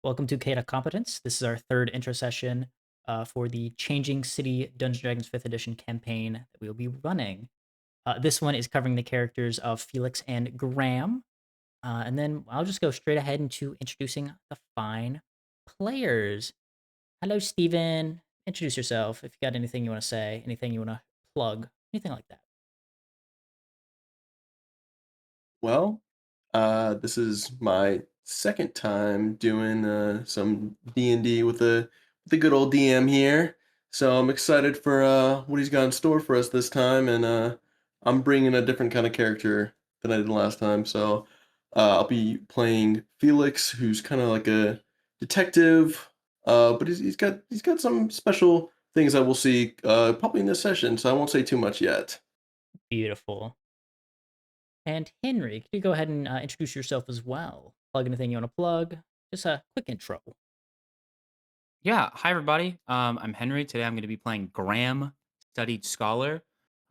Welcome to Chaotic Competence. This is our third intro session for the Changing City Dungeons& and Dragons 5th Edition campaign that we will be running. This one is covering the characters of Felix and Ghram. And then I'll just go straight ahead into introducing the fine players. Hello, Steven. Introduce yourself if you got anything you want to say, anything you want to plug, anything like that. Well, this is my second time doing some D&D with the good old DM here. So I'm excited for what he's got in store for us this time, and I'm bringing a different kind of character than I did last time. So I'll be playing Felix, who's kind of like a detective, but he's got some special things that we'll see probably in this session. So I won't say too much yet. Beautiful. And Henry, could you go ahead and introduce yourself as well? Plug anything you want to plug. Just a quick intro. Yeah, hi everybody. I'm Henry. Today I'm going to be playing Graham, studied scholar.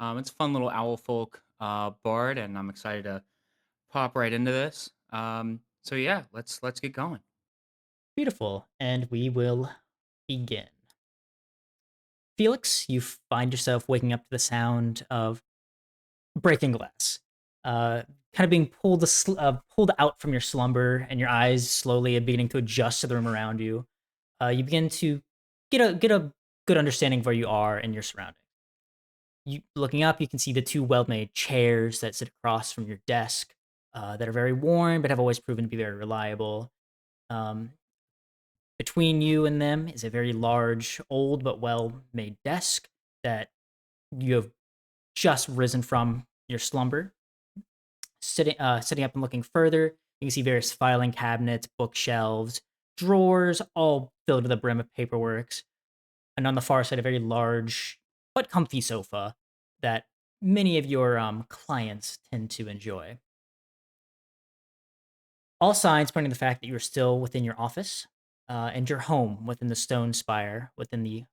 It's a fun little owl folk bard, and I'm excited to pop right into this. So yeah, let's get going. Beautiful. And we will begin. Felix, you find yourself waking up to the sound of breaking glass. Kind of being pulled out from your slumber, and your eyes slowly are beginning to adjust to the room around you. You begin to get a good understanding of where you are and your surroundings. You looking up, you can see the two well-made chairs that sit across from your desk, that are very worn but have always proven to be very reliable. Um, Between you and them is a very large, old but well-made desk that you have just risen from your slumber. Sitting up and looking further, you can see various filing cabinets, bookshelves, drawers, all filled to the brim of paperwork. And on the far side, a very large but comfy sofa that many of your clients tend to enjoy. All signs pointing to the fact that you are still within your office and your home within the stone spire, within the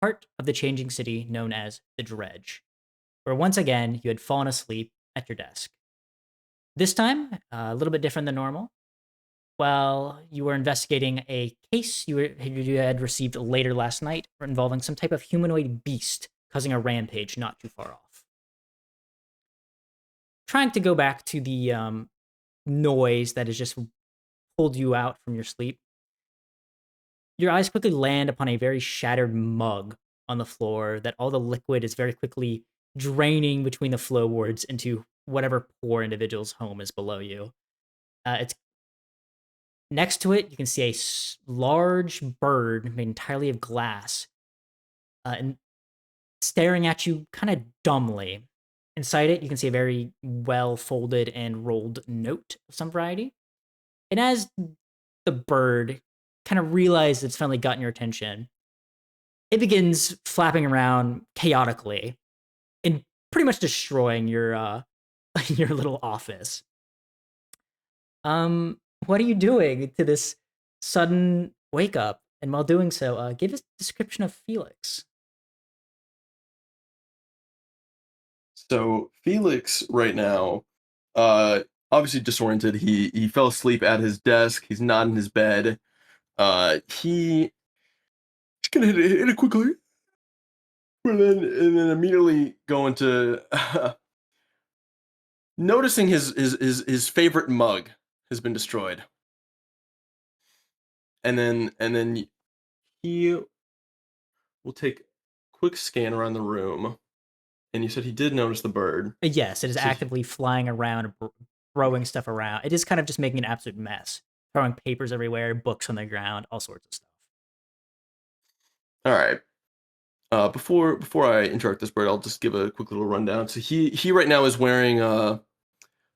heart of the changing city known as the Dredge, where once again you had fallen asleep at your desk. This time, a little bit different than normal. While you were investigating a case you had received later last night involving some type of humanoid beast causing a rampage not too far off. Trying to go back to the noise that has just pulled you out from your sleep, your eyes quickly land upon a very shattered mug on the floor that all the liquid is very quickly draining between the floorboards into whatever poor individual's home is below you. It's next to it. You can see a large bird made entirely of glass, and staring at you kind of dumbly. Inside it, you can see a very well folded and rolled note of some variety. And as the bird kind of realizes it's finally gotten your attention, it begins flapping around chaotically and pretty much destroying your your little office. What are you doing to this sudden wake up? And while doing so, give us a description of Felix. So Felix right now, uh, obviously disoriented. He fell asleep at his desk. He's not in his bed. He's gonna hit it quickly, and then immediately go into noticing his favorite mug has been destroyed, and then he will take a quick scan around the room. And you said he did notice the bird. Yes, it is So actively flying around, throwing stuff around. It is kind of just making an absolute mess, throwing papers everywhere, books on the ground, all sorts of stuff. all right. Before I interrupt this bird, I'll just give a quick little rundown. So he right now is wearing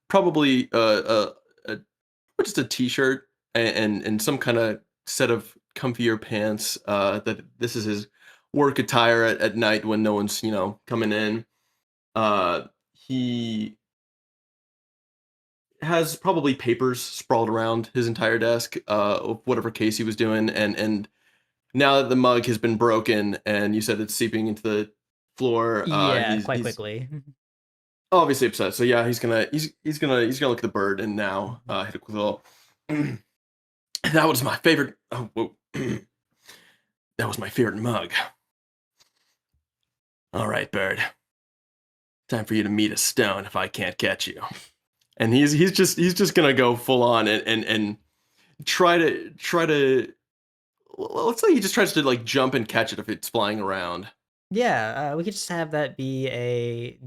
probably just a t-shirt and some kind of set of comfier pants. That this is his work attire at night when no one's coming in. He has probably papers sprawled around his entire desk of whatever case he was doing, and now that the mug has been broken and you said it's seeping into the floor, Yeah, quite he's quickly. obviously upset. So yeah, he's gonna look at the bird and now Mhm. hit a quick little. That was my favorite. Oh, whoa. That was my favorite mug. All right, bird. Time for you to meet a stone if I can't catch you. And he's just gonna go full on and try to. Let's say he just tries to like jump and catch it if it's flying around. Yeah, we could just have that be a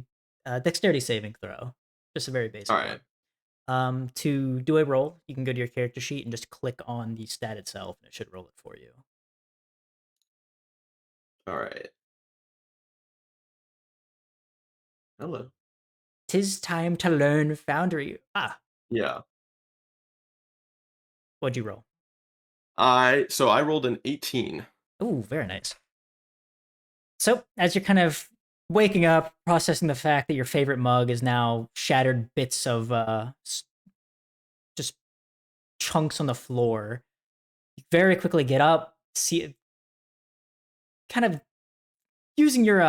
dexterity saving throw, just a very All basic right. one. To do a roll, you can go to your character sheet and just click on the stat itself, and it should roll it for you. All right. Hello. "'Tis time to learn Foundry." Ah, Yeah. what'd you roll? I rolled an 18. Ooh, very nice. So, as you're kind of waking up, processing the fact that your favorite mug is now shattered bits of just chunks on the floor, you very quickly get up, see, kind of using your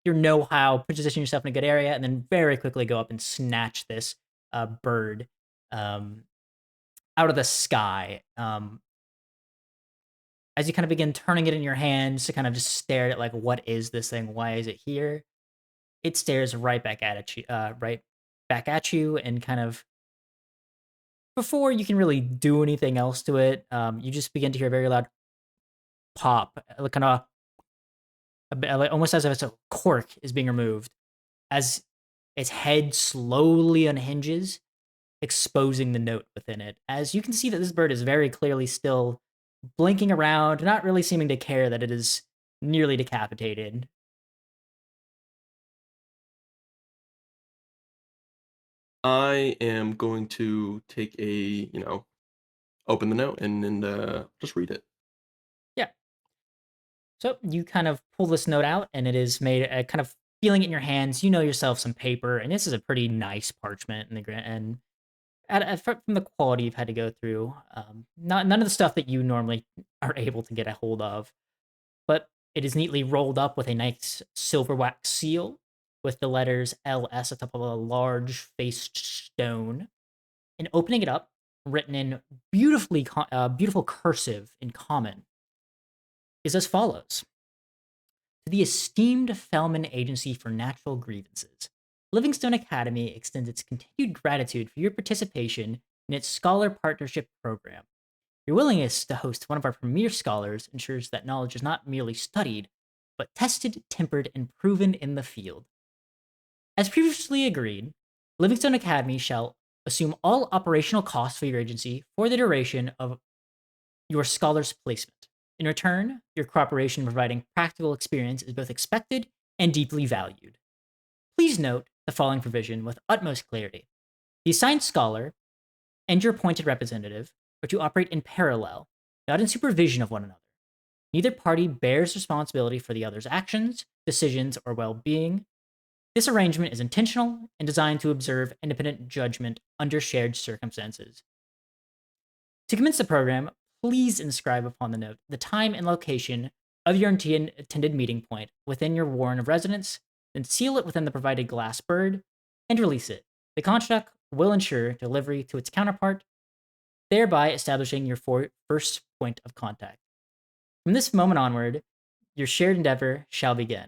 know-how, position yourself in a good area, and then very quickly go up and snatch this bird um, out of the sky. As you kind of begin turning it in your hands to kind of just stare at it, like, what is this thing? Why is it here? It stares right back at you, and kind of before you can really do anything else to it, you just begin to hear a very loud pop, like kind of like, almost as if it's a cork is being removed, as its head slowly unhinges, exposing the note within it. As you can see that this bird is very clearly still blinking around, not really seeming to care that it is nearly decapitated. I am going to take open the note and just read it. Yeah. So you kind of pull this note out, and it is made kind of feeling it in your hands. You know yourself some paper, and this is a pretty nice parchment in the and from the quality you've had to go through, not none of the stuff that you normally are able to get a hold of, but it is neatly rolled up with a nice silver wax seal with the letters LS atop of a large faced stone. And opening it up, written in beautiful cursive in common, is as follows: To the esteemed Fellman Agency for Natural Grievances, Livingstone Academy extends its continued gratitude for your participation in its Scholar Partnership Program. Your willingness to host one of our premier scholars ensures that knowledge is not merely studied, but tested, tempered, and proven in the field. As previously agreed, Livingstone Academy shall assume all operational costs for your agency for the duration of your scholar's placement. In return, your cooperation in providing practical experience is both expected and deeply valued. Please note the following provision with utmost clarity. The assigned scholar and your appointed representative are to operate in parallel, not in supervision of one another. Neither party bears responsibility for the other's actions, decisions, or well being. This arrangement is intentional and designed to observe independent judgment under shared circumstances. To commence the program, please inscribe upon the note the time and location of your intended meeting point within your warren of residence, then seal it within the provided glass bird and release it. The contract will ensure delivery to its counterpart, thereby establishing your first point of contact. From this moment onward, your shared endeavor shall begin.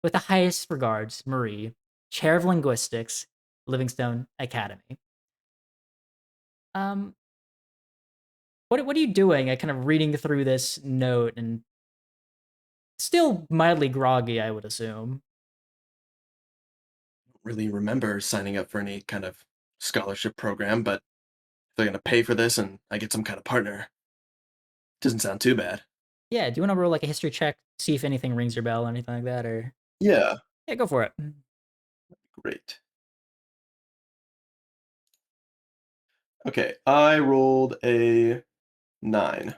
With the highest regards, Marie, Chair of Linguistics, Livingstone Academy. Um, what are you doing? Kind of reading through this note and still mildly groggy, I would assume. Really remember signing up for any kind of scholarship program, but if they're gonna pay for this and I get some kind of partner, doesn't sound too bad. Yeah, do you want to roll like a history check, see if anything rings your bell or anything like that, or Yeah, yeah, go for it. great. Okay, I rolled a 9.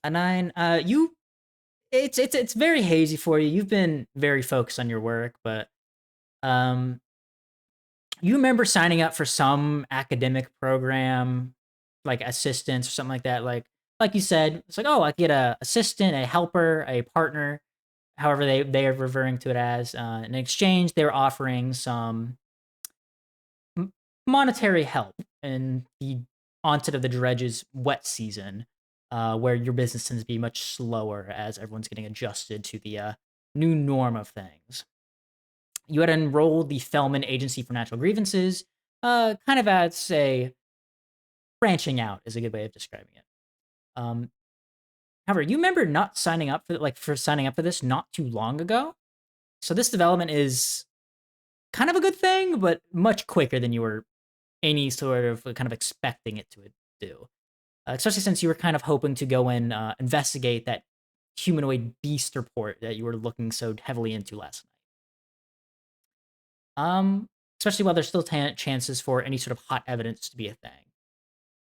A nine. You it's very hazy for you. You've been very focused on your work, but um, you remember signing up for some academic program, like assistance or something like that. Like you said, it's like, oh, I get a assistant, a helper, a partner, however they are referring to it as. In exchange, they're offering some monetary help in the onset of the dredge's wet season. where your business tends to be much slower as everyone's getting adjusted to the new norm of things. You had enrolled the Fellman Agency for Natural Grievances, kind of as a branching out is a good way of describing it. Um, However, you remember not signing up for signing up for this not too long ago. So this development is kind of a good thing, but much quicker than you were any sort of kind of expecting it to do. Especially since you were kind of hoping to go and investigate that humanoid beast report that you were looking so heavily into last night. Especially while there's still chances for any sort of hot evidence to be a thing.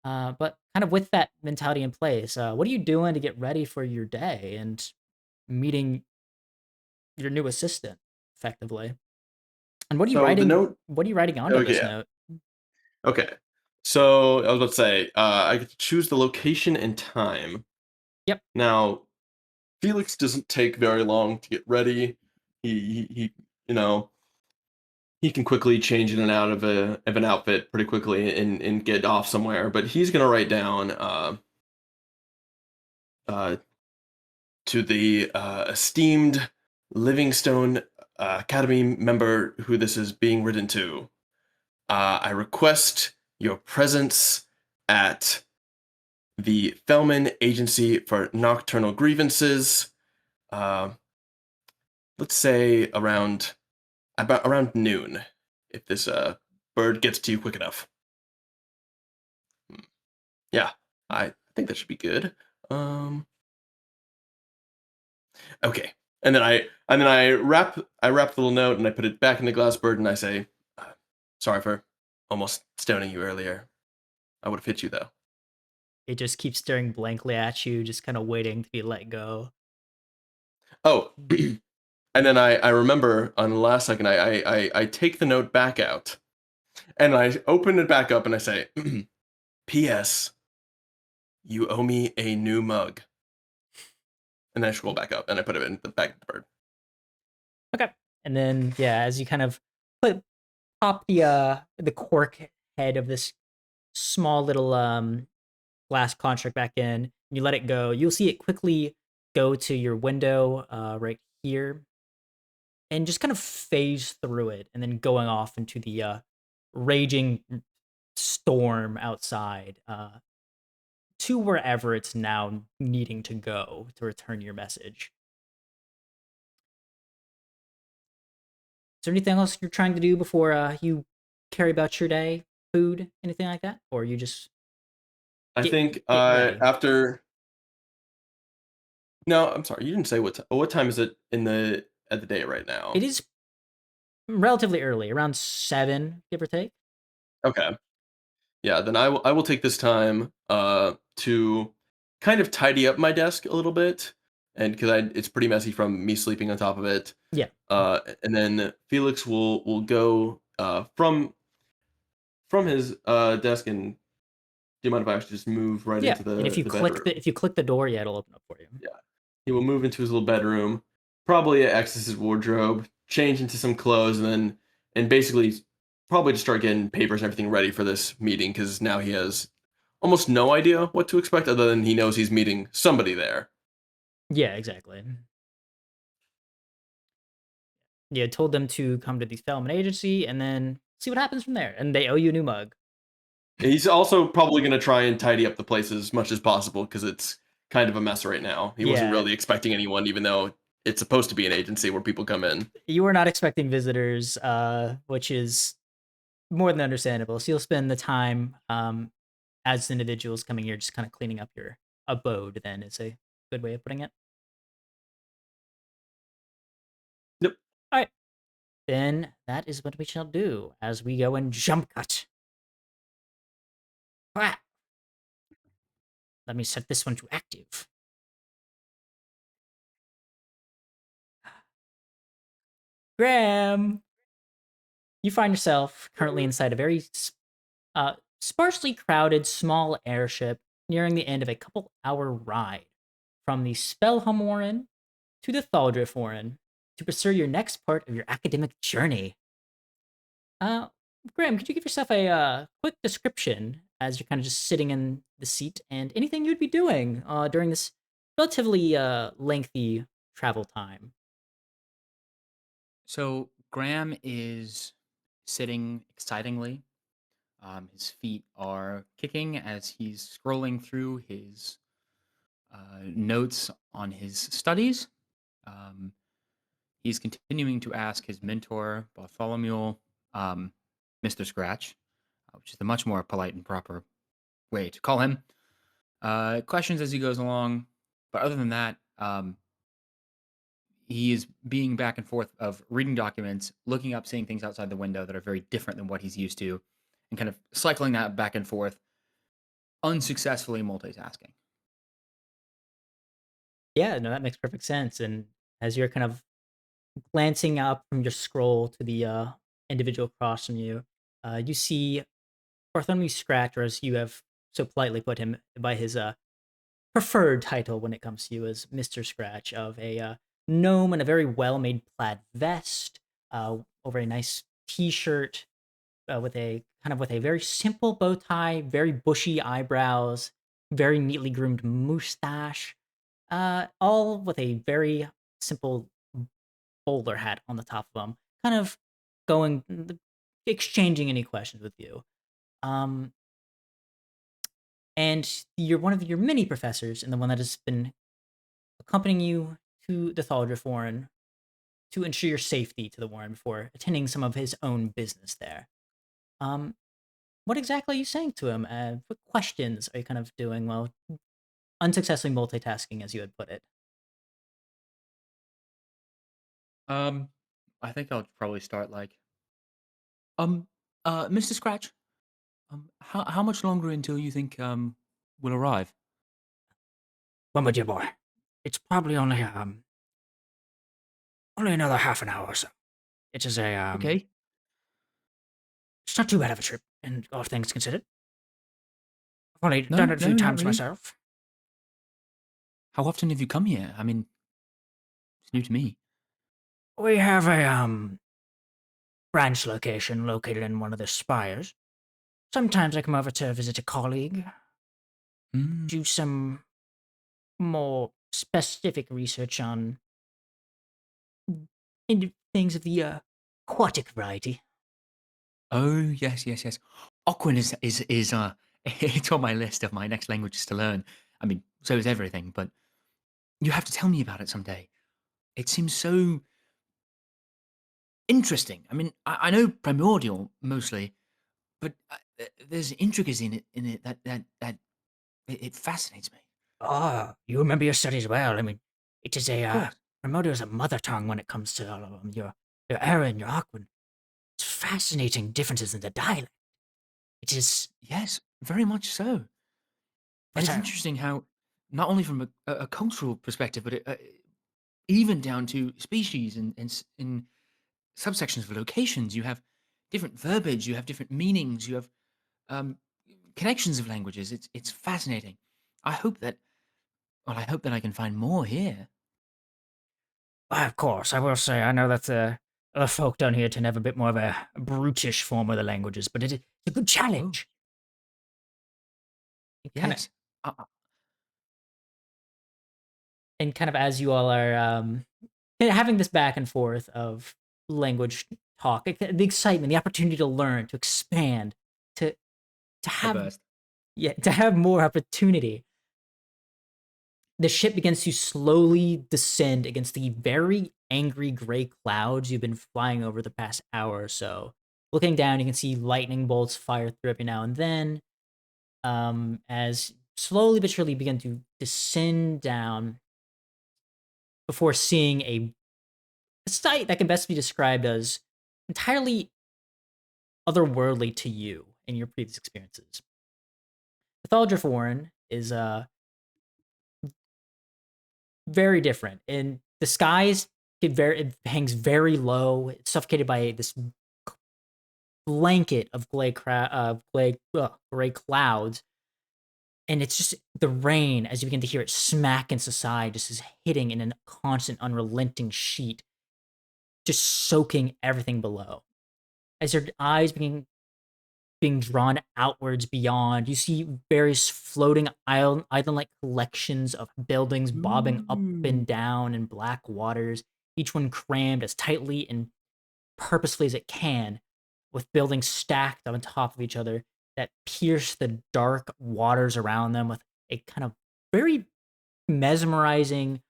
But kind of with that mentality in place, what are you doing to get ready for your day and meeting your new assistant effectively? And what are you So the writing? note. What are you writing onto Okay, this yeah. note? Okay. So I was about to say, I get to choose the location and time. Yep. Now, Felix doesn't take very long to get ready. He you know, he can quickly change in and out of an outfit pretty quickly and get off somewhere. But he's gonna write down uh to the esteemed Livingstone Academy member who this is being written to. I request your presence at the Fellman Agency for Nocturnal Grievances. Uh, let's say around noon, if this bird gets to you quick enough. Yeah, I think that should be good. Um, okay, and then I wrap the little note and I put it back in the glass bird and I say, "Sorry for almost stoning you earlier. I would have hit you though." It just keeps staring blankly at you, just kind of waiting to be let go. Oh, and then I remember on the last second I take the note back out and I open it back up and I say, "P.S. You owe me a new mug." And then I scroll back up and I put it in the bag of the bird. Okay. And then yeah, as you kind of pop the cork head of this small little glass construct back in, and you let it go, you'll see it quickly go to your window right here and just kind of phase through it and then going off into the raging storm outside to wherever it's now needing to go to return your message. Is there anything else you're trying to do before you carry about your day? Food, anything like that? Or you just I get think getting ready? after. No, I'm sorry. You didn't say what time is it at the day right It now? is relatively early, around 7, give or take. Okay. Yeah, then I will take this time to kind of tidy up my desk a little bit, and because it's pretty messy from me sleeping on top of it. Yeah. And then Felix will go from his desk, and do you mind if I actually just move right Yeah. into And if the you click bedroom? the door, yeah, it'll open up for you. Yeah, he will move into his little bedroom, probably access his wardrobe, change into some clothes, and basically probably just start getting papers and everything ready for this meeting because now he has almost no idea what to expect other than he knows he's meeting somebody there. Yeah, exactly. Yeah, told them to come to the Spellman agency and then see what happens from there. And they owe you a new mug. He's also probably going to try and tidy up the place as much as possible because it's kind of a mess right now. He wasn't Yeah, really expecting anyone, even though it's supposed to be an agency where people come in. you were not expecting visitors, which is more than understandable. So you'll spend the time as individuals coming here just kind of cleaning up your abode, then is a good way of putting it. Yep. All right. Then that is what we shall do as we go and jump cut. Ah, let me set this one to active. Graham, you find yourself currently inside a very sparsely crowded small airship nearing the end of a couple-hour ride from the Spellham Warren to the Thaldriff Warren to pursue your next part of your academic journey. Uh, Graham, could you give yourself a quick description as you're kind of just sitting in the seat, and anything you'd be doing during this relatively lengthy travel time. So Graham is sitting excitingly. His feet are kicking as he's scrolling through his notes on his studies. Um, he's continuing to ask his mentor, Bartholomew, um, Mr. Scratch, which is the much more polite and proper way to call him, questions as he goes along. But other than that, he is being back and forth of reading documents, looking up, seeing things outside the window that are very different than what he's used to, and kind of cycling that back and forth, unsuccessfully multitasking. Yeah, no, that makes perfect sense. And as you're kind of glancing up from your scroll to the individual across from you, you see Bartholomew Scratch, or as you have so politely put him by his preferred title when it comes to you, as Mr. Scratch, of a gnome in a very well-made plaid vest, over a nice t-shirt, with a very simple bow tie, very bushy eyebrows, very neatly groomed mustache, all with a very simple bowler hat on the top of them, kind of going exchanging any questions with you. Um, and you're one of your many professors, and the one that has been accompanying you to the Thalger Foreign to ensure your safety to the Warren before attending some of his own business there. Um, what exactly are you saying to him? What questions are you kind of doing while unsuccessfully multitasking, as you had put it? Um, I think I'll probably start like, um, Mr. Scratch, how much longer until you think will arrive? Well, my dear boy, it's probably only another half an hour or so. It is Okay. it's not too bad of a trip, and all things considered. I've only done No, it a no, few not times really. myself. How often have you come here? I mean, it's new to me. We have a branch location located in one of the spires. Sometimes I come over to visit a colleague, Mm. do some more specific research on things of the aquatic variety. Oh yes, yes, yes. Aquan is it's on my list of my next languages to learn. I mean, so is everything, but you have to tell me about it someday. It seems so interesting. I mean, I know primordial mostly, but there's intricacy in it that it fascinates me. Ah, you remember your studies well. I mean, it is Of course. Primordial is a mother tongue when it comes to all of them. Your Era and your Aquan. It's fascinating differences in the dialect. It is, Yes, very much so. And but it's interesting how, not only from a cultural perspective, but even down to species and in subsections of locations, you have different verbiage, you have different meanings, you have um, connections of languages. It's fascinating. I hope that, well, I hope that I can find more here. of course, I will say, I know that the folk down here tend to have a bit more of a brutish form of the languages, but it's a good Oh, challenge. It kind of, yes. and kind of as you all are having this back and forth of language talk, the excitement, the opportunity to learn, to expand, to to I have burst. yeah, to have more opportunity. The ship begins to slowly descend against the very angry gray clouds you've been flying over the past hour or so. Looking down, you can see lightning bolts fire through every now and then, as slowly but surely begin to descend down before seeing a sight that can best be described as entirely otherworldly to you in your previous experiences. Mythology Foreign is very different. And the skies it hangs very low. It's suffocated by this blanket of gray clouds, and it's just the rain as you begin to hear it smack into side, just is hitting in a constant, unrelenting sheet, just soaking everything below. As your eyes begin being drawn outwards beyond. You see various floating island-like collections of buildings bobbing up Ooh. and down in black waters, each one crammed as tightly and purposefully as it can, with buildings stacked on top of each other that pierce the dark waters around them with a kind of very mesmerizing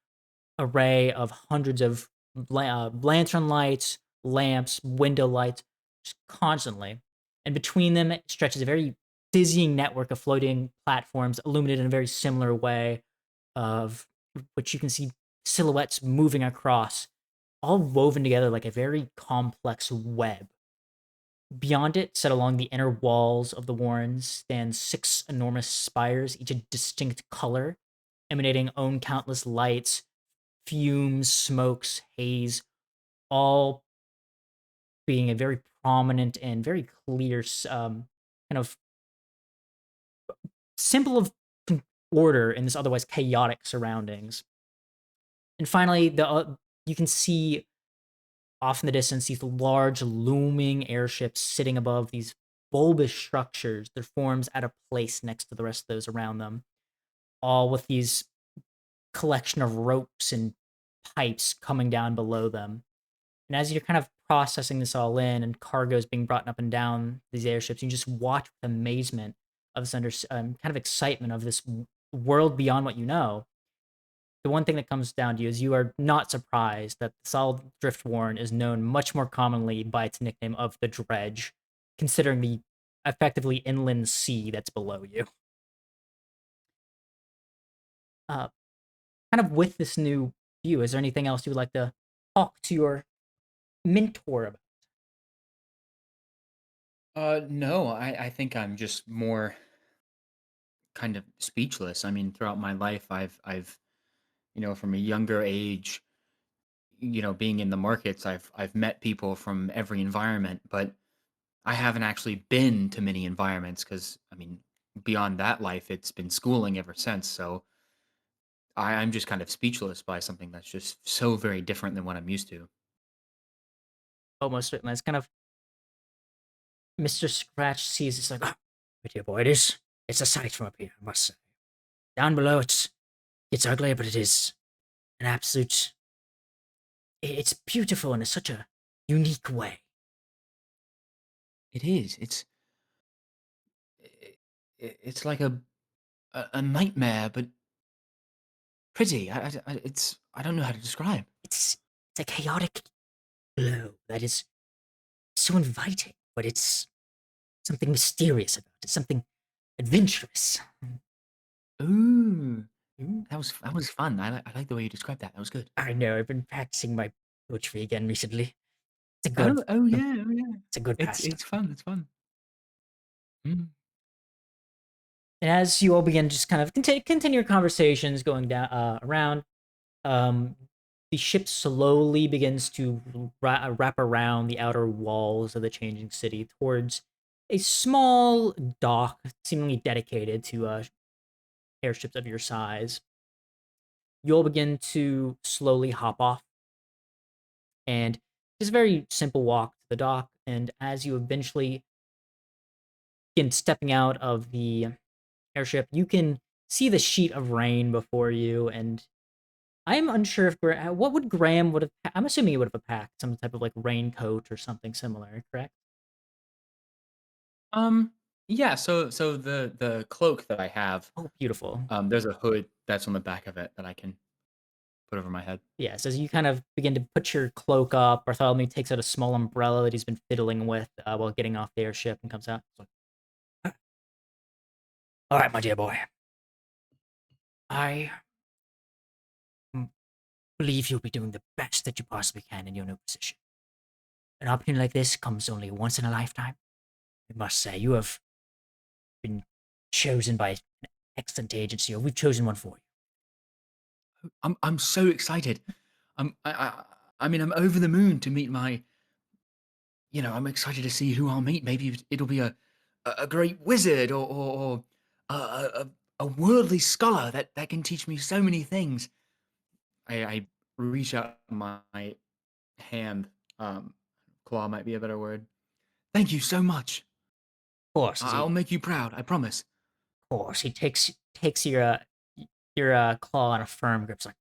array of hundreds of lantern lights, lamps, window lights, just constantly. And between them it stretches a very dizzying network of floating platforms illuminated in a very similar way, of which you can see silhouettes moving across, all woven together like a very complex web. Beyond it, set along the inner walls of the warren, stand six enormous spires, each a distinct color, emanating own countless lights, fumes, smokes, haze, all being a very prominent and very clear kind of symbol of order in this otherwise chaotic surroundings. And finally, you can see off in the distance these large looming airships sitting above these bulbous structures, their forms out of place next to the rest of those around them, all with these collection of ropes and pipes coming down below them. And as you're kind of processing this all in and cargo is being brought up and down these airships, you just watch with amazement of this kind of excitement of this world beyond what you know. The one thing that comes down to you is you are not surprised that the solid drift warren is known much more commonly by its nickname of the dredge, considering the effectively inland sea that's below you. Uh, Kind of with this new view, is there anything else you would like to talk to your mentor about? No, I think I'm just more kind of speechless. I mean, throughout my life, I've from a younger age, being in the markets, I've met people from every environment, but I haven't actually been to many environments because I mean, beyond that life, it's been schooling ever since. So I'm just kind of speechless by something that's just so very different than what I'm used to. Almost, and it's kind of Mr. Scratch sees it's like, oh, but dear boy, it's a sight from up here, I must say. Down below, it's ugly, but it is an absolute. It's beautiful in such a unique way. It is. It's like a nightmare, but pretty. I don't know how to describe. It's a chaotic glow that is so inviting, but it's something mysterious about it, something adventurous. Ooh, ooh, that was fun. I like the way you described that. That was good. I know I've been practicing my poetry again recently. It's a good, Oh it's yeah, oh yeah. a good It's pastime. fun. It's fun. Mm. And as you all begin just kind of continue your conversations going down around, um, the ship slowly begins to wrap around the outer walls of the changing city towards a small dock, seemingly dedicated to airships of your size. You'll begin to slowly hop off, and it's a very simple walk to the dock. And as you eventually begin stepping out of the airship, you can see the sheet of rain before you, and I'm unsure if what would Graham would have. I'm assuming he would have packed some type of like raincoat or something similar, correct? Um. Yeah. So the cloak that I have, Oh, beautiful. there's a hood that's on the back of it that I can put over my head. Yeah, so as you kind of begin to put your cloak up, Bartholomew takes out a small umbrella that he's been fiddling with while getting off the airship and comes out. He's like, all right, my dear boy. I mm, believe you'll be doing the best that you possibly can in your new position. An opportunity like this comes only once in a lifetime. I must say, you have been chosen by an excellent agency, or we've chosen one for you. I'm so excited. I mean, I'm over the moon to meet my. I'm excited to see who I'll meet. Maybe it'll be a great wizard or a, a a worldly scholar that can teach me so many things. I reach out my hand. Claw might be a better word. Thank you so much. course, as I'll make you proud. I promise. course, he takes your claw in a firm grip. It's like,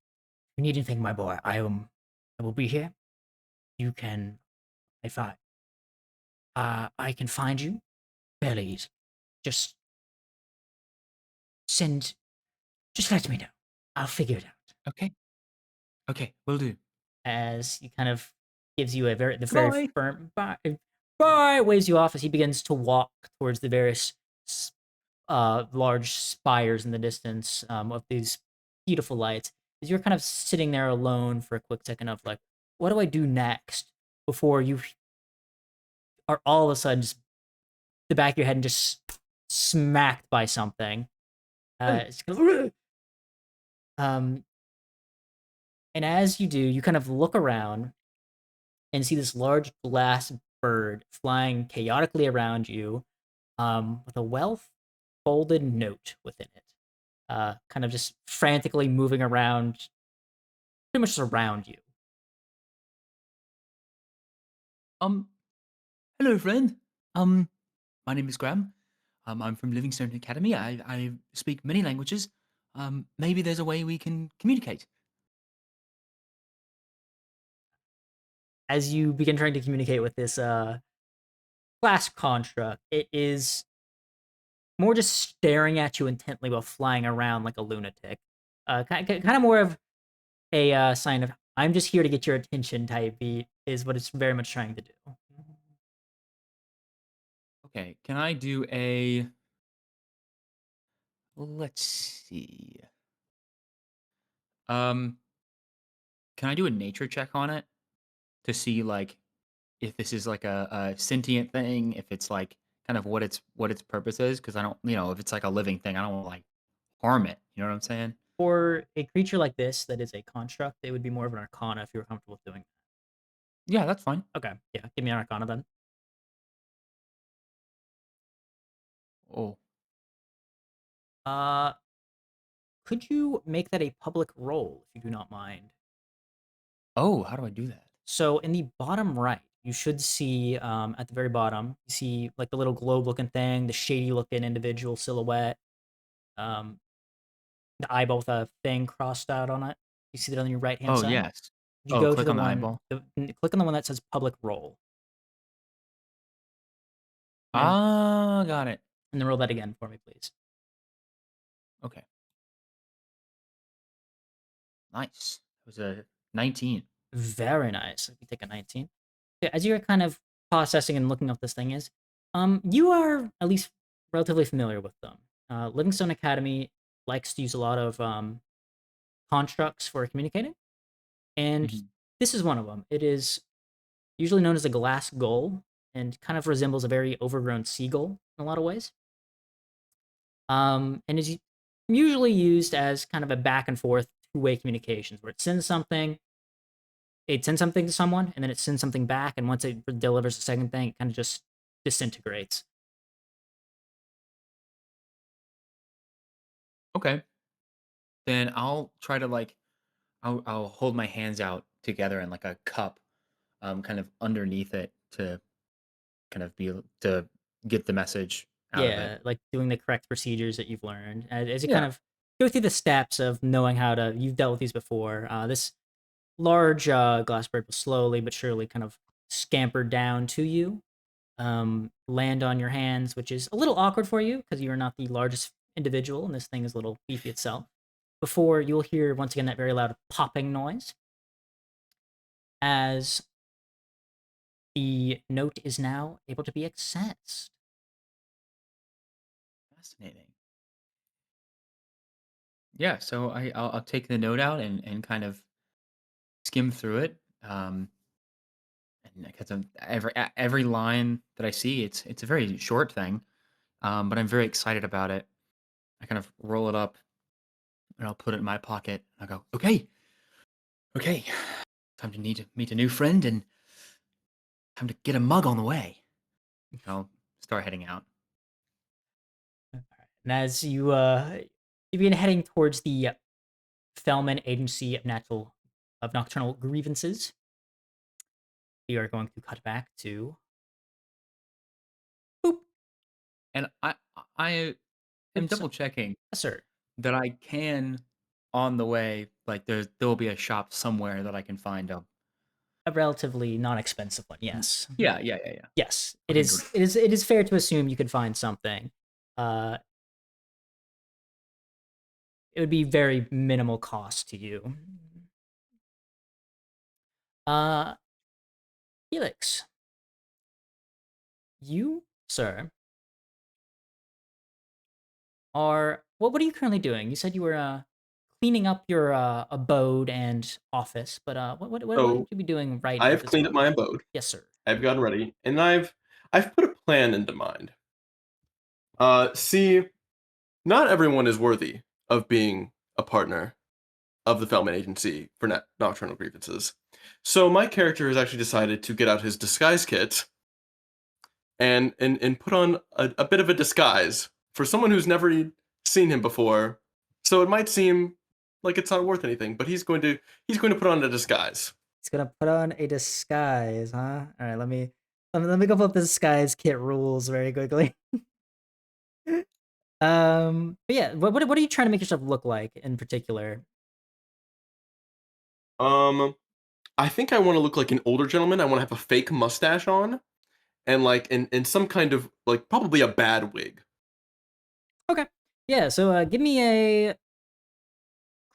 "You need anything, my boy, I will be here. You can if I can find you fairly easy. Just send just let me know. I'll figure it out." Okay. Okay. Will do. As he kind of gives you the very Goodbye. firm bye, waves you off as he begins to walk towards the various large spires in the distance of these beautiful lights. As you're kind of sitting there alone for a quick second of like, what do I do next? Before you are all of a sudden just the back of your head and just smacked by something. Oh. It's gonna- um, and as you do, you kind of look around and see this large glass bird flying chaotically around you, with a well folded note within it, kind of just frantically moving around, pretty much around you. Um. Hello, friend. Um. My name is Graham. I'm from Livingstone Academy. I speak many languages. Maybe there's a way we can communicate. As you begin trying to communicate with this glass construct, it is more just staring at you intently while flying around like a lunatic. Kind of more of a sign of "I'm just here to get your attention" type beat is what it's very much trying to do. Okay. Can I do a? Let's see. Um. Can I do a nature check on it to see like if this is like a sentient thing, if it's like kind of what its purpose is? Because I don't, if it's like a living thing, I don't want to like harm it. You know what I'm saying? For a creature like this that is a construct, it would be more of an arcana if you were comfortable with doing Yeah, that's fine. that. Okay, yeah, give me an arcana then. Oh, Uh, could you make that a public roll if you do not mind? oh, how do I do that? So in the bottom right, you should see at the very bottom, you see like the little globe looking thing, the shady looking individual silhouette, um, the eyeball with a thing crossed out on it. You see that on your right hand Oh, side. yes. You Oh, go to click the on the one, eyeball. click on the one that says public roll, and Ah, got it. then roll that again for me, please. Okay, nice. It was a 19. Very nice. If you take a 19. Yeah, as you're kind of processing and looking up this thing is, you are at least relatively familiar with them. Livingstone Academy likes to use a lot of constructs for communicating, and Mhm. this is one of them. It is usually known as a glass gull and kind of resembles a very overgrown seagull in a lot of ways. And is usually used as kind of a back and forth two-way communications where it sends something to someone and then it sends something back, and once it delivers a second thing, it kind of just disintegrates. Okay, then I'll try to like I'll hold my hands out together in like a cup, kind of underneath it to kind of be to get the message out of it. Yeah, like doing the correct procedures that you've learned as you kind Yeah. of go through the steps of knowing how to. You've dealt with these before. This large glass bird will slowly but surely kind of scamper down to you, land on your hands, which is a little awkward for you because you are not the largest individual, and this thing is a little beefy itself. Before you'll hear once again that very loud popping noise as the note is now able to be accessed. Fascinating. Yeah, so I'll take the note out and kind of skim through it. And because every line that I see, it's a very short thing, but I'm very excited about it. I kind of roll it up and I'll put it in my pocket. I go, okay, okay, time to meet a new friend and time to get a mug on the way. And I'll start heading out. And as you begin heading towards the Fellman Agency of Nocturnal Grievances, we are going to cut back to boop. And I am Oops, double checking yes, sir. that I can on the way, like there will be a shop somewhere that I can find A relatively non-expensive one, Mm. yes. Yeah. Yes, it Okay, great. is. It is fair to assume you could find something. Uh, it would be very minimal cost to you. Uh, Felix, you, sir, are what are you currently doing? You said you were cleaning up your abode and office, but what would So you be doing right at I've this cleaned up moment? my abode. Yes, sir. I've gotten ready, and I've put a plan into mind. See, not everyone is worthy of being a partner of the Fellman Agency for nocturnal grievances. So my character has actually decided to get out his disguise kit and put on a bit of a disguise for someone who's never seen him before. So it might seem like it's not worth anything, but he's going to put on a disguise. He's gonna put on a disguise, huh? All right, let me go pull up the disguise kit rules very quickly. But yeah, what are you trying to make yourself look like in particular? Um, I think I want to look like an older gentleman. I want to have a fake mustache on and like in some kind of like probably a bad wig. Okay, yeah. So give me a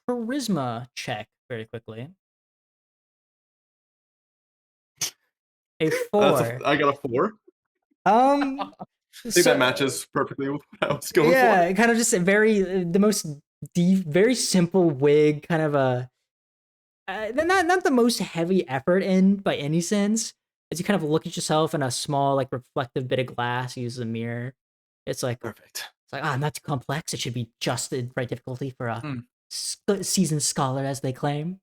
charisma check very quickly. A four. I got a 4. Um. I think that So matches perfectly with what I was going for. yeah, kind of just a the most very simple wig, kind of a not the most heavy effort in by any sense. As you kind of look at yourself in a small like reflective bit of glass, use a mirror. It's Perfect. like not too complex. It should be just the right difficulty for a Mm. seasoned scholar, as they claim.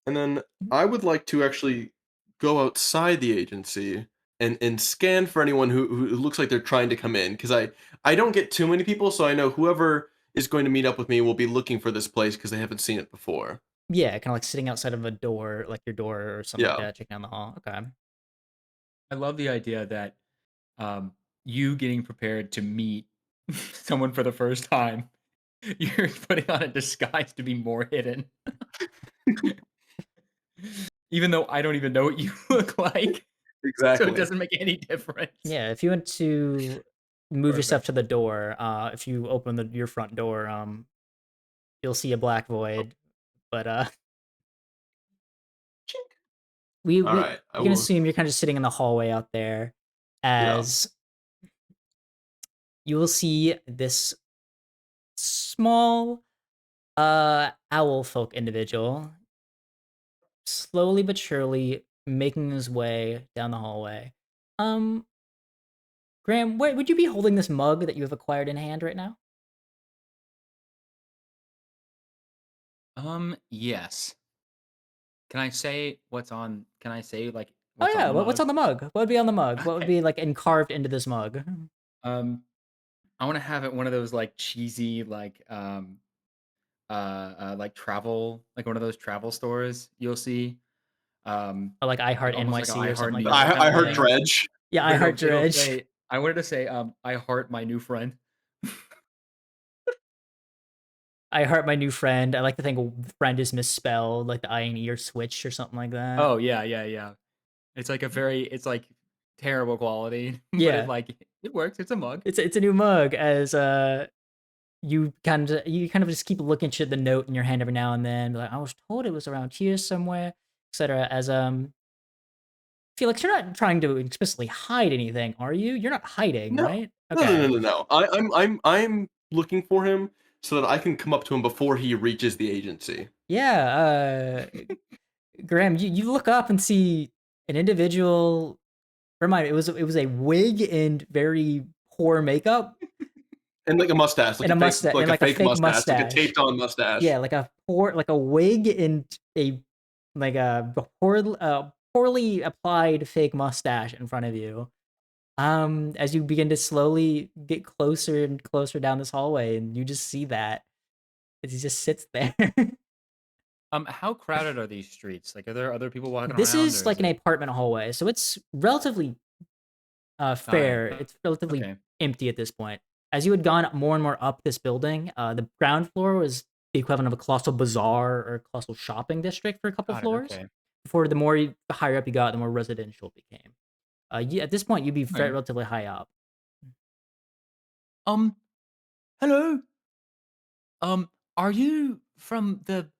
And then I would like to actually go outside the agency and scan for anyone who looks like they're trying to come in because I don't get too many people, so I know whoever is going to meet up with me will be looking for this place because they haven't seen it before. Yeah, kind of like sitting outside of a door, like your door or something like Yeah. that, checking down the hall. Okay. I love the idea that um, you getting prepared to meet someone for the first time, you're putting on a disguise to be more hidden. Even though I don't even know what you look like, so it Exactly. doesn't make any difference. Yeah, if you want to move yourself Perfect. to the door, if you open your front door, you'll see a black Oh, void. But chink. we All we right. I we can will. assume you're kind of sitting in the hallway out there, Yeah. as you will see this small owl folk individual slowly but surely making his way down the hallway. Um, Graham, would you be holding this mug that you have acquired in hand right now? Yes. Can I say what's on? Can I say like Oh what's on yeah, the what's mug? on the mug? What would be on the mug? What would Okay. be like carved into this mug? Um, I want to have it one of those like cheesy like travel like one of those travel stores you'll see. Or like I Heart Like almost like an NYC I or Heart something New like York that. kind I of heard Yeah, thing. Dredge. yeah, I But Heart it'll Dredge. say I wanted to say I heart my new friend. I Heart My New Friend. I like to think friend is misspelled, like the I and E are switched or something like that. Oh yeah. It's like it's like terrible quality, but Yeah, it works. It's a mug. it's a new mug. As you kind of just keep looking at the note in your hand every now and then. Be like, I was told it was around here somewhere, etc. As Felix, you're not trying to explicitly hide anything, are you? You're not hiding, No. right? No. Okay. No. I'm looking for him so that I can come up to him before he reaches the agency. Yeah, Graham, you look up and see an individual. Remind me, it was a wig and very poor makeup And like a mustache, and a mustache and like a like a fake fake mustache, like a mustache. taped on mustache. Yeah, like a wig and a like a poorly applied fake mustache in front of you. As you begin to slowly get closer and closer down this hallway, and you just see that as he just sits there. How crowded are these streets? Like, are there other people walking This around, is or is like an it? apartment hallway, so it's relatively Got it. Fair. It's relatively Okay. empty at this point. As you had gone more and more up this building, the ground floor was the equivalent of a colossal bazaar or colossal shopping district for a couple Got it. floors. Okay. Before the higher up you got, the more residential it became. At this point, you'd be Okay. relatively high up. Um. Hello. Are you from the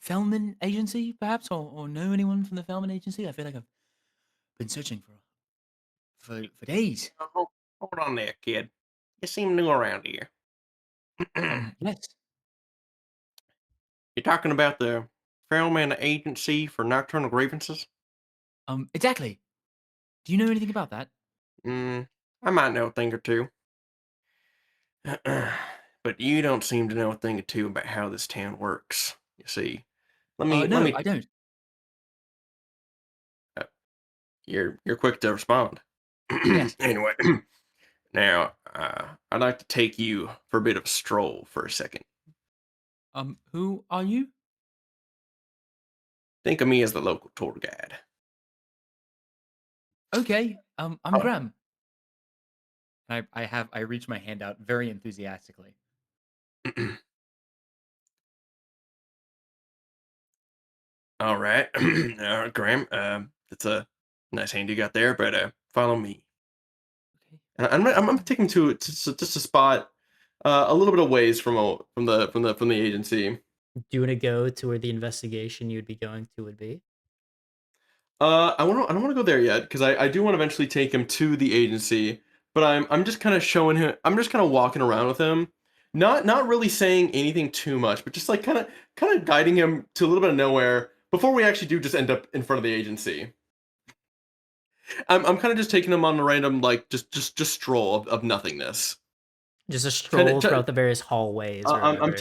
Fellman agency, perhaps, or know anyone from the Fellman agency? I feel like I've been searching for days. Hold on there, kid. You seem new around here. Yes. You're talking about the Fairman Agency for Nocturnal Grievances? Exactly. Do you know anything about that? I might know a thing or two. But you don't seem to know a thing or two about how this town works. You see, let No, me. I don't. Uh, you're quick to respond. Yes. Anyway, now I'd like to take you for a bit of a stroll for a second. Who are you? Think of me as the local tour guide. Okay. I'm Oh, Graham. I reach my hand out very enthusiastically. all right, Graham. That's a nice hand you got there, but follow me. Okay. I'm gonna take him to just a spot a little bit of ways from the agency. Do you want to go to where the investigation you'd be going to would be? I don't want to go there yet because I do want to eventually take him to the agency, but I'm just kind of showing him. I'm just kind of walking around with him, not really saying anything too much, but just like kind of guiding him to a little bit of nowhere before we actually do just end up in front of the agency. I'm kind of just taking him on a random like just stroll of nothingness. Just a Kind stroll of throughout the various hallways or I'm whatever.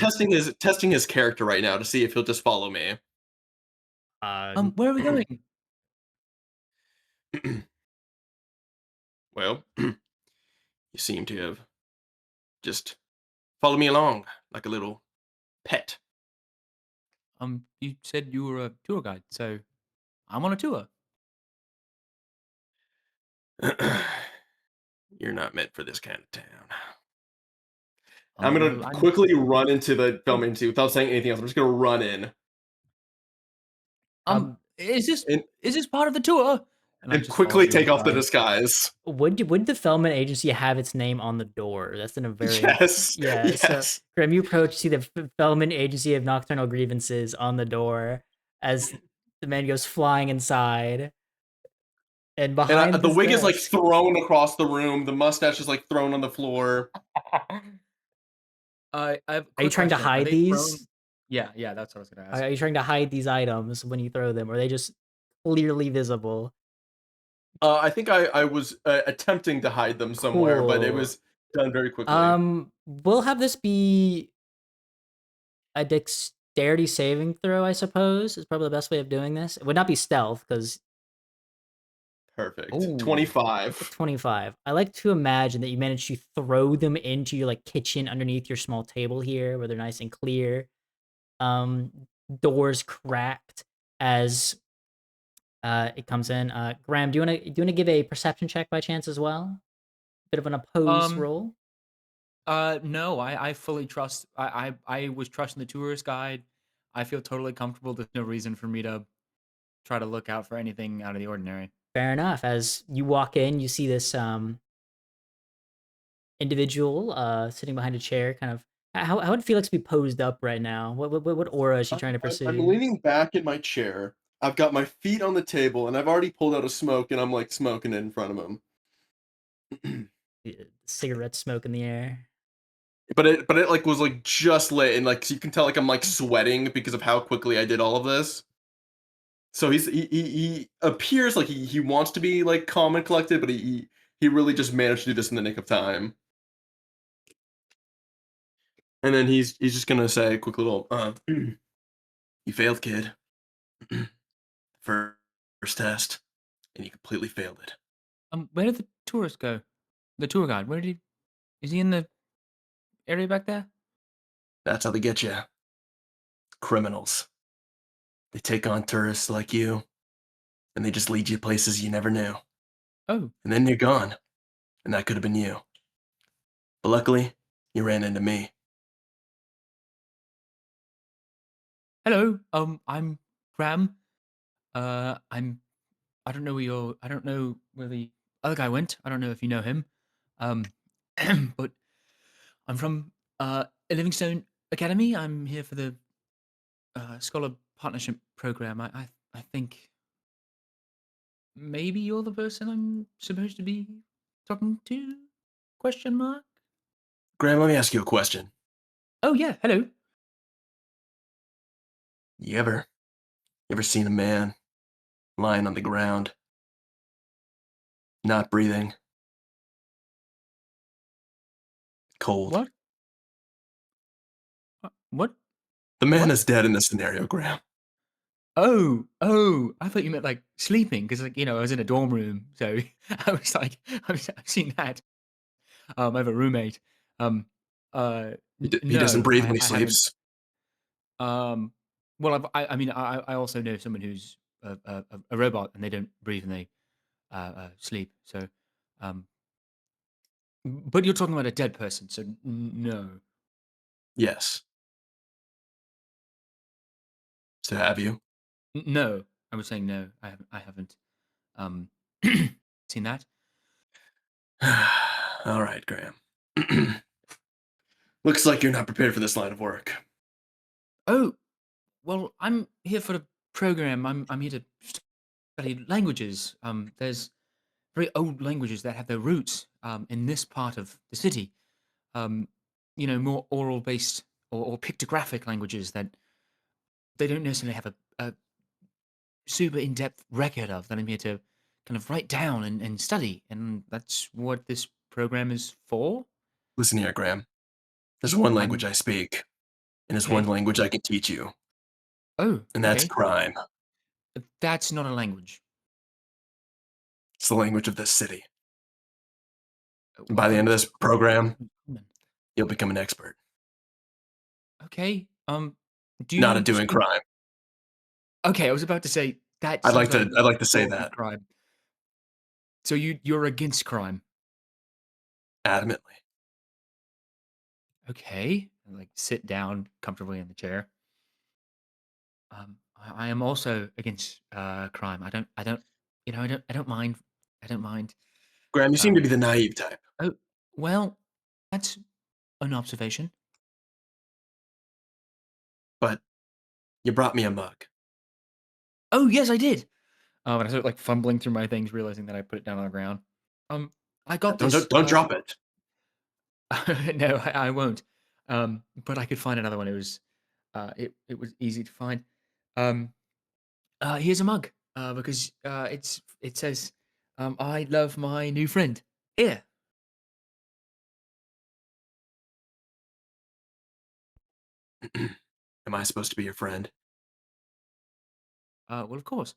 testing his character right now to see if he'll just follow me. Uh, Where are we going? Well, you seem to have just followed me along like a little pet. You said you were a tour guide, so I'm on a tour. You're not meant for this kind of town. I'm gonna Well, I'm. quickly run into the Oh, film agency without saying anything else. I'm just gonna run in um, and, is this part of the tour? And I and just follow quickly you take off the inside. disguise. would the Fellman agency have its name on the door? That's in a very Yes, yeah. So yes. Graham, you approach, see the Fellman Agency of Nocturnal Grievances on the door as the man goes flying inside, and And behind the this wig is like desk. thrown across the room. The mustache is like thrown on the floor. I have a Are you quick trying to question. Are hide they thrown? these? Yeah, yeah, that's what I was gonna ask. Are you trying to hide these items when you throw them, or are they just clearly visible? I think I was attempting to hide them somewhere, but it Cool. was done very quickly. We'll have this be a dexterity saving throw, I suppose, is probably the best way of doing this. It would not be stealth because Perfect. Oh, 25. 25. I like to imagine that you managed to throw them into your like kitchen underneath your small table here, where they're nice and clear. Um, Doors cracked as it comes in. Graham, do you wanna give a perception check by chance as well? Bit of an opposed um, roll. no, I fully trust. I was trusting the tourist guide. I feel totally comfortable. There's no reason for me to try to look out for anything out of the ordinary. Fair enough. As you walk in, you see this individual sitting behind a chair, kind of. How would Felix be posed up right now? What aura is she trying to I'm pursue? leaning back in my chair. I've got my feet on the table, and I've already pulled out a smoke, and I'm like smoking it in front of him. Cigarette smoke in the air. But it like was like just lit, and like so you can tell like I'm like sweating because of how quickly I did all of this. So he appears like he wants to be like calm and collected, but he really just managed to do this in the nick of time. And then he's just gonna say a quick little you failed, kid. First test, and you completely failed it. Where did the tourist go? The tour guide. Where did he? Is he in the area back there? That's how they get you. Criminals. They take on tourists like you, and they just lead you places you never knew. Oh, and then you're gone, and that could have been you. But luckily, you ran into me. hello. I'm Gram. I'm. I don't know where your. I don't know where the other guy went. I don't know if you know him. Um, but I'm from Livingstone Academy. I'm here for the Scholar Partnership Program. I think maybe you're the person I'm supposed to be talking to? Question mark. Graham, let me ask you a question. Oh yeah. Hello. You ever seen a man lying on the ground, not breathing, cold? What? What? The man What? is dead in this scenario, Graham. Oh, oh, I thought you meant like sleeping because, like, I was in a dorm room, so I was like, I've seen that. I have a roommate. Um, He doesn't no, breathe when he I haven't. sleeps. Um, well, I mean, I also know someone who's a robot and they don't breathe and they sleep. So, um, but you're talking about a dead person, so no. Yes. So have you? No, I was saying no. I haven't. Um, seen that. All right, Graham. Looks like you're not prepared for this line of work. Oh, well, I'm here for the program. I'm here to study languages. There's very old languages that have their roots in this part of the city. Um, more oral based or pictographic languages that they don't necessarily have a super in depth record of that I'm here to kind of write down and study. And that's what this program is for. Listen here, Graham. There's one language I'm I speak, and there's one okay. language I can teach you, Oh, and that's okay. crime. But that's not a language. It's the language of this city. And by the end of What's this program, common? you'll become an expert. Okay. Do Not at you doing speak? crime. Okay, I was about to say that I'd sounds like like to. a I'd like to say horrible that crime. So you're against crime. adamantly. Okay. And, like, sit down comfortably in the chair. I am also against crime. I don't mind. I don't mind. Graham, you seem to Um be the naive type, oh well, that's an observation. but you brought me a mug. Oh yes, I did. And I started like fumbling through my things, realizing that I put it down on the ground. Um, I got Don't this. don't, don't drop it. No, I won't. But I could find another one. It was easy to find. Um, here's a mug. Because it says, "I love my new friend." Here. Am I supposed to be your friend? Well, of course.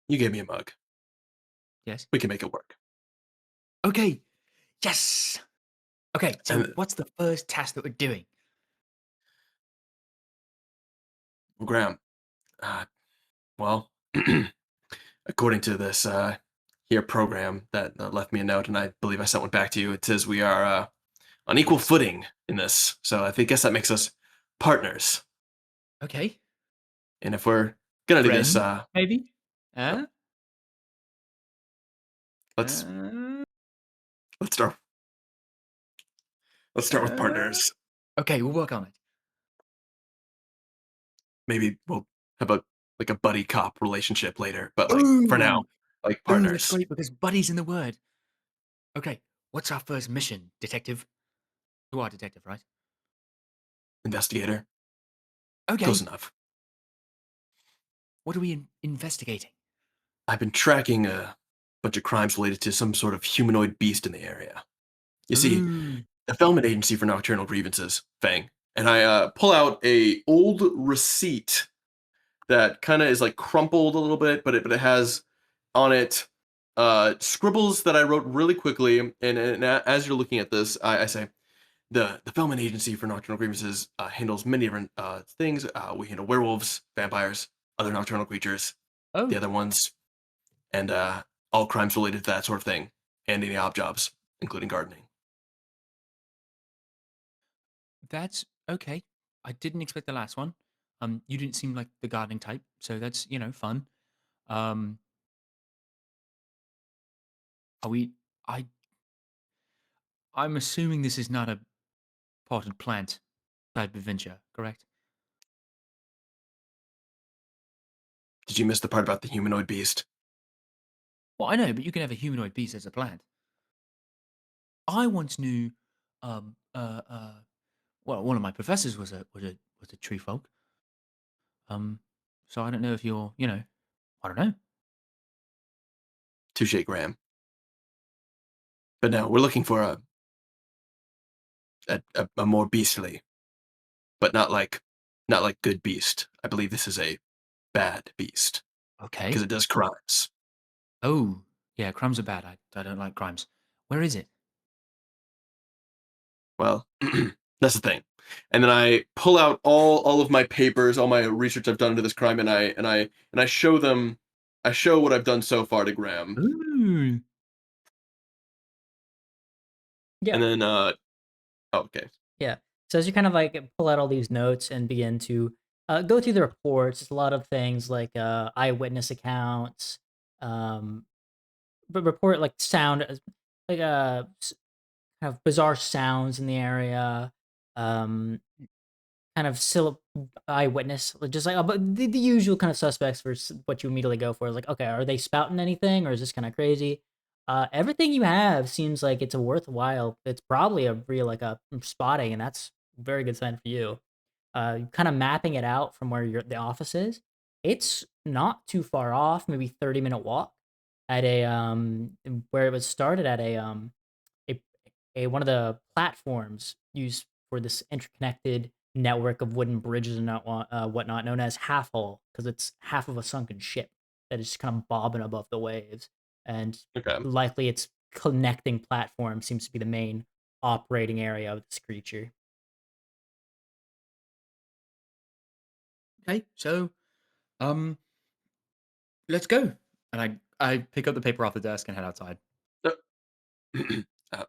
You gave me a mug. Yes. We can make it work. Okay. Yes. Okay. So And what's the first task that we're doing? Graham, uh, well, according to this here program that left me a note, and I believe I sent one back to you, it says we are on equal Yes. footing in this. So guess that makes us partners. Okay. And if we're gonna do this, Friend, maybe. uh, Uh. let's Uh. let's start let's start with uh. partners. Okay, we'll work on it. Maybe we'll have a buddy cop relationship later, but like for now, Ooh. like Ooh, that's partners, great because buddy's in the word. Okay. What's our first mission, detective? You are detective, right? investigator, close Okay. enough. What are we investigating? I've been tracking a bunch of crimes related to some sort of humanoid beast in the area. You see, Ooh. the Felman Agency for Nocturnal Grievances, Fang, and I pull out a old receipt that kind of is like crumpled a little bit, but it has on it scribbles that I wrote really quickly. And as you're looking at this, I say the Felman Agency for Nocturnal Grievances handles many different things. We handle werewolves, vampires, other nocturnal creatures, Oh, the other ones, and all crimes related to that sort of thing, and any odd jobs, including gardening. that's okay. I didn't expect the last one. You didn't seem like the gardening type, so that's fun. Um, are we? I I'm assuming this is not a potted plant type of venture, correct? Did you miss the part about the humanoid beast? Well, I know, but you can have a humanoid beast as a plant. I once knew, um, uh, uh, well, one of my professors was a tree folk. Um, so I don't know if you're, I don't know. Touche, Graham. But no, we're looking for a more beastly, but not like good beast. I believe this is a bad beast because Okay. it does crimes. Oh, yeah, crimes are bad. I don't like crimes. Where is it? Well, that's the thing. And then I pull out all of my papers, all my research I've done into this crime, and I show them. I show what I've done so far to Graham, Ooh. Yeah, and then oh, okay. yeah. So as you kind of like pull out all these notes and begin to go through the reports, it's a lot of things like eyewitness accounts, um, but report like sound, like kind of bizarre sounds in the area, um, kind of eyewitness, like, just like but the usual kind of suspects for what you immediately go for is like, okay, are they spouting anything or is this kind of crazy? Everything you have seems like it's a worthwhile. It's probably a real like a spotting, and that's a very good sign for you. Kind of mapping it out from where the office is. It's not too far off, maybe 30-minute walk at a where it was started at a one of the platforms used for this interconnected network of wooden bridges and whatnot, known as half hull, because it's half of a sunken ship that is kind of bobbing above the waves, and Okay. likely its connecting platform seems to be the main operating area of this creature. Okay, so um, let's go. And I pick up the paper off the desk and head outside. Uh, uh,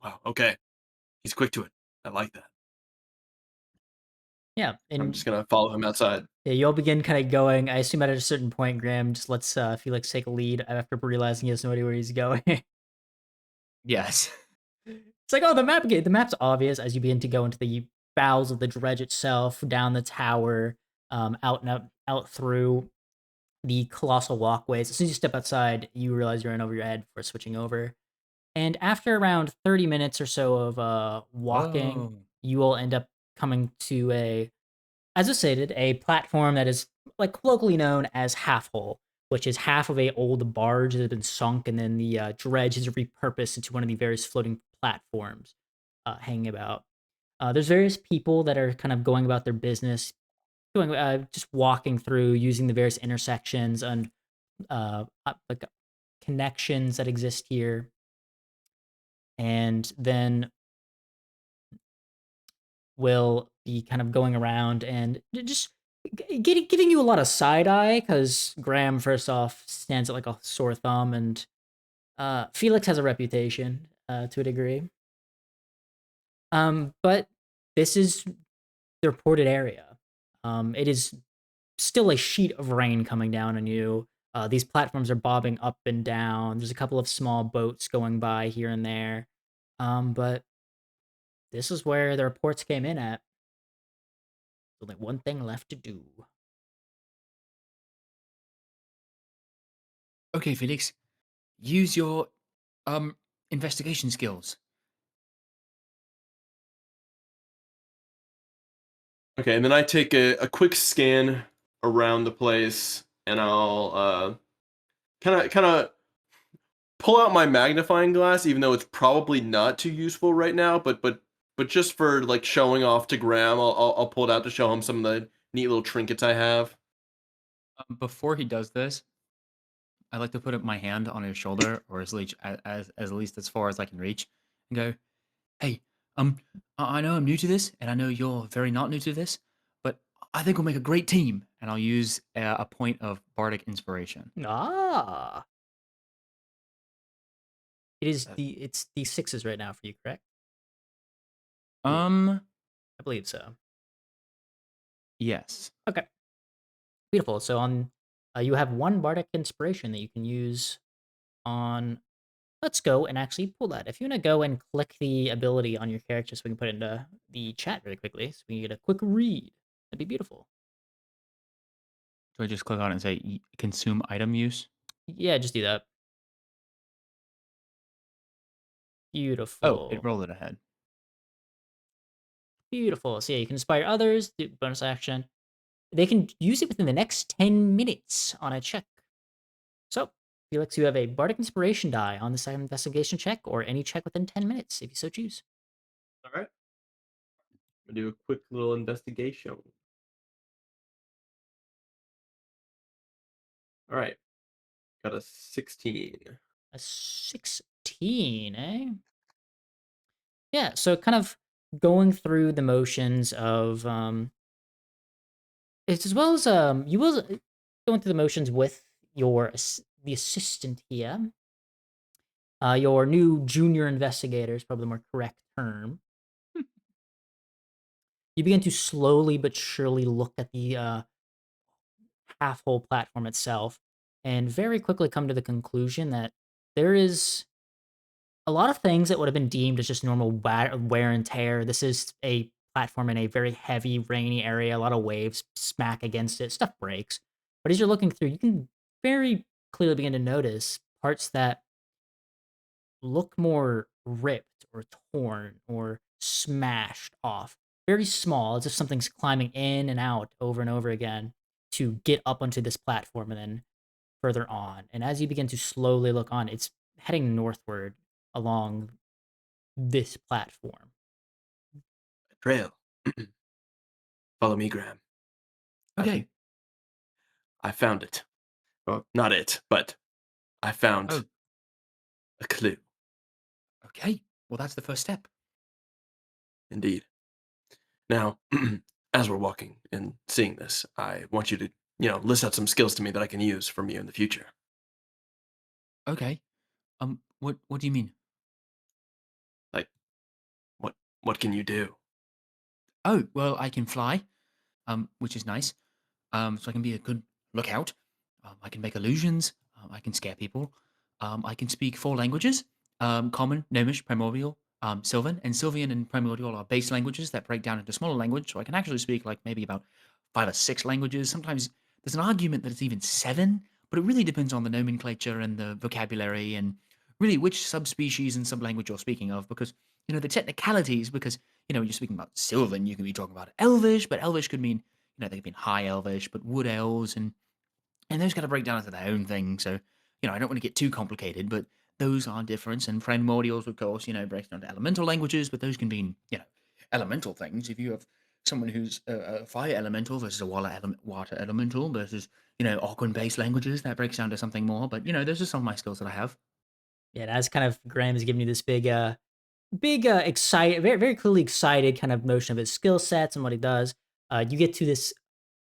wow. Okay. He's quick to it. I like that. Yeah, I'm and just gonna follow him outside. yeah, you'll begin kind of going. I assume at a certain point, Graham just lets Felix take a lead after realizing he has no idea where he's going. Yes. It's like, oh, the map. The map's obvious as you begin to go into the bowels of the dredge itself, down the tower, out and out through the colossal walkways. As soon as you step outside, you realize you're in over your head for switching over. And after around 30 minutes or so of walking, Oh. you will end up coming to as I stated, a platform that is like colloquially known as half hole, which is half of a old barge that has been sunk, and then the dredge is repurposed into one of the various floating platforms hanging about. There's various people that are kind of going about their business, doing just walking through, using the various intersections and like connections that exist here, and then will be kind of going around and just giving you a lot of side eye because Graham, first off, stands at like a sore thumb, and Felix has a reputation to a degree. But this is the reported area. It is still a sheet of rain coming down on you. These platforms are bobbing up and down. There's a couple of small boats going by here and there. But this is where the reports came in at. Only one thing left to do. Okay, Felix. Use your um investigation skills. Okay, and then I take a quick scan around the place, and I'll kind of pull out my magnifying glass, even though it's probably not too useful right now. But just for like showing off to Graham, I'll pull it out to show him some of the neat little trinkets I have. Before he does this, I like to put up my hand on his shoulder, or as least as far as I can reach, and go, "Hey, um, I know I'm new to this, and I know you're very not new to this, but I think we'll make a great team, and I'll use a point of bardic inspiration. Ah, Uh, it's the sixes right now for you, correct? hmm. Um, I believe so. yes. Okay, beautiful. So on, you have one bardic inspiration that you can use on. Let's go and actually pull that. If you want to go and click the ability on your character, so we can put it into the chat really quickly, so we can get a quick read. That'd be beautiful. Do I just click on it and say consume item use? Yeah, just do that. Oh, it Beautiful. rolled it ahead. Beautiful. So yeah, you can inspire others, do bonus action. They can use it within the next 10 minutes on a check. So, Felix, you have a bardic inspiration die on this investigation check or any check within 10 minutes, if you so choose. All right. I'm gonna do a quick little investigation. All right. Got a 16. A 16, eh? Yeah, so kind of going through the motions of it's as well as you will going through the motions with your the assistant here. Your new junior investigator is probably the more correct term. You begin to slowly but surely look at the half whole platform itself and very quickly come to the conclusion that there is a lot of things that would have been deemed as just normal wear and tear. This is a platform in a very heavy, rainy area. A lot of waves smack against it. Stuff breaks. But as you're looking through, you can very clearly begin to notice parts that look more ripped or torn or smashed off. Very small, as if something's climbing in and out over and over again to get up onto this platform and then further on. And as you begin to slowly look on, it's heading northward along this platform. Trail. Follow me, Graham. Okay. I found it. Well, not it, but I Oh, found a clue. okay. Well, that's the first step. Indeed. Now, as we're walking and seeing this, I want you to, list out some skills to me that I can use from you in the future. Okay. What do you mean? Like, what what can you do? Oh, well, I can fly, which is nice. So I can be a good lookout. I can make illusions. I can scare people. I can speak four languages: Common, Gnomish, Primordial, Sylvan. And Sylvan and Primordial are base languages that break down into smaller language. So I can actually speak like maybe about 5 or 6 languages. Sometimes there's an argument that it's even 7, but it really depends on the nomenclature and the vocabulary and really which subspecies and sublanguage you're speaking of. Because the technicalities. Because you're speaking about Sylvan, you can be talking about Elvish, but Elvish could mean they could be high elvish, but wood elves and those kind of break down into their own thing. So, I don't want to get too complicated, but those are different. And primordials, of course, breaks down to elemental languages, but those can mean, elemental things. If you have someone who's a fire elemental versus a water elemental versus, Alquan-based languages, that breaks down to something more. But, those are some of my skills that I have. Yeah, and as kind of Graham is giving you this big excited, very very clearly excited kind of notion of his skill sets and what he does. You get to this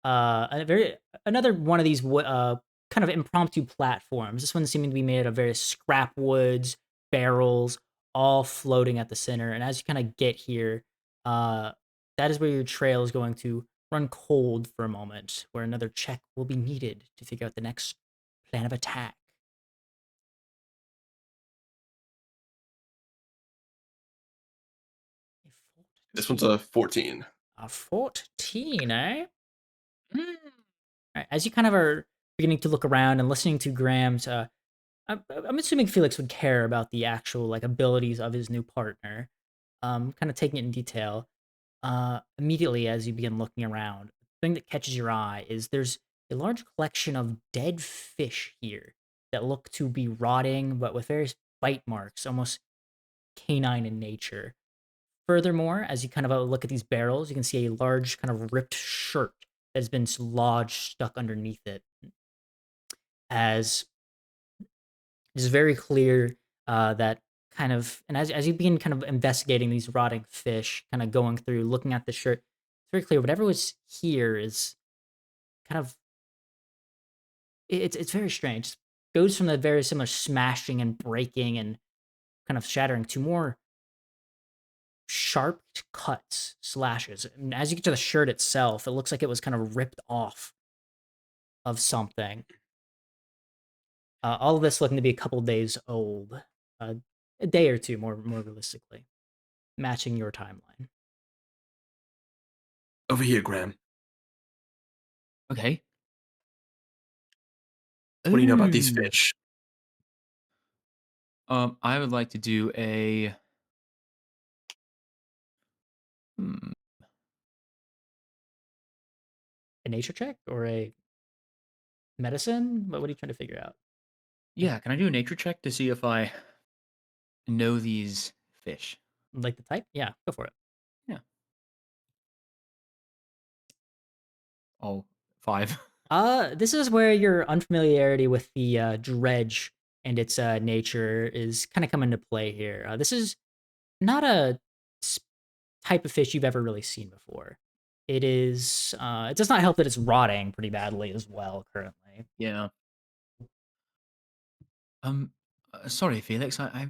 a very another one of these kind of impromptu platforms. This one seeming to be made out of various scrap woods, barrels, all floating at the center. And as you kind of get here, uh, that is where your trail is going to run cold for a moment, where another check will be needed to figure out the next plan of attack. This one's a 14. A 14, eh? Alright, as you kind of are beginning to look around and listening to Graham's, I'm assuming Felix would care about the actual like abilities of his new partner. Kind of taking it in detail. Immediately as you begin looking around, the thing that catches your eye is there's a large collection of dead fish here that look to be rotting, but with various bite marks, almost canine in nature. Furthermore, as you kind of look at these barrels, you can see a large kind of ripped shirt that has been lodged stuck underneath it. As it's very clear that kind of, and as you begin kind of investigating these rotting fish, kind of going through, looking at the shirt, it's very clear whatever was here is kind of it's very strange. Goes from the very similar smashing and breaking and kind of shattering to more sharp cuts, slashes. And as you get to the shirt itself, it looks like it was kind of ripped off of something. All of this looking to be a couple days old, a day or two more realistically, matching your timeline. Over here, Graham. Okay. What do you know about these Ooh. fish? I would like to do a. Hmm, A nature check or a medicine? What are you trying to figure out? yeah, can I do a nature check to see if I know these fish? Like the type? Yeah, go for it. Yeah. Oh, 5. This is where your unfamiliarity with the dredge and its nature is kind of come into play here. This is not a s- type of fish you've ever really seen before. It is. It does not help that it's rotting pretty badly as well currently. Yeah. Um, sorry, Felix. I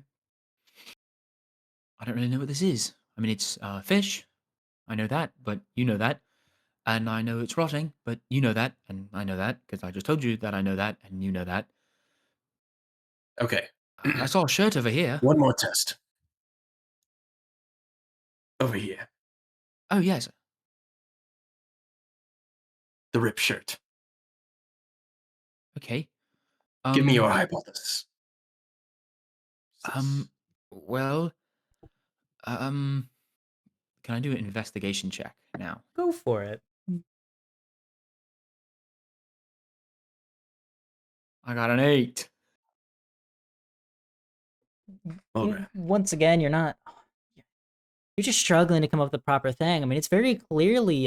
don't really know what this is. I mean, it's fish. I know that, but you know that, and I know it's rotting, but you know that, and I know that because I just told you that I know that, and you know that. Okay. I saw a shirt over here. One more test. Over here. Oh yes. The rip shirt. Okay. Give me your Um. hypothesis. Um. Well. Um. Can I do an investigation check now? Go for it. I got an 8. Okay. Once again, you're not. You're just struggling to come up with the proper thing. I mean, it's very clearly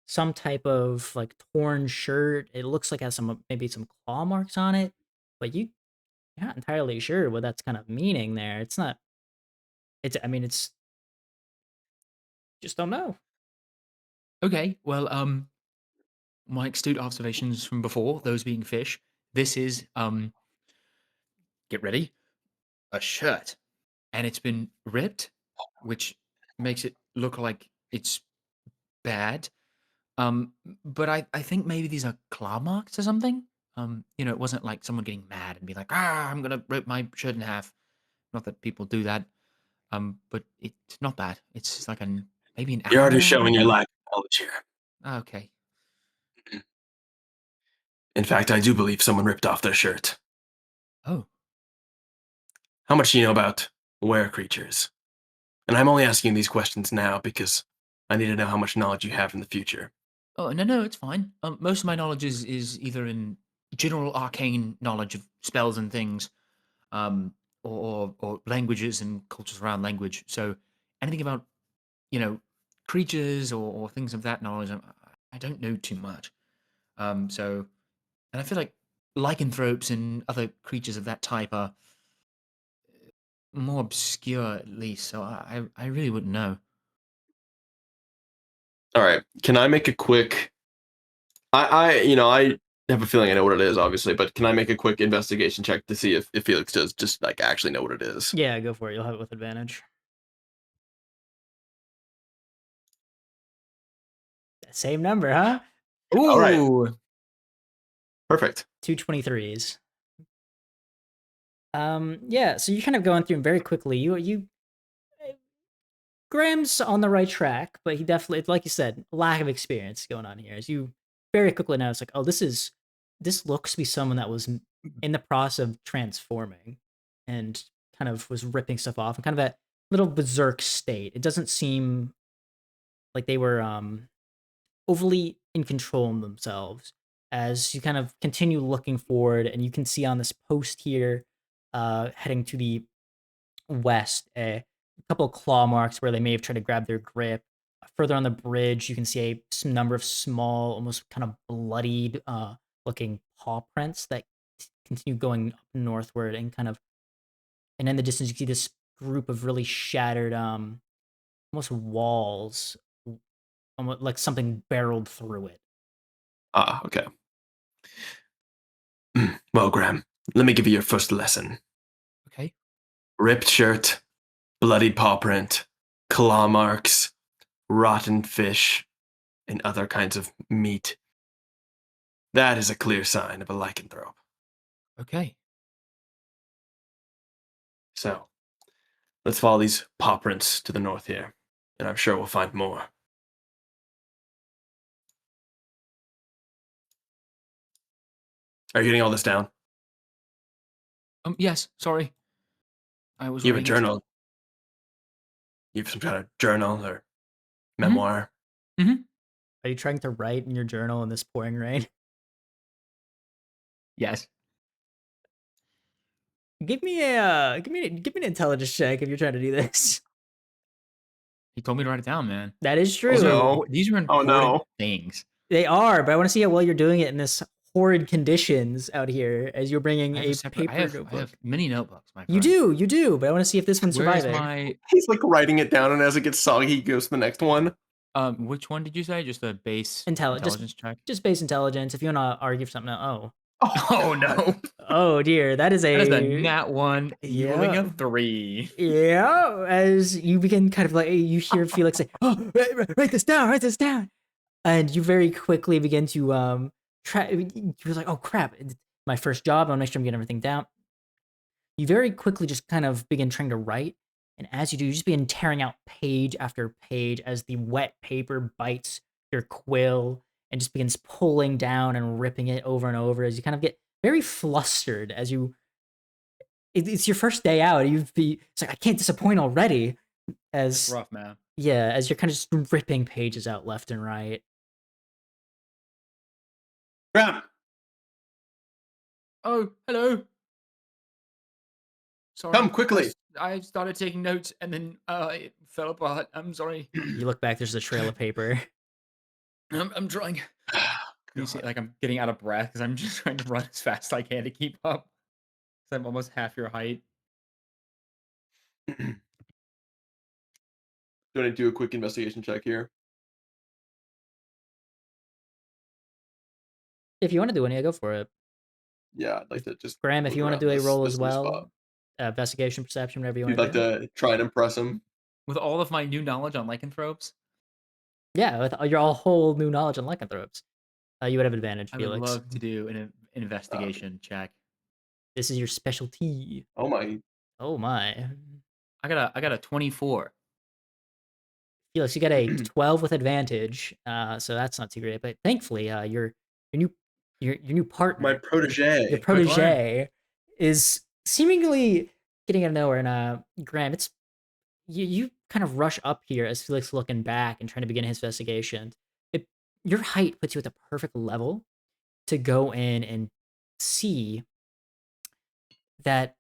some type of like torn shirt. It looks like it has some maybe some claw marks on it, but you're not entirely sure what that's kind of meaning there. It's not. It's. I mean, it's just don't know. Okay. Well. My astute observations from before, those being fish. This is get ready, a shirt, and it's been ripped, which makes it look like it's bad. But I think maybe these are claw marks or something. It wasn't like someone getting mad and be like, I'm gonna rip my shirt in half. Not that people do that. But it's not bad. It's like maybe an You're already animal or showing your something. lack of knowledge here. Okay. In fact, I do believe someone ripped off their shirt. Oh. How much do you know about were creatures? And I'm only asking these questions now because I need to know how much knowledge you have in the future. Oh no, it's fine. Most of my knowledge is either in general arcane knowledge of spells and things, um, or languages and cultures around language. So anything about you know creatures or things of that knowledge, I don't know too much. So and I feel like lycanthropes and other creatures of that type are more obscure at least. So I really wouldn't know. All right. Can I make a quick I have a feeling I know what it is, obviously, but can I make a quick investigation check to see if Felix does just like actually know what it is? Yeah, go for it. You'll have it with advantage. Same number, huh? All right. Ooh. Perfect. 223s. Yeah, so you're kind of going through them very quickly. Graham's on the right track, but he definitely, like you said, lack of experience going on here. As you very quickly know, it's like, oh, this looks to be someone that was in the process of transforming and kind of was ripping stuff off and kind of that little berserk state. It doesn't seem like they were overly in control of themselves. As you kind of continue looking forward, and you can see on this post here, heading to the west, a couple of claw marks where they may have tried to grab their grip. Further on the bridge, you can see some number of small, almost kind of bloodied looking paw prints that continue going up northward and kind of, and in the distance, you see this group of really shattered, almost walls, almost like something barreled through it. Ah, okay. Well, Graham, let me give you your first lesson. Okay. Ripped shirt, bloodied paw print, claw marks, rotten fish, and other kinds of meat. That is a clear sign of a lycanthrope. Okay. So, let's follow these paw prints to the north here, and I'm sure we'll find more. Are you getting all this down? Yes. Sorry. I was You have a writing it. journal. You have some kind of journal or Mhm. memoir. Mm-hmm. Are you trying to write in your journal in this pouring rain? Yes. Give me an intelligence check if you're trying to do this. He told me to write it down, man. That is Oh These are true. no. impor- these are Oh important no. things. They are, but I want to see how well you're doing it in this horrid conditions out here as you're bringing I have a a separate. paper I have notebook. many notebooks, my You friend. do, you do, but I want to see if this one's Where is surviving. my He's like writing it down, and as it gets soggy, he goes to the next one. which one did you say? Just a base Just intelligence check? just base intelligence. If you want to argue for something, Oh Oh god. no. oh dear, that is That is a a nat one equaling yeah. a 3. Yeah, as you begin kind of like you hear Felix say, "Oh, write this down, write this down," and you very quickly begin to try. You're like, "Oh crap, it's my first job. I want to make sure I'm getting everything down." You very quickly just kind of begin trying to write, and as you do, you just begin tearing out page after page as the wet paper bites your quill and just begins pulling down and ripping it over and over as you kind of get very flustered as it's your first day out. It's like I can't disappoint already. It's As rough, man. yeah, as you're kind of just ripping pages out left and right. Graham, Oh, hello. come Sorry. quickly. I started taking notes and then it fell apart. I'm sorry. You look back. There's a trail of paper. I'm trying. You see, God. like I'm getting out of breath because I'm just trying to run as fast as I can to keep up. 'Cause I'm almost half your height. Do you want to do a quick investigation check here? If you want to do any, go for it. Yeah, I'd like to just Graham, if look you want to around do a roll as this new spot. well, investigation, perception, whatever you You'd want to like do. to try and impress him. With all of my new knowledge on lycanthropes, Yeah, with your all whole new knowledge on lycanthropes, you would have advantage, I would Felix. love to do an Um, investigation check. This is your specialty. oh my. Oh my. I got a 24. Felix, you got a 12 with advantage, so that's not too great. But thankfully, your new your new My partner, your protege. Quick learn. protege, is seemingly getting out of nowhere. And Graham, it's you kind of rush up here as Felix looking back and trying to begin his investigation. It Your height puts you at the perfect level to go in and see that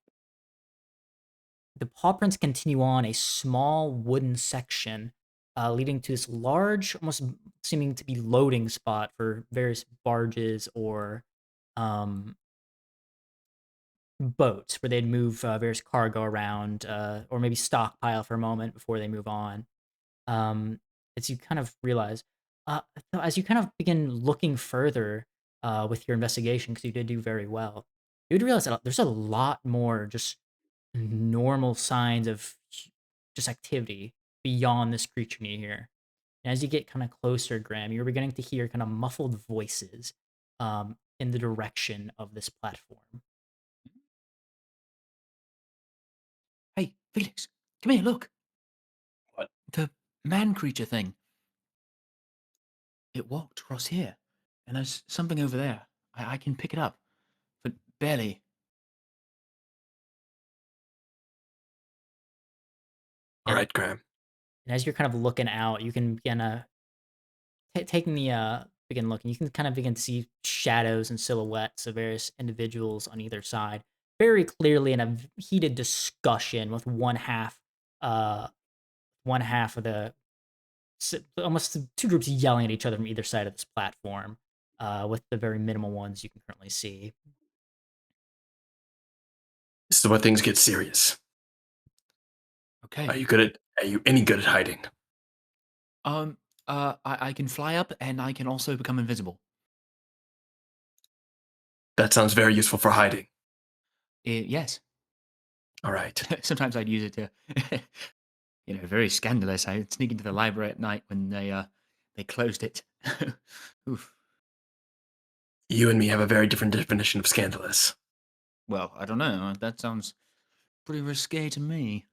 the paw prints continue on a small wooden section, leading to this large, almost seeming to be loading spot for various barges or um, boats where they'd move various cargo around or maybe stockpile for a moment before they move on. Um, as you kind of realize, so as you kind of begin looking further with your investigation, because you did do very well, you'd realize that there's a lot more just normal signs of just activity beyond this creature near here. And as you get kind of closer, Graham, you're beginning to hear kind of muffled voices in the direction of this platform. Hey, Felix, come here. Look, What? the man creature thing. It walked across here, and there's something over there. I can pick it up, but barely. All And, right, Graham. and as you're kind of looking out, you can begin taking the begin looking. You can kind of begin to see shadows and silhouettes of various individuals on either side, very clearly in a heated discussion with uh, one half of almost two groups yelling at each other from either side of this platform, with the very minimal ones you can currently see. This is where things get serious. Okay. Are you any good at hiding? I can fly up, and I can also become invisible. That sounds very useful for hiding. Yes. All right. Sometimes I'd use it to, very scandalous. I'd sneak into the library at night when they closed it. Oof. You and me have a very different definition of scandalous. Well, I don't know. That sounds pretty risque to me.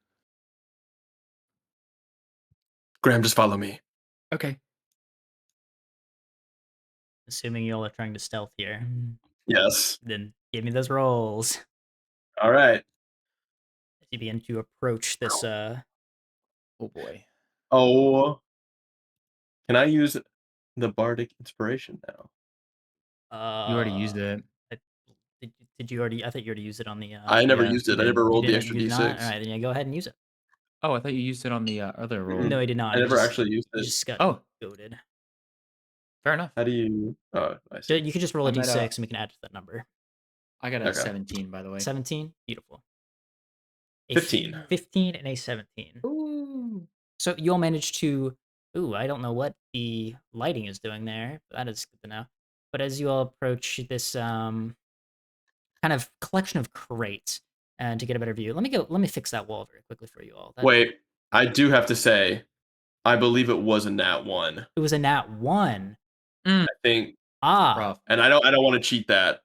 Graham, just follow me. Okay. Assuming you all are trying to stealth here, Yes. then give me those rolls. All right. As you begin to approach this, Oh boy. Oh, can I use the bardic inspiration now? You already used it. I- did you already? I thought you already used it on the. I never Yeah, used you it. I did. never You rolled the didn't. extra You did not. All d6. right, then yeah, go ahead and use it. Oh, I thought you used it on the other roll. No, he did not. I He never just- actually used He it. just got Oh, goaded. fair enough. How do you? Oh, I see. You could just roll a I'm at d6 and we can add to that number. I got a Okay. 17, by the way. 17, beautiful. A 15. 15 and a 17. Ooh. So you all managed to. Ooh, I don't know what the lighting is doing there. But that is good to know. But as you all approach this kind of collection of crates, and to get a better view, let me fix that wall very quickly for you all. Wait, I do have to say, I believe it was a nat 1. It was a nat 1. I think, Rough. and I don't want to cheat that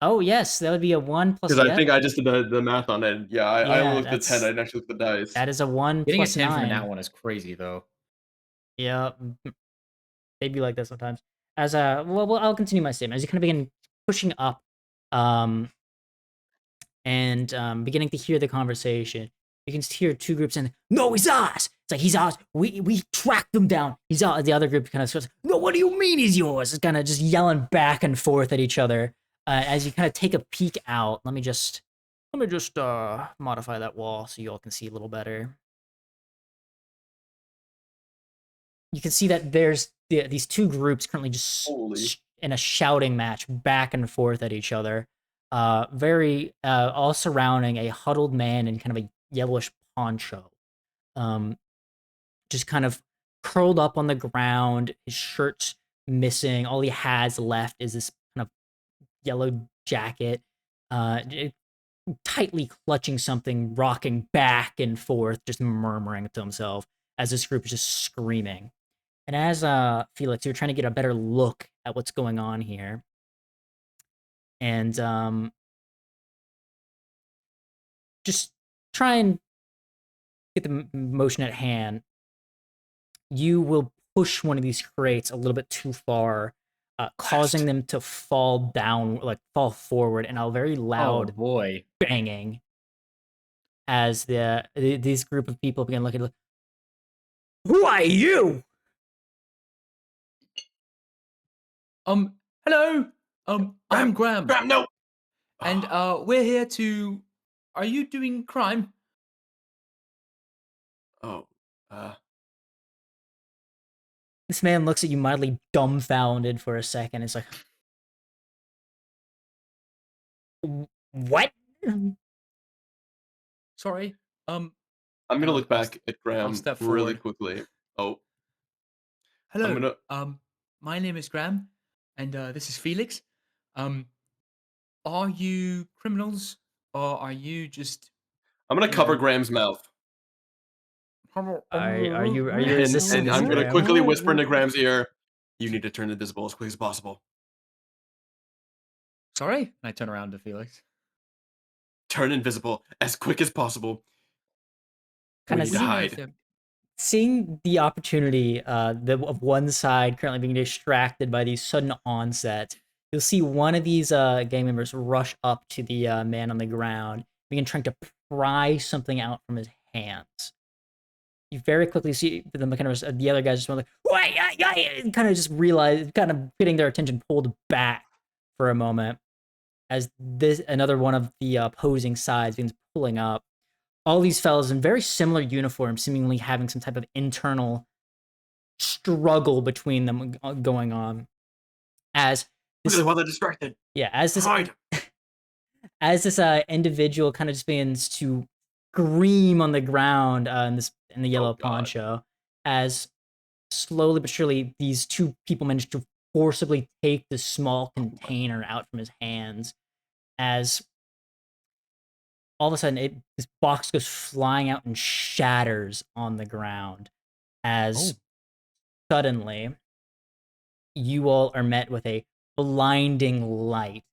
Oh yes, that would be a 1 plus. because I Yep, think I just did the math on it. Yeah, I Yeah, only looked at 10. I didn't actually look at the dice. that is a 1 Getting a plus 10 from a 9. nat one is crazy, though. Yeah, they be like that sometimes. As well, I'll continue my statement. As you kind of begin pushing up, and beginning to hear the conversation, you can hear two groups and no, he's ours. It's like he's ours. We tracked him down. He's ours. The other group kind of says, no, what do you mean he's yours? It's kind of just yelling back and forth at each other. As you kind of take a peek out, let me just modify that wall so you all can see a little better. You can see that there's these two groups currently just Holy. in a shouting match back and forth at each other. Very all surrounding a huddled man in kind of a yellowish poncho. Just kind of curled up on the ground, his shirt's missing. All he has left is this kind of yellow jacket, tightly clutching something, rocking back and forth, just murmuring to himself as this group is just screaming. And as Felix, you're trying to get a better look at what's going on here, and just try and get the motion at hand. You will push one of these crates a little bit too far, causing them to fall down, like fall forward, and a very Oh loud boy. banging as these group of people begin looking. Who are you? Hello. I'm Ghram, Graham, no. and we're here to. Are you doing crime? Oh, This man looks at you mildly dumbfounded for a second. It's like, what? Sorry. I'm gonna I'll- look back at Graham step really forward. quickly. Oh, Hello. gonna- My name is Ghram, and this is Felix. Are you criminals, or are you just? I'm gonna cover know- Graham's mouth, Are you and, resisting and this, I'm gonna Graham? quickly whisper into Graham's ear, "You need to turn invisible as quick as possible. Sorry. And I turn around to Felix. Turn invisible as quick as possible. We Kinda need to see- hide." Seeing the opportunity of one side currently being distracted by these sudden onset, you'll see one of these gang members rush up to the man on the ground, begin trying to pry something out from his hands. You very quickly see the the other guys just went like, "Wait!" And kind of just realize, kind of getting their attention pulled back for a moment as another one of the opposing sides begins pulling up. All these fellas in very similar uniforms, seemingly having some type of internal struggle between them going on. As this, Quickly while they're distracted. as this individual kind of just begins to scream on the ground in the yellow God. poncho, as slowly but surely these two people manage to forcibly take this small container out from his hands as all of a sudden this box goes flying out and shatters on the ground as suddenly you all are met with a blinding light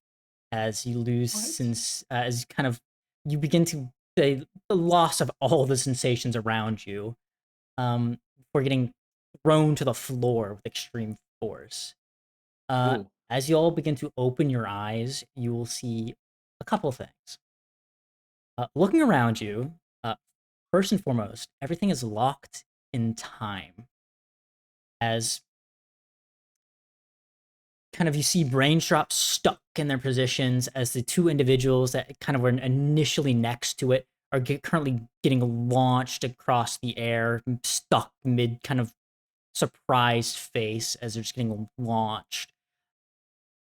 as you lose as kind of you begin to the loss of all the sensations around you before getting thrown to the floor with extreme force. Ooh. As you all begin to open your eyes, you will see a couple of things. Looking around you, first and foremost, everything is locked in time. As kind of you see brainstraps stuck in their positions as the two individuals that kind of were initially next to it are currently getting launched across the air, stuck mid kind of surprised face as they're just getting launched.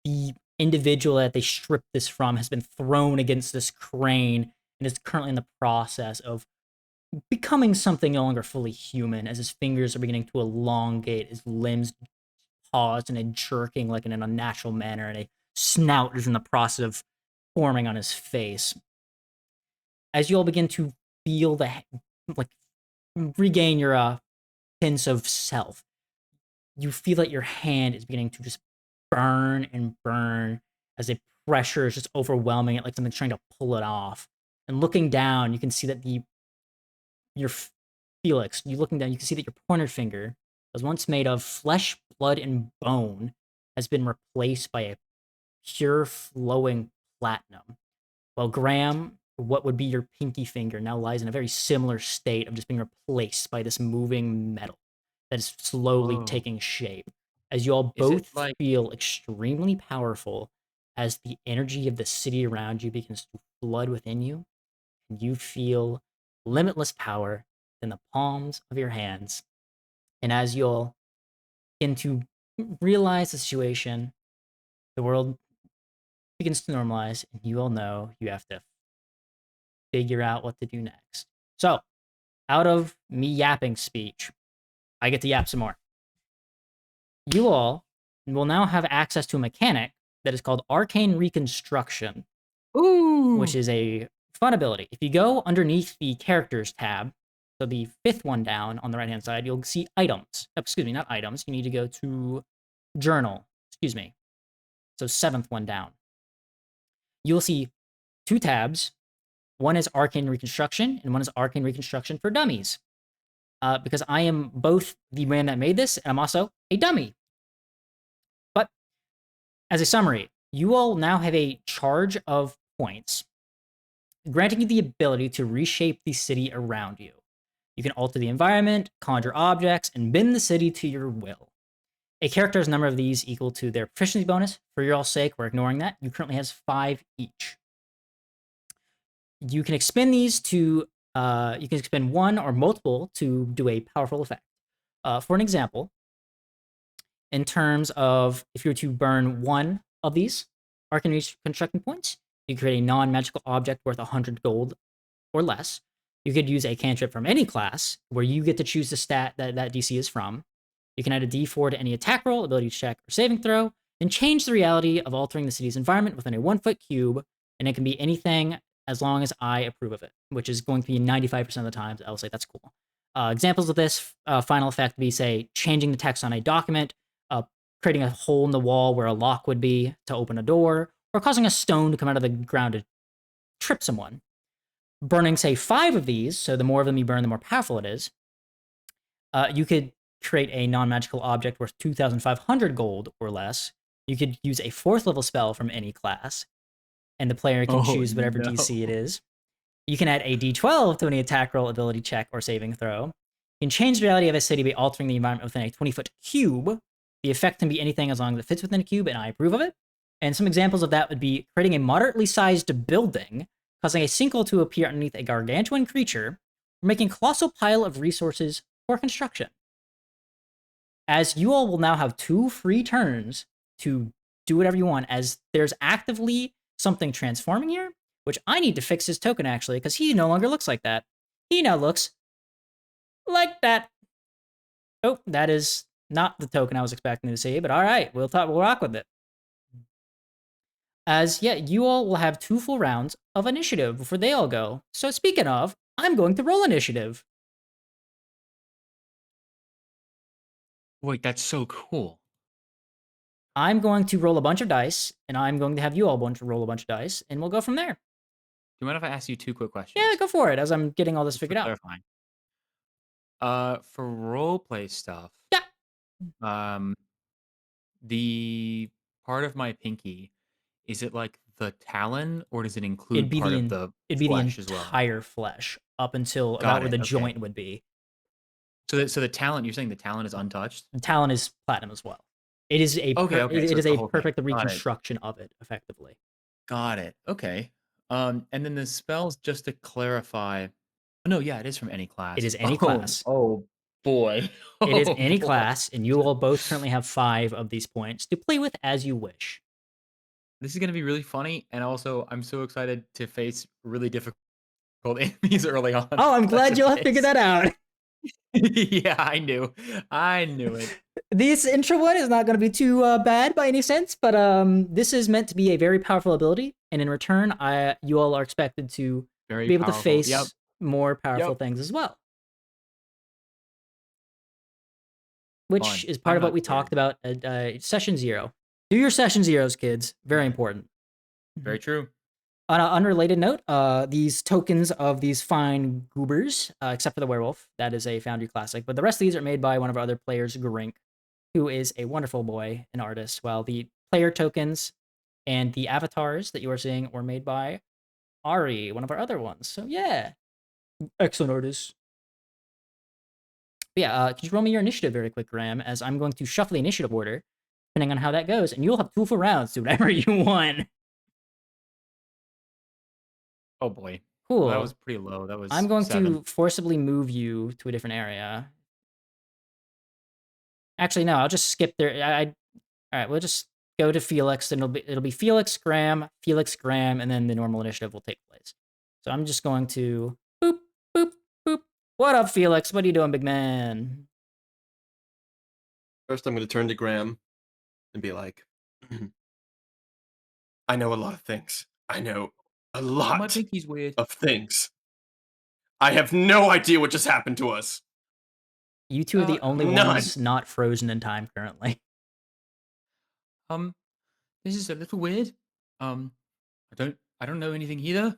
The individual that they stripped this from has been thrown against this crane and is currently in the process of becoming something no longer fully human as his fingers are beginning to elongate, his limbs paused and a jerking like in an unnatural manner, and a snout is in the process of forming on his face. As you all begin to feel like regain your sense of self, you feel that your hand is beginning to just burn and burn as the pressure is just overwhelming it, like something's trying to pull it off. And looking down, you can see that your Felix, you looking down, you can see that your pointer finger was once made of flesh, blood, and bone, has been replaced by a pure flowing platinum. While Ghram, what would be your pinky finger, now lies in a very similar state of just being replaced by this moving metal that is slowly Whoa. taking shape. As you all Is it both like feel extremely powerful as the energy of the city around you begins to flood within you, and you feel limitless power in the palms of your hands. And as you'll begin to realize the situation, the world begins to normalize, and you all know you have to figure out what to do next. So, out of me yapping speech, I get to yap some more. You all will now have access to a mechanic that is called Arcane Reconstruction, which Ooh. is a fun ability. If you go underneath the characters tab, so the fifth one down on the right hand side, you'll see items. Excuse me, not items. You need to go to journal. Excuse me. So seventh one down. You'll see two tabs. One is Arcane Reconstruction, and one is Arcane Reconstruction for Dummies. Because I am both the man that made this, and I'm also a dummy. But as a summary, you all now have a charge of points, granting you the ability to reshape the city around you. You can alter the environment, conjure objects, and bend the city to your will. A character's number of these equal to their proficiency bonus. For your all's sake, we're ignoring that. You currently has 5 each. You can expend these to, you can expend one or multiple to do a powerful effect. For an example, in terms of if you were to burn one of these Arcane Reconstruction points, you create a non-magical object worth 100 gold or less. You could use a cantrip from any class where you get to choose the stat that DC is from. You can add a d4 to any attack roll, ability check, or saving throw, and change the reality of altering the city's environment within a 1-foot cube, and it can be anything as long as I approve of it, which is going to be 95% of the times. I'll say that's cool. Examples of this final effect would be, say, changing the text on a document, creating a hole in the wall where a lock would be to open a door, or causing a stone to come out of the ground to trip someone. Burning, say, 5 of these, so the more of them you burn, the more powerful it is. You could create a non-magical object worth 2,500 gold or less. You could use a 4th level spell from any class, and the player can choose whatever DC it is. You can add a d12 to any attack roll, ability check, or saving throw. You can change the reality of a city by altering the environment within a 20-foot cube. The effect can be anything as long as it fits within a cube, and I approve of it. And some examples of that would be creating a moderately sized building, causing a sinkhole to appear underneath a gargantuan creature, or making a colossal pile of resources for construction. As you all will now have 2 free turns to do whatever you want, as there's actively something transforming here, which I need to fix his token actually, because he no longer looks like that. He now looks like that. Oh, that is Not the token I was expecting to see, but all right, we'll rock with it. As yeah, you all will have 2 full rounds of initiative before they all go. So speaking of, I'm going to roll initiative. Wait, that's so cool. I'm going to roll a bunch of dice, and I'm going to have you all roll a bunch of dice, and we'll go from there. Do you mind if I ask you 2 quick questions? Yeah, go for it. As I'm getting all this Just for figured out. clarifying. For roleplay stuff, Yeah. The part of my pinky, is it like the talon, or does it include It'd be part the of the it'd be the flesh as well? entire flesh up until about Got where it. the Okay. joint would be. So the talon, you're saying the talon is untouched? The talon is platinum as well. It is a Okay, okay, so it it's is the a whole thing. perfect Got it. reconstruction of it, effectively. Got it. Okay. And then the spells, just to clarify. Oh, no, yeah, it is from any class. It is any Oh, class. oh boy. It is Oh any boy. class, and you all both currently have 5 of these points to play with as you wish. This is gonna be really funny, and also I'm so excited to face really difficult enemies early on. Oh, I'm because glad of you'll have figured this. that out. Yeah, I knew it. This intro one is not going to be too bad by any sense, but this is meant to be a very powerful ability, and in return, you all are expected to Very be able to powerful. face Yep. more powerful Yep. things as well. Which Fun. is part I'm of what not we scared. talked about at session 0. Do your session 0s, kids. Very important. Very true. On an unrelated note, these tokens of these fine goobers, except for the werewolf, that is a Foundry classic, but the rest of these are made by one of our other players, Grink, who is a wonderful boy, an artist, while the player tokens and the avatars that you are seeing were made by Ari, one of our other ones. So yeah, excellent artist. But yeah, could you roll me your initiative very quick, Graham, as I'm going to shuffle the initiative order, depending on how that goes, and you'll have 2 full rounds to whatever you want. Oh boy. Cool. Well, that was pretty low. That was I'm going 7. to forcibly move you to a different area. Actually, no, I'll just skip there. All right, we'll just go to Felix, and it'll be Felix, Ghram, and then the normal initiative will take place. So I'm just going to boop, boop, boop. What up, Felix? What are you doing, big man? First, I'm going to turn to Graham and be like, I know a lot of things. I know a My lot pinky's weird. of things. I have no idea what just happened to us. You two are the only none. ones not frozen in time currently. This is a little weird. I don't know anything either.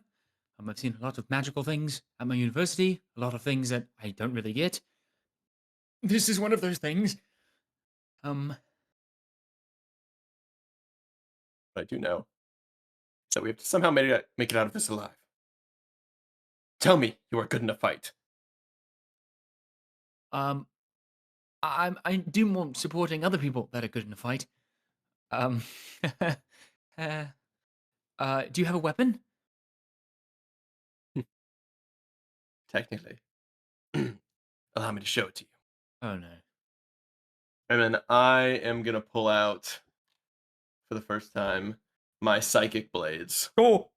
I've seen a lot of magical things at my university, a lot of things that I don't really get. This is one of those things. What I do know is that we have to somehow make it out of this alive. Tell me you are good in a fight. I do more supporting other people that are good in a fight. Do you have a weapon? Technically. Allow me to show it to you. Oh no. And then I am going to pull out, for the first time, my psychic blades. Oh!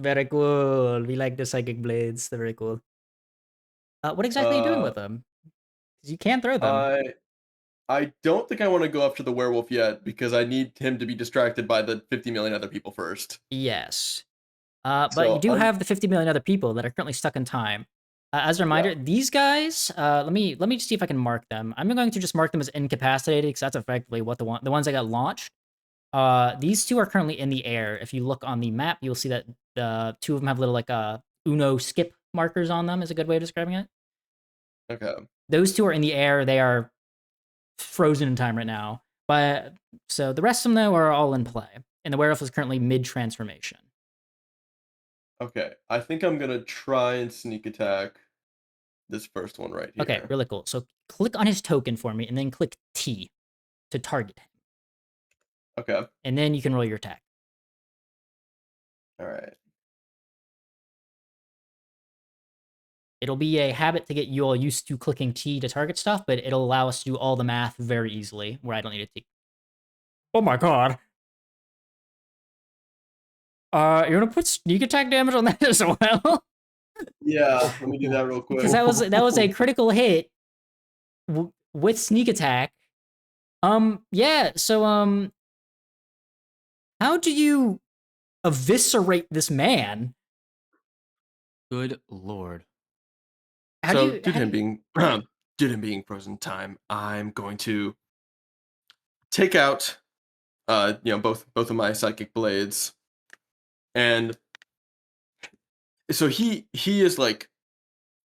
Very cool. We like the psychic blades. They're very cool. What exactly are you doing with them? Because you can throw them. I don't think I want to go after the werewolf yet because I need him to be distracted by the 50 million other people first. Yes. But So you do have the 50 million other people that are currently stuck in time. As a reminder, these guys, let me see if I can mark them. I'm going to just mark them as incapacitated because that's effectively what the ones that got launched. These 2 are currently in the air. If you look on the map, you'll see that the 2 of them have little like Uno skip markers on them. Is a good way of describing it. Okay. Those 2 are in the air. They are frozen in time right now. But so the rest of them though are all in play, and the werewolf is currently mid transformation. Okay, I think I'm gonna try and sneak attack this first one right here. Okay, really cool. So click on his token for me, and then click T to target him. Okay. And then you can roll your attack. All right. It'll be a habit to get you all used to clicking T to target stuff, but it'll allow us to do all the math very easily, where I don't need a T. Oh my god. You wanna put sneak attack damage on that as well? Yeah, let me do that real quick. Because that was a critical hit with sneak attack. Yeah. So how do you eviscerate this man? Good lord. How do So you? due How to do him you? being due to him being frozen in time, I'm going to take out both of my psychic blades, and so he is like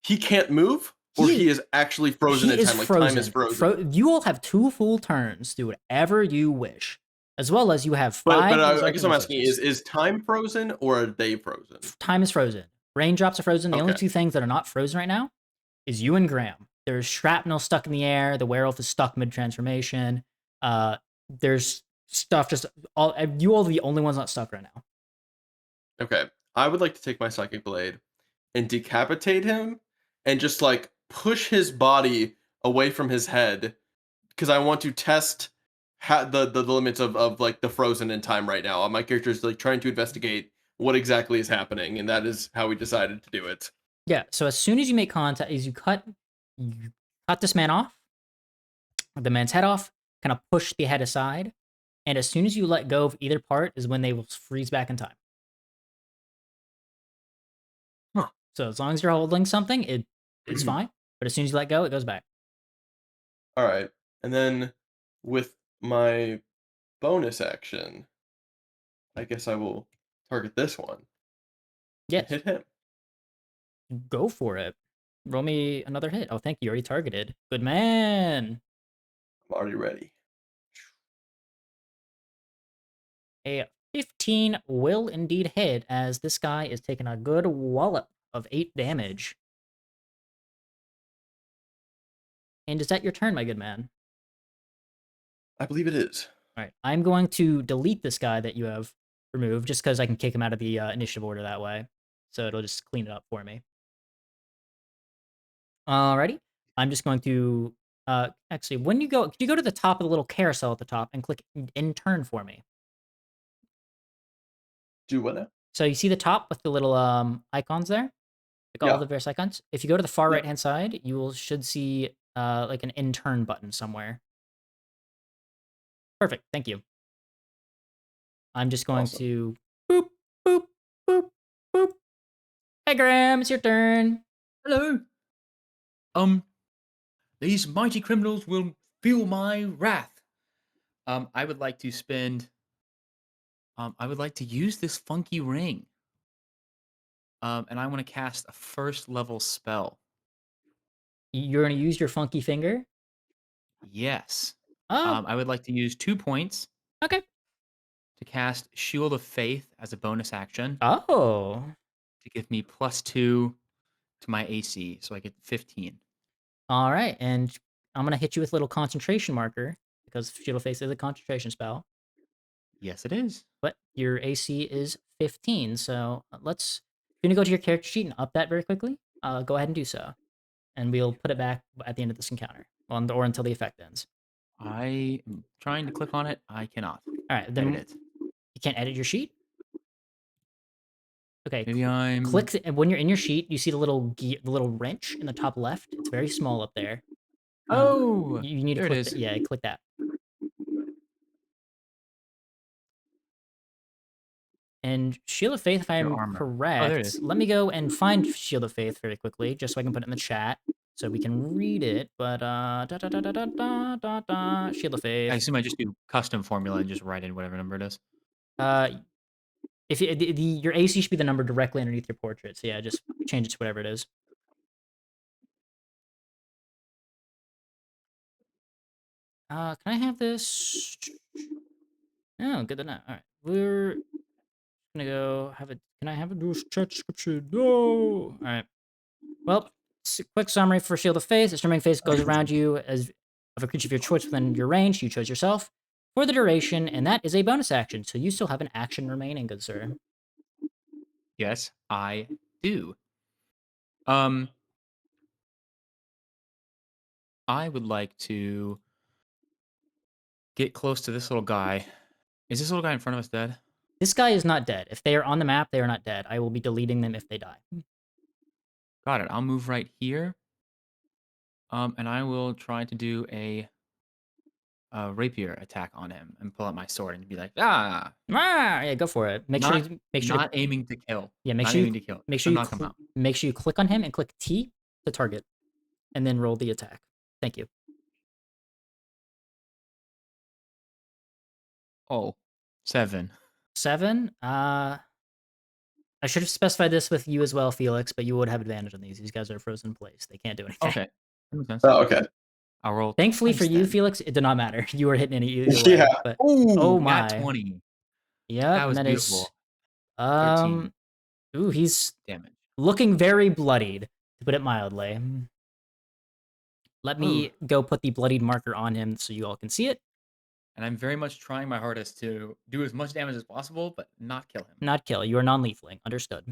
he can't move, or He he is actually frozen he in is time, like time is frozen. frozen. You all have 2 full turns. Do whatever you wish, as well as you have But 5 I resurrecting guess I'm asking, resources. is time frozen or are they frozen? Time is frozen. Raindrops are frozen. The only Okay. 2 things that are not frozen right now is you and Graham. There's shrapnel stuck in the air. The werewolf is stuck mid transformation. There's stuff just all. You all are the only ones not stuck right now. Okay. I would like to take my psychic blade and decapitate him and just like push his body away from his head because I want to test the limits of like the frozen in time right now. My character is like trying to investigate what exactly is happening, and that is how we decided to do it. Yeah. So as soon as you make contact, you cut this man off, the man's head off, kind of push the head aside, and as soon as you let go of either part is when they will freeze back in time. Huh. So as long as you're holding something, it's fine. But as soon as you let go, it goes back. All right. And then with my bonus action, I guess I will target this one and Yes, hit him. go for it. Roll me another hit. Oh, thank you. You already targeted. Good man. I'm already ready. A 15 will indeed hit, as this guy is taking a good wallop of 8 damage. And is that your turn, my good man? I believe it is. All right. I'm going to delete this guy that you have removed just because I can kick him out of the initiative order that way. So it'll just clean it up for me. Alrighty. I'm just going to actually when you go, could you go to the top of the little carousel at the top and click in turn for me? Do what now? So you see the top with the little icons there? Like all Yeah. the various icons. If you go to the far Yeah. right hand side, should see like an in turn button somewhere. Perfect. Thank you. I'm just going Awesome. to boop, boop, boop, boop. Hey Graham, it's your turn. Hello. Um, these mighty criminals will feel my wrath. I would like to spend. I would like to use this funky ring. And I want to cast a first level spell. You're gonna use your funky finger. Yes. Oh, I would like to use 2 points okay. to cast Shield of Faith as a bonus action Oh, to give me +2 to my AC, so I get 15. all right. And I'm gonna hit you with a little concentration marker because Shield of Faith is a concentration spell. Yes, it is. But your AC is 15. So let's. You're gonna go to your character sheet and up that very quickly. Go ahead and do so, and we'll put it back at the end of this encounter, or until the effect ends. I am trying to click on it. I cannot All right, edit then it. you can't edit your sheet. Okay, Maybe I'm. click and when you're in your sheet. You see the little wrench in the top left. It's very small up there. Oh, You need to there it click is. that. Yeah, click that. And Shield of Faith, if Your I'm armor. Oh, there it correct, is. let me go and find Shield of Faith very quickly, just so I can put it in the chat, so we can read it. But Shield of I Faith. assume I just do custom formula and just write in whatever number it is. Uh, if you, your AC should be the number directly underneath your portrait. So yeah, just change it to whatever it is. Can I have this? Oh, good to know. All right, we're gonna go have a. Can I have a do chat description? No. All right. Well, quick summary for Shield of Faith. A streaming face goes around you as of a creature of your choice within your range. You chose yourself for the duration, and that is a bonus action. So you still have an action remaining, good sir. Yes, I do. Um, I would like to get close to this little guy. Is this little guy in front of us dead? This guy is not dead. If they are on the map, they are not dead. I will be deleting them if they die. Got it. I'll move right here. And I will try to do a rapier attack on him and pull out my sword and be like, ah, Yeah, go for it. Make sure not you make sure to not aiming to kill, yeah, not aiming to kill, make just to sure you knock him out. make sure you click on him and click T to target, and then roll the attack. Thank you. Oh, 7. 7. I should have specified this with you as well, Felix, but you would have advantage on these. These guys are frozen in place. They can't do anything. Okay, that makes sense. Oh, okay. I'll roll Thankfully for twice you, then. Felix, it did not matter. You were hitting either Yeah. way. But Ooh, oh nat my. 20. Yep, That and was that is beautiful. 13 ooh, he's damage. looking very bloodied, to put it mildly. Let Ooh. me go put the bloodied marker on him so you all can see it. And I'm very much trying my hardest to do as much damage as possible, but not kill him. Not kill. You are non-lethaling. Understood.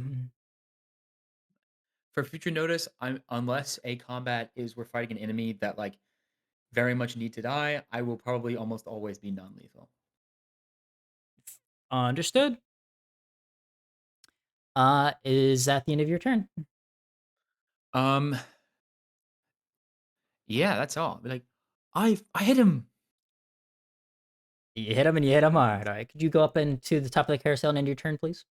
For future notice, unless a combat is we're fighting an enemy that like very much need to die, I will probably almost always be non-lethal. Understood. Is that the end of your turn? Um, yeah, that's all. Be like, I hit him. You hit him and you hit him hard. All right. Could you go up into the top of the carousel and end your turn, please?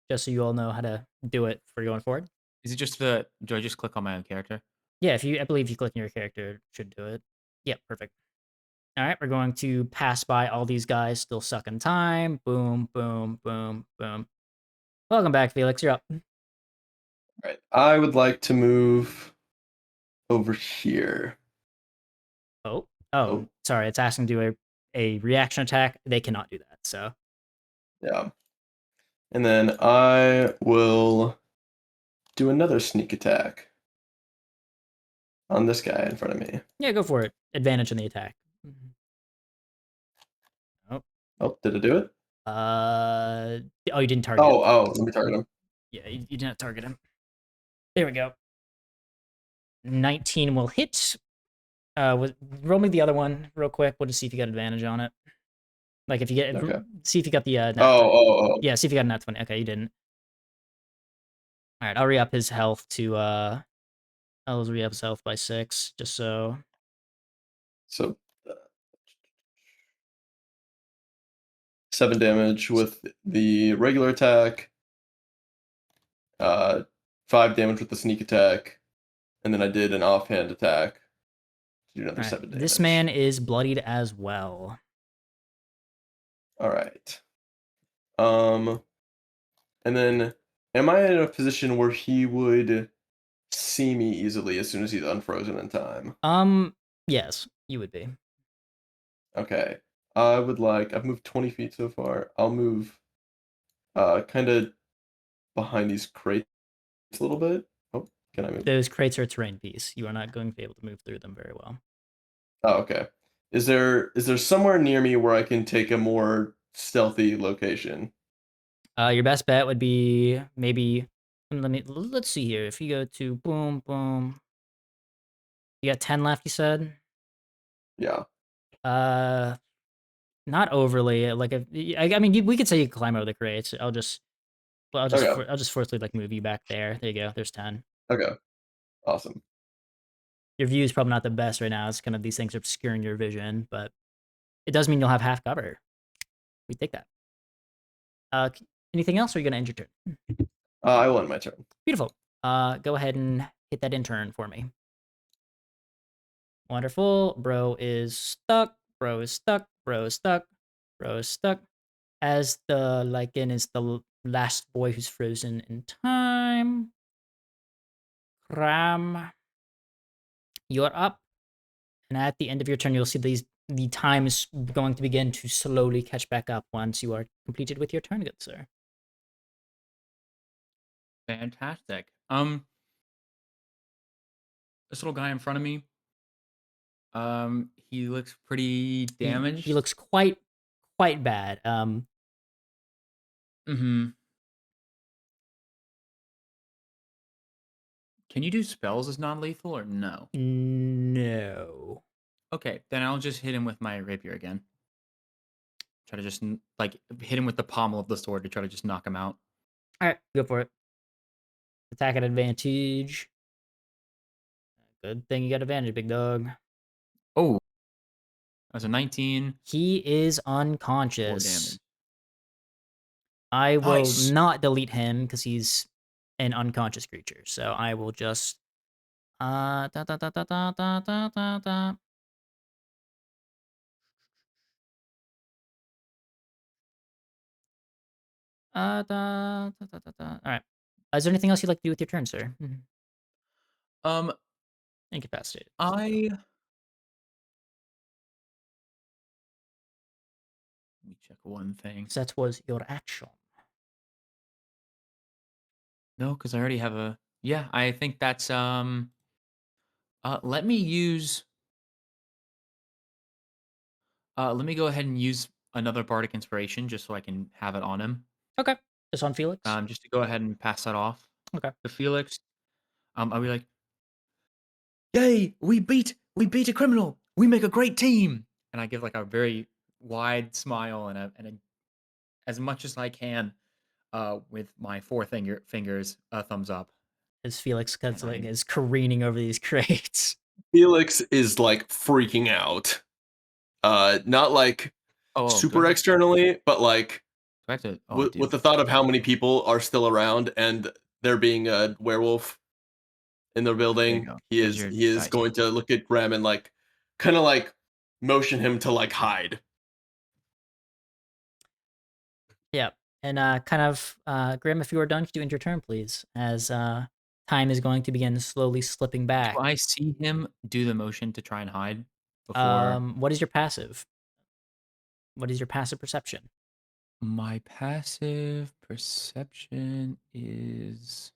Just so you all know how to do it for going forward. Is it just do I just click on my own character? Yeah, I believe you click on your character, it should do it. Yep, perfect. All right, we're going to pass by all these guys still sucking time. Boom, boom, boom, boom. Welcome back, Felix. You're up. All right. I would like to move over here. Oh, Oh, sorry. It's asking to do a reaction attack. They cannot do that. So yeah. And then I will do another sneak attack on this guy in front of me. yeah, go for it. Advantage in the attack. Oh, Oh, did I do it? you didn't target him. Oh, let me target him. Yeah, you didn't target him. There we go. 19 will hit. Roll me the other one real quick. We'll just see if you got advantage on it. Like if you get, Okay. see if you got the net. Oh. Yeah, see if you got a net 20. Okay, you didn't. All right, I'll re-up his health to I'll re-up his health by 6, just so. So 7 damage with the regular attack. 5 damage with the sneak attack, and then I did an offhand attack to do another All right, 7 damage. this man is bloodied as well. All right. And then am I in a position where he would see me easily as soon as he's unfrozen in time? Yes, you would be. Okay. I've moved 20 feet so far. I'll move kind of behind these crates a little bit. Oh, can I move? Those crates are a terrain piece. You are not going to be able to move through them very well. Oh, okay. Is there somewhere near me where I can take a more stealthy location? Your best bet would be maybe. Let's see here. If you go to boom, boom, you got 10 left. You said. Yeah. Not overly. Like if I mean, we could say you can climb over the crates. Okay. I'll just forcefully like move you back there. There you go. There's 10. Okay. Awesome. Your view is probably not the best right now. It's kind of these things are obscuring your vision, but it does mean you'll have half cover. We take that. Anything else, or are you gonna end your turn? I won my turn. Beautiful. Go ahead and hit that intern for me. Wonderful. Bro is stuck. Bro is stuck. Bro is stuck. Bro is stuck. As the Lycan is the last boy who's frozen in time. Ghram, you're up. And at the end of your turn, you'll see the time is going to begin to slowly catch back up once you are completed with your turn, good sir. Fantastic. This little guy in front of me. He looks pretty damaged. He looks quite bad. Mm-hmm. Can you do spells as non-lethal or no? No. Okay, then I'll just hit him with my rapier again. Try to just like hit him with the pommel of the sword to try to just knock him out. All right, go for it. Attack at advantage. Good thing you got advantage, big dog. Oh, that was a 19. He is 4 unconscious. damage. I will Nice. not delete him because he's an unconscious creature. So I will just da da da da da da da da da. All right. Is there anything else you'd like to do with your turn, sir? Um, Incapacitated. I let me check one thing. So that was your action. No, because I already have a. Yeah, I think that's let me use. Let me go ahead and use another bardic inspiration just so I can have it on him. Okay. Just on Felix. Just to go ahead and pass that off Okay. to Felix. I'll be like, "Yay! We beat a criminal. We make a great team." And I give like a very wide smile and as much as I can, with my fingers, a thumbs up. As Felix And I is careening over these crates. Felix is like freaking out. Not like do I super have to externally, but like do I have to oh, I with do. the thought of how many people are still around and there being a werewolf in the There you building, go. he Here's is your he is dice. going to look at Graham and like kind of like motion him to like hide. Yeah. And Grim, if you are done, could you end your turn, please? As time is going to begin slowly slipping Do back. I see him do the motion to try and hide before What is your passive? What is your passive perception? my passive perception is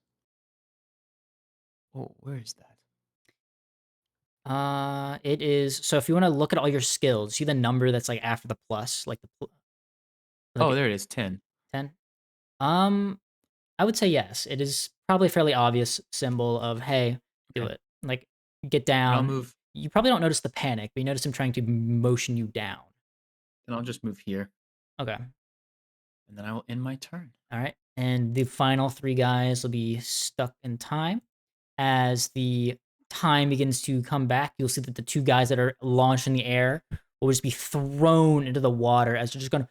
oh, where is that? It is so if you want to look at all your skills, see the number that's like after the plus, like Oh, like there it is, 10. 10. Um, I would say yes. It is probably a fairly obvious symbol of hey, do Okay. it. Like get And I'll down. move You probably don't notice the panic, but you notice him trying to motion you down. and I'll just move here Okay. and then I will end my turn. All right. And the final three guys will be stuck in time. As the time begins to come back, you'll see that the two guys that are launched in the air will just be thrown into the water as they're just going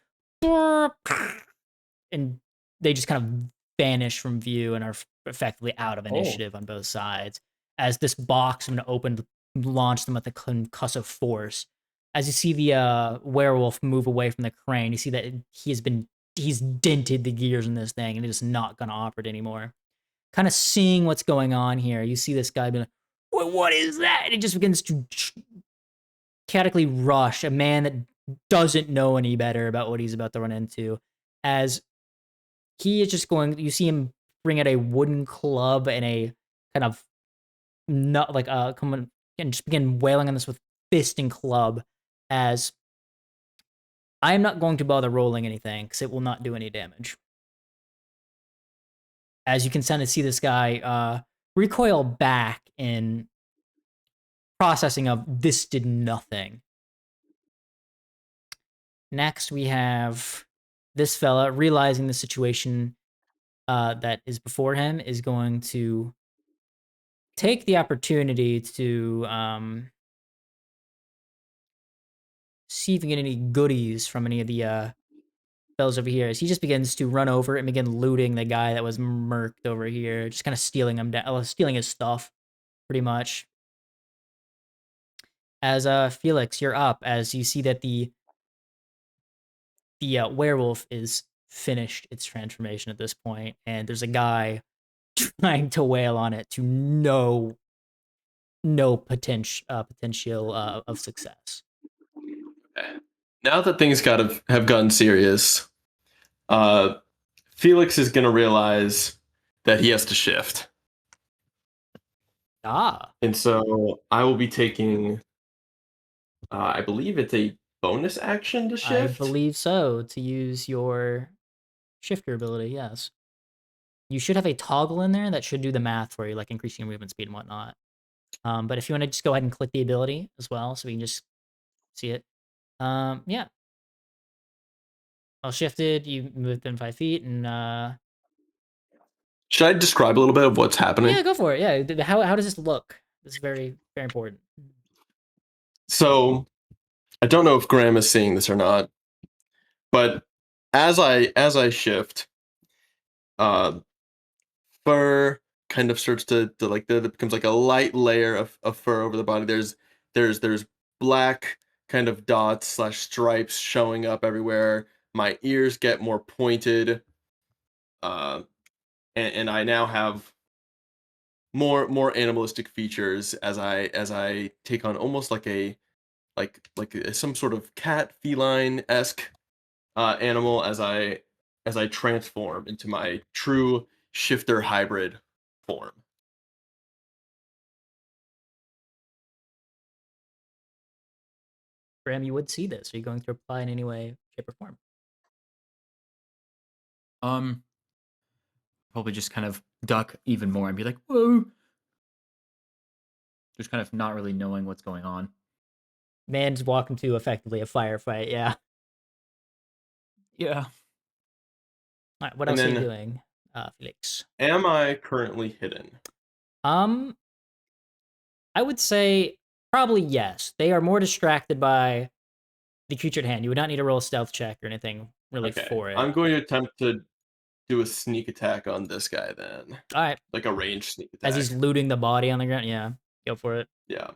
and they just kind of vanish from view and are effectively out of Oh. initiative on both sides. As this box I'm going to open to launch them with a concussive force. As you see the werewolf move away from the crane, you see that he's dented the gears in this thing and it is not going to operate anymore. Kind of seeing what's going on here, you see this guy being like, what is that? And it just begins to chaotically rush a man that doesn't know any better about what he's about to run into. As he is just going, you see him bring out a wooden club and a kind of not like come on and just begin wailing on this with fist and club. As I am not going to bother rolling anything because it will not do any damage. As you can kind of see this guy recoil back in processing of this did nothing. Next, we have this fella realizing the situation that is before him is going to take the opportunity to see if he can get any goodies from any of the fellas over here. As he just begins to run over and begin looting the guy that was murked over here, just kind of stealing him down, stealing his stuff, pretty much. As Felix, you're up. As you see that the werewolf is finished its transformation at this point, and there's a guy trying to wail on it to no potential of success. Now that things have gotten serious, uh, Felix is gonna realize that he has to shift, Ah, and so I will be taking. I believe it's a bonus action to I shift. believe so. To use your shifter ability, yes. You should have a toggle in there that should do the math for you, like increasing your movement speed and whatnot. But if you want to just go ahead and click the ability as well, so we can just see it. Yeah. Well, shifted, you moved within 5 feet, and Should I describe a little bit of what's happening? yeah, go for it. Yeah, how does this look? It's very, very important. So I don't know if Graham is seeing this or not, but as I shift, uh, fur kind of starts to like there becomes like a light layer of fur over the body. There's black kind of dots slash stripes showing up everywhere. My ears get more pointed, uh, and I now have more animalistic features as I take on almost like some sort of cat feline esque animal as I transform into my true shifter hybrid form. Graham, you would see this. Are you going to reply in any way, shape, or form? Um, Probably just kind of duck even more and be like, "Whoa!" Just kind of not really knowing what's going on. Man's walking to effectively a firefight. Yeah. Yeah. All right, what And else are you then, doing, Felix? am I currently hidden? Um, I would say probably yes. They are more distracted by the creature at hand. You would not need to roll a stealth check or anything really Okay, for it. I'm going to attempt to do a sneak attack on this guy then, All right, like a ranged sneak as he's attack. looting the body on the ground, yeah, go for it. Yeah.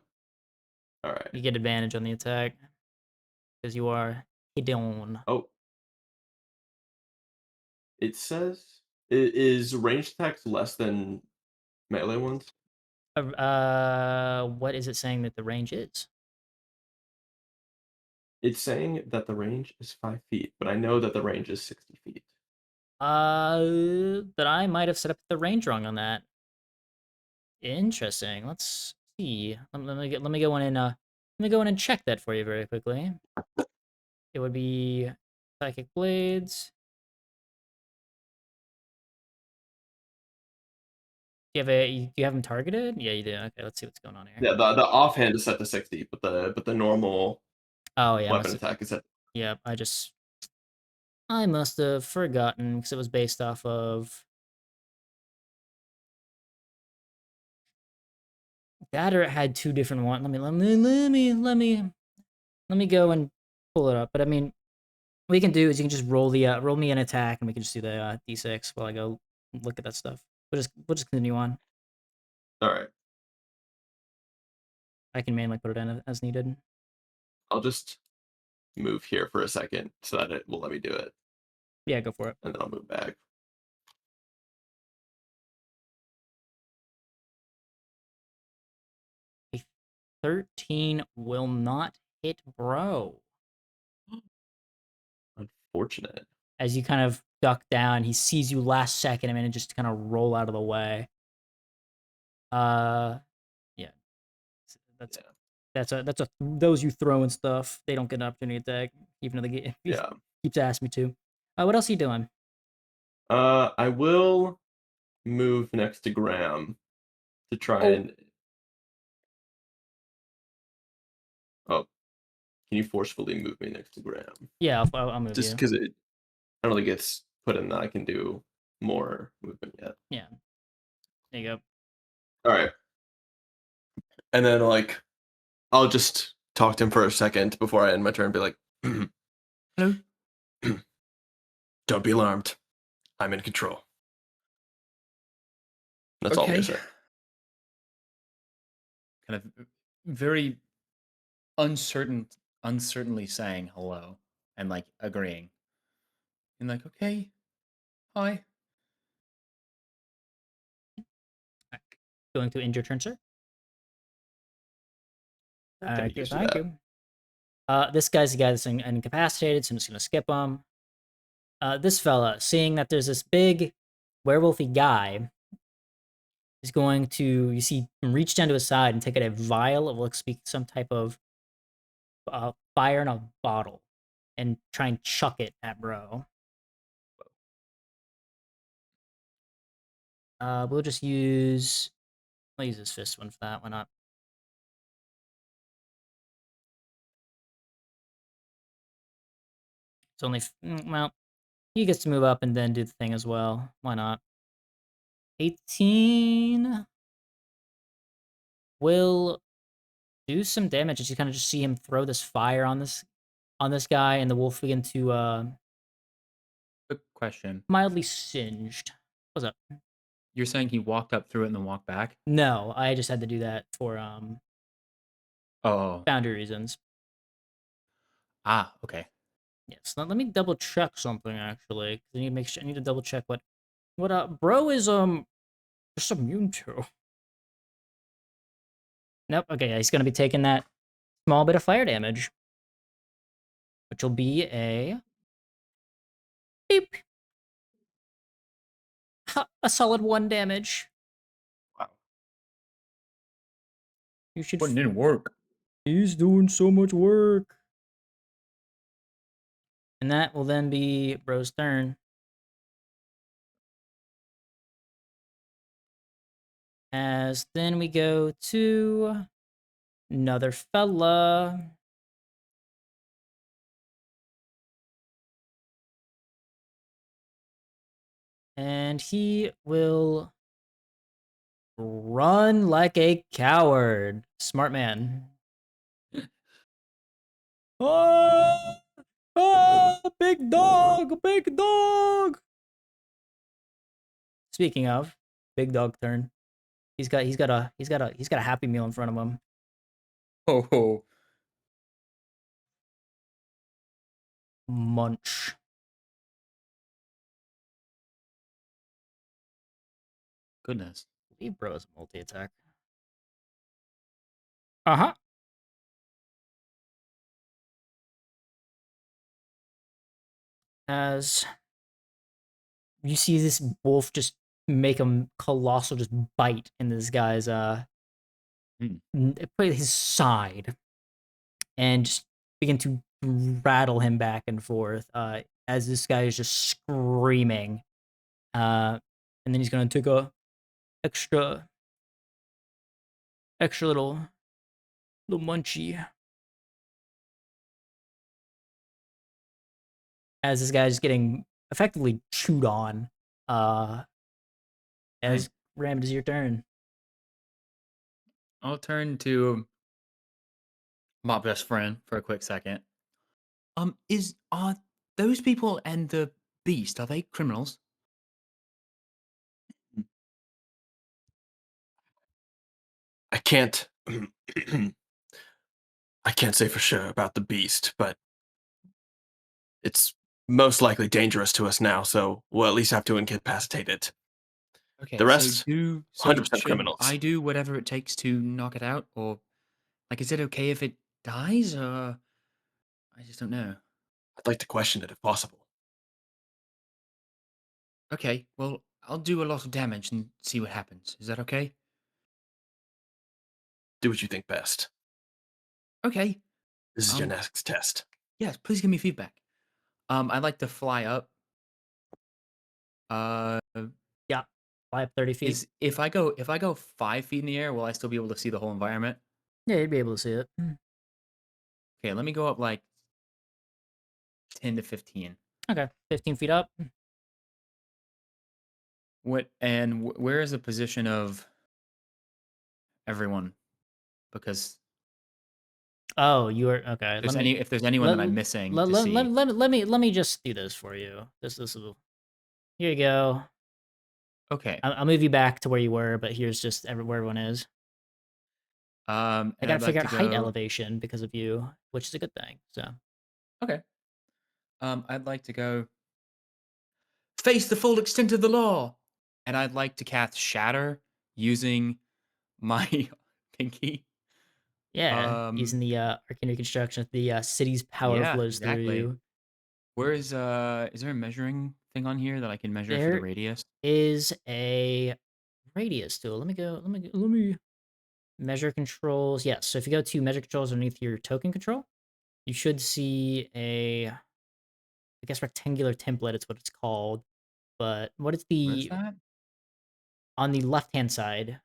All You right. get advantage on the attack because you are hidden. Oh, it says is ranged attacks less than melee ones? What is it saying that the range is? It's saying that the range is 5 feet, but I know that the range is 60 feet. That I might have set up the range wrong on that. Interesting. Let's see. Let me go in and let me go in and check that for you very quickly. It would be psychic blades. Do you have them targeted? Yeah, you do. Okay, let's see what's going on here. Yeah, the offhand is set to 60, but the normal Oh yeah, weapon attack is set. yeah. I must have forgotten because it was based off of that, or it had two different ones. Let me go and pull it up. But I mean, what you can do is you can just roll me an attack, and we can just do the d6 while I go look at that stuff. We'll just continue on. All right. I can manually put it in as needed. I'll just move here for a second so that it will let me do it, Yeah, go for it. and then I'll move back. A 13 will not hit, bro. Unfortunate. As you kind of duck down, he sees you last second, and then just kind of roll out of the way. Yeah, that's Yeah. that's a those you throw and stuff. They don't get an opportunity attack, even though he Yeah. keeps asking me to. What else are you doing? I will move next to Graham to try Oh, and. Oh, can you forcefully move me next to Graham? yeah, I'll move Just you. because I don't think it's put in that I can do more movement yet. Yeah, there you go. All right. And then I'll just talk to him for a second before I end my turn and be like, Hello. don't be alarmed. I'm in control. That's all I'm gonna Okay. say. Kind of very uncertainly saying hello and like agreeing. And like, okay, hi. Going to end your turn, sir. I'm getting Good, used to thank that. you. This guy's the guy that's incapacitated, so I'm just gonna skip him. This fella, seeing that there's this big werewolfy guy, is going to, you see him reach down to his side and take out a vial of, looks like some type of fire in a bottle and try and chuck it at bro. We'll just use, I'll use this fist one for that. Why not? It's only, well, he gets to move up and then do the thing as well. Why not? 18 will do some damage as you kind of just see him throw this fire on this guy, and the wolf begin to Quick question. mildly singed. What's up? You're saying he walked up through it and then walked back? No, I just had to do that for Oh. boundary reasons. Ah, okay. Yes. Let me double check something actually. 'Cause I need to make sure. I need to double check what bro is just immune to. Nope. Okay, yeah, he's gonna be taking that small bit of fire damage, which will be a beep, a solid 1 damage. Wow. You should. Putting in work. He's doing so much work. And that will then be bro's turn. As then we go to another fella. And he will run like a coward. Smart man. Oh, oh, big dog, big dog. Speaking of, big dog turn. He's got a happy meal in front of him. Oh, Munch. goodness. Leave bro as a multi-attack. Uh-huh. As you see this wolf just make him colossal, just bite in this guy's his side, and just begin to rattle him back and forth as this guy is just screaming, and then he's gonna take a extra little munchie as this guy's getting effectively chewed on. As Dang. Ram, it is your turn. I'll turn to my best friend for a quick second. Are those people and the beast, are they criminals? I can't. I can't say for sure about the beast, but it's most likely dangerous to us now, so we'll at least have to incapacitate it. The Okay, rest, so 100% should criminals. I do whatever it takes to knock it out, or like is it okay if it dies? I just don't know. I'd like to question it if possible. Okay, well I'll do a lot of damage and see what happens. Is that okay? Do what you think best. Okay. This is your Um, next test. yes, please give me feedback. I'd like to fly up. Uh, Yeah, fly up 30 feet. is if I go 5 feet in the air, will I still be able to see the whole environment? Yeah, you'd be able to see it. Okay, let me go up like 10 to 15. Okay, 15 feet up. Where is the position of everyone? Because Oh, you are okay. if there's anyone Let that I'm missing to see. let me just do this for you. This will, here you go. Okay. I'll move you back to where you were, but here's just where everyone is. I And gotta I'd like figure to out height go. elevation because of you, which is a good thing. So Okay. I'd like to go face the full extent of the law, and I'd like to cast Shatter using my pinky. yeah, Um, using the arcane reconstruction, the city's power yeah, flows through exactly. you. Is there a measuring thing on here that I can measure for the There radius? is a radius tool. Let me measure controls. Yes, so if you go to measure controls underneath your token control, you should see I guess rectangular template. It's what it's called. But what is Where's the that? on the left hand side?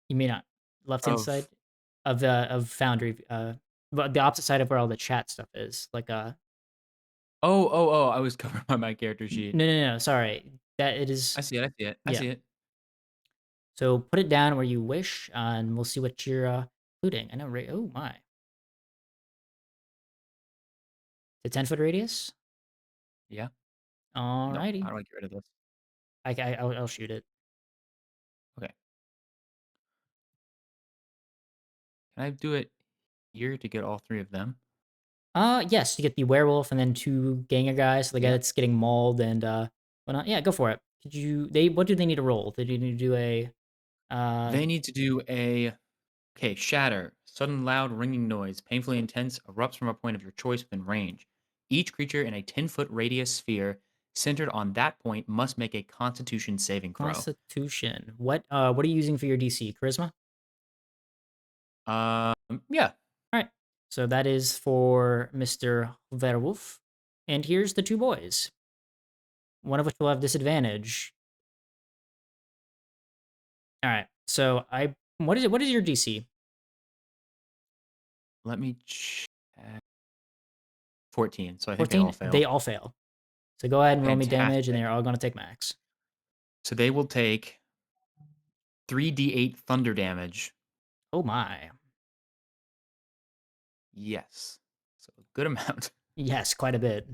You may not left hand side Of of Foundry. But the opposite side of where all the chat stuff is. Like oh, I was covering by my character sheet. no. Sorry, that it I is. see it. I see it. I Yeah, see it. So put it down where you wish, and we'll see what you're including. I know, right? Oh my. The 10-foot radius. Yeah. No. How Alrighty. do I get rid of this? I'll shoot it. Okay. Can I do it here to get all three of them? Yes, you get the werewolf and then two ganger guys. So the guy Yeah. that's getting mauled and whatnot. Yeah, go for it. Did you? What do they need to roll? Did you need to do a? They need to do a okay, shatter. Sudden loud ringing noise, painfully intense, erupts from a point of your choice within range. Each creature in a 10-foot radius sphere centered on that point must make a constitution saving throw. Constitution. What are you using for your DC? Charisma? Yeah. All right. So that is for Mr. Werewolf. And here's the two boys. One of which will have disadvantage. All right. So what is it? What is your DC? Let me check. 14. So I think they all 14. fail. They all fail. So go ahead and roll me damage, and Fantastic. they're all going to take max. So they will take 3d8 thunder damage. Oh my. Yes. So a good amount. Yes, quite a bit.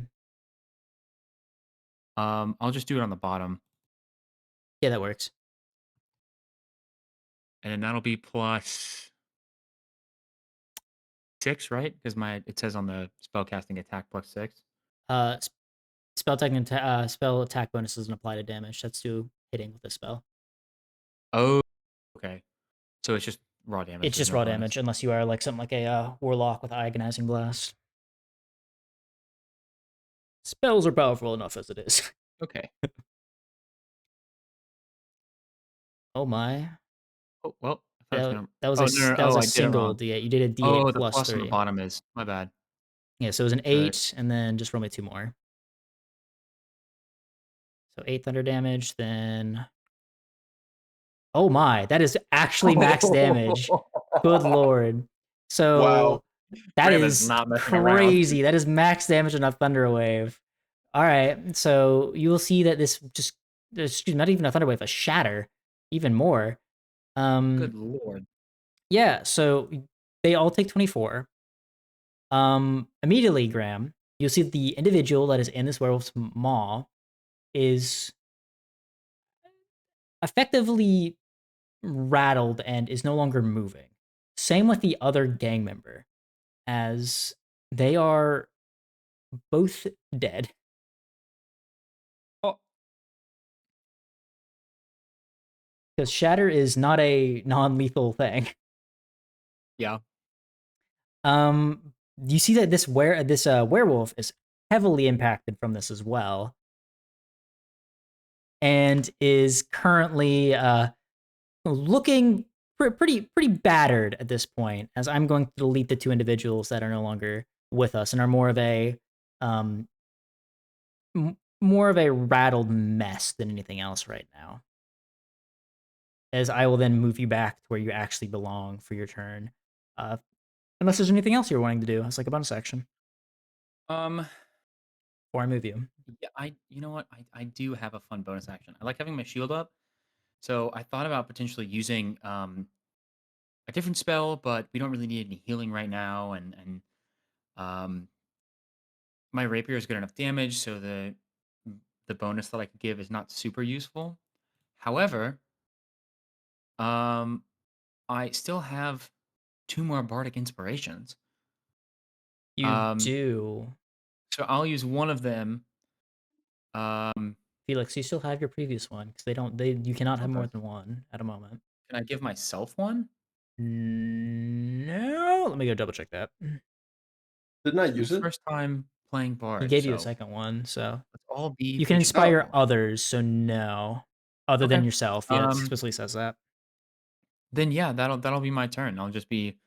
I'll just do it on the bottom. Yeah, that works. And then that'll be plus 6, right? Because it says on the spellcasting attack plus 6. Uh, spell attack bonus doesn't apply to damage. That's to hitting with the spell. Oh, okay. So it's just raw damage. It's There's just no raw bonus. damage, unless you are like something like a warlock with agonizing blast. Spells are powerful enough as it is. Okay. Oh my. Oh, well, I thought it was That, gonna. that was Oh, no, no. that was Oh, a I did it single wrong. D8. You did a D8 Oh, the plus plus on the 3. bottom is my bad. Yeah, so it was an So 8, and then just roll me 2 more. So 8 thunder damage, then. Oh my, that is actually max damage. Good lord. Wow. So that Graham is is not messing around. crazy. That is max damage on a thunder wave. All right, so you will see that this just excuse me, not even a thunder wave, a shatter, even more. Good lord. Yeah. So they all take 24. Immediately, Graham, you'll see that the individual that is in this werewolf's maw is effectively rattled and is no longer moving. Same with the other gang member, as they are both dead. Oh, Because shatter is not a non-lethal thing. yeah. You see that this werewolf is heavily impacted from this as well, and is currently looking pretty battered at this point. As I'm going to delete the two individuals that are no longer with us and are more of a um more of a rattled mess than anything else right now. As I will then move you back to where you actually belong for your turn. Uh, unless there's anything else you're wanting to do. It's like a bonus action. Um, Before I move you. yeah, you know what? I do have a fun bonus action. I like having my shield up. So I thought about potentially using a different spell, but we don't really need any healing right now, and um my rapier is good enough damage, so the bonus that I could give is not super useful. However, um I still have two more bardic inspirations. You Um do. so I'll use one of them. Um Felix, you still have your previous one because you cannot have more okay. than one at a moment. Can I give myself one? No, let me go double check that. Didn't I It's my use it? first time playing He bard, gave you a so second one, so let's all be you can featured. inspire Oh, others. So no, other than Okay. yourself. Yeah, it explicitly says that. Then yeah, that'll be my turn. I'll just be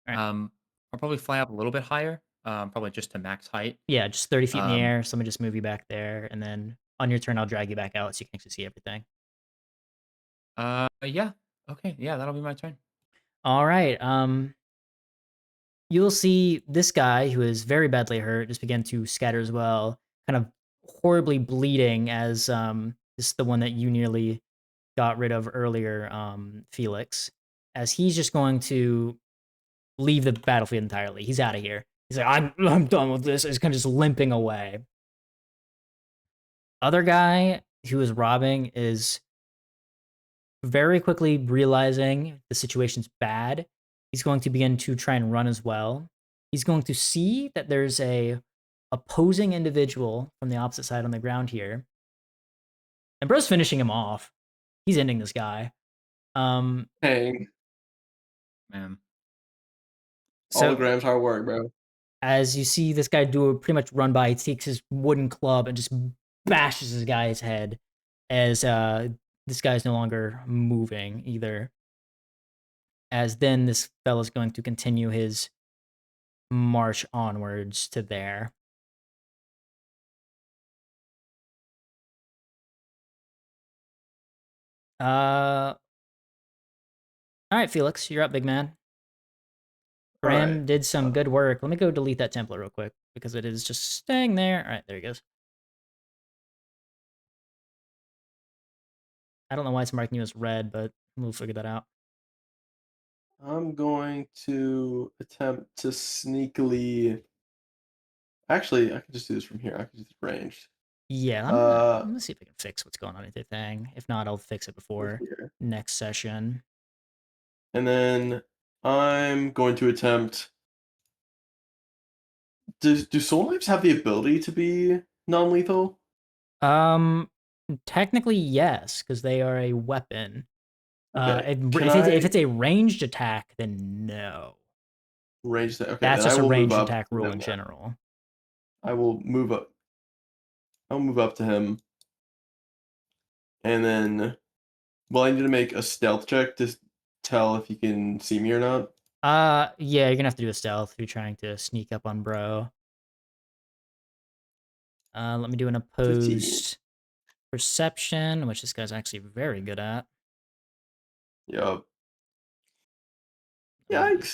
All right. um I'll probably fly up a little bit higher, probably just to max height. Yeah, just 30 feet in the Um air. So let me just move you back there, and then on your turn, I'll drag you back out so you can actually see everything. yeah. Okay, yeah, that'll be my turn. All right. You'll see this guy who is very badly hurt just begin to scatter as well, kind of horribly bleeding as this is the one that you nearly got rid of earlier, Felix, as he's just going to leave the battlefield entirely. He's out of here. He's like, I'm done with this. He's kind of just limping away. Other guy who is robbing is very quickly realizing the situation's bad. He's going to begin to try and run as well. He's going to see that there's a opposing individual from the opposite side on the ground here. And bro's finishing him off. He's ending this guy. Dang. Man. All So of Graham's hard work, bro. as you see this guy do a pretty much run by, he takes his wooden club and just bashes this guy's head as this guy's no longer moving either. As then this fella's going to continue his march onwards to there. All right, Felix, you're up, big man. All right. Ghram did some good work. Let me go delete that template real quick because it is just staying there. All right, there he goes. I don't know why it's marking you as red, but we'll figure that out. I'm going to attempt to sneakily. Actually, I can just do this from here. I can do this ranged. Yeah, let me see if I can fix what's going on with your thing. If not, I'll fix it before Here. next session. And then I'm going to attempt. Do soul knives have the ability to be non-lethal? Technically yes, because they are a weapon. Okay. If it's a ranged attack, then no. Range that? Okay, That's then I just a will move ranged up attack to rule him in then. general. I will move up. I'll move up to him, and then I need to make a stealth check to tell if he can see me or not. Yeah, you're gonna have to do a stealth if you're trying to sneak up on bro. Let me do an 15. opposed perception, which this guy's actually very good at. Yup. Let me do-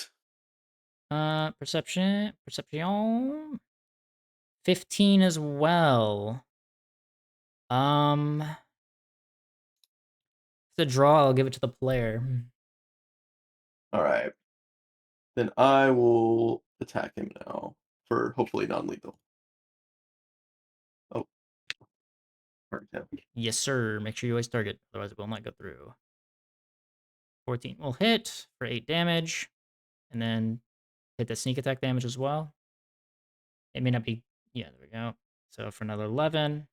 Yikes. Perception. 15 as well. If it's a draw, I'll give it to the player. All right. Then I will attack him now for hopefully non-lethal. Oh, hard attack. Yes, sir. Make sure you always target, otherwise it will not go through. 14 will hit for 8 damage, and then hit the sneak attack damage as well. It may not be. Yeah, there we go. So for another 11.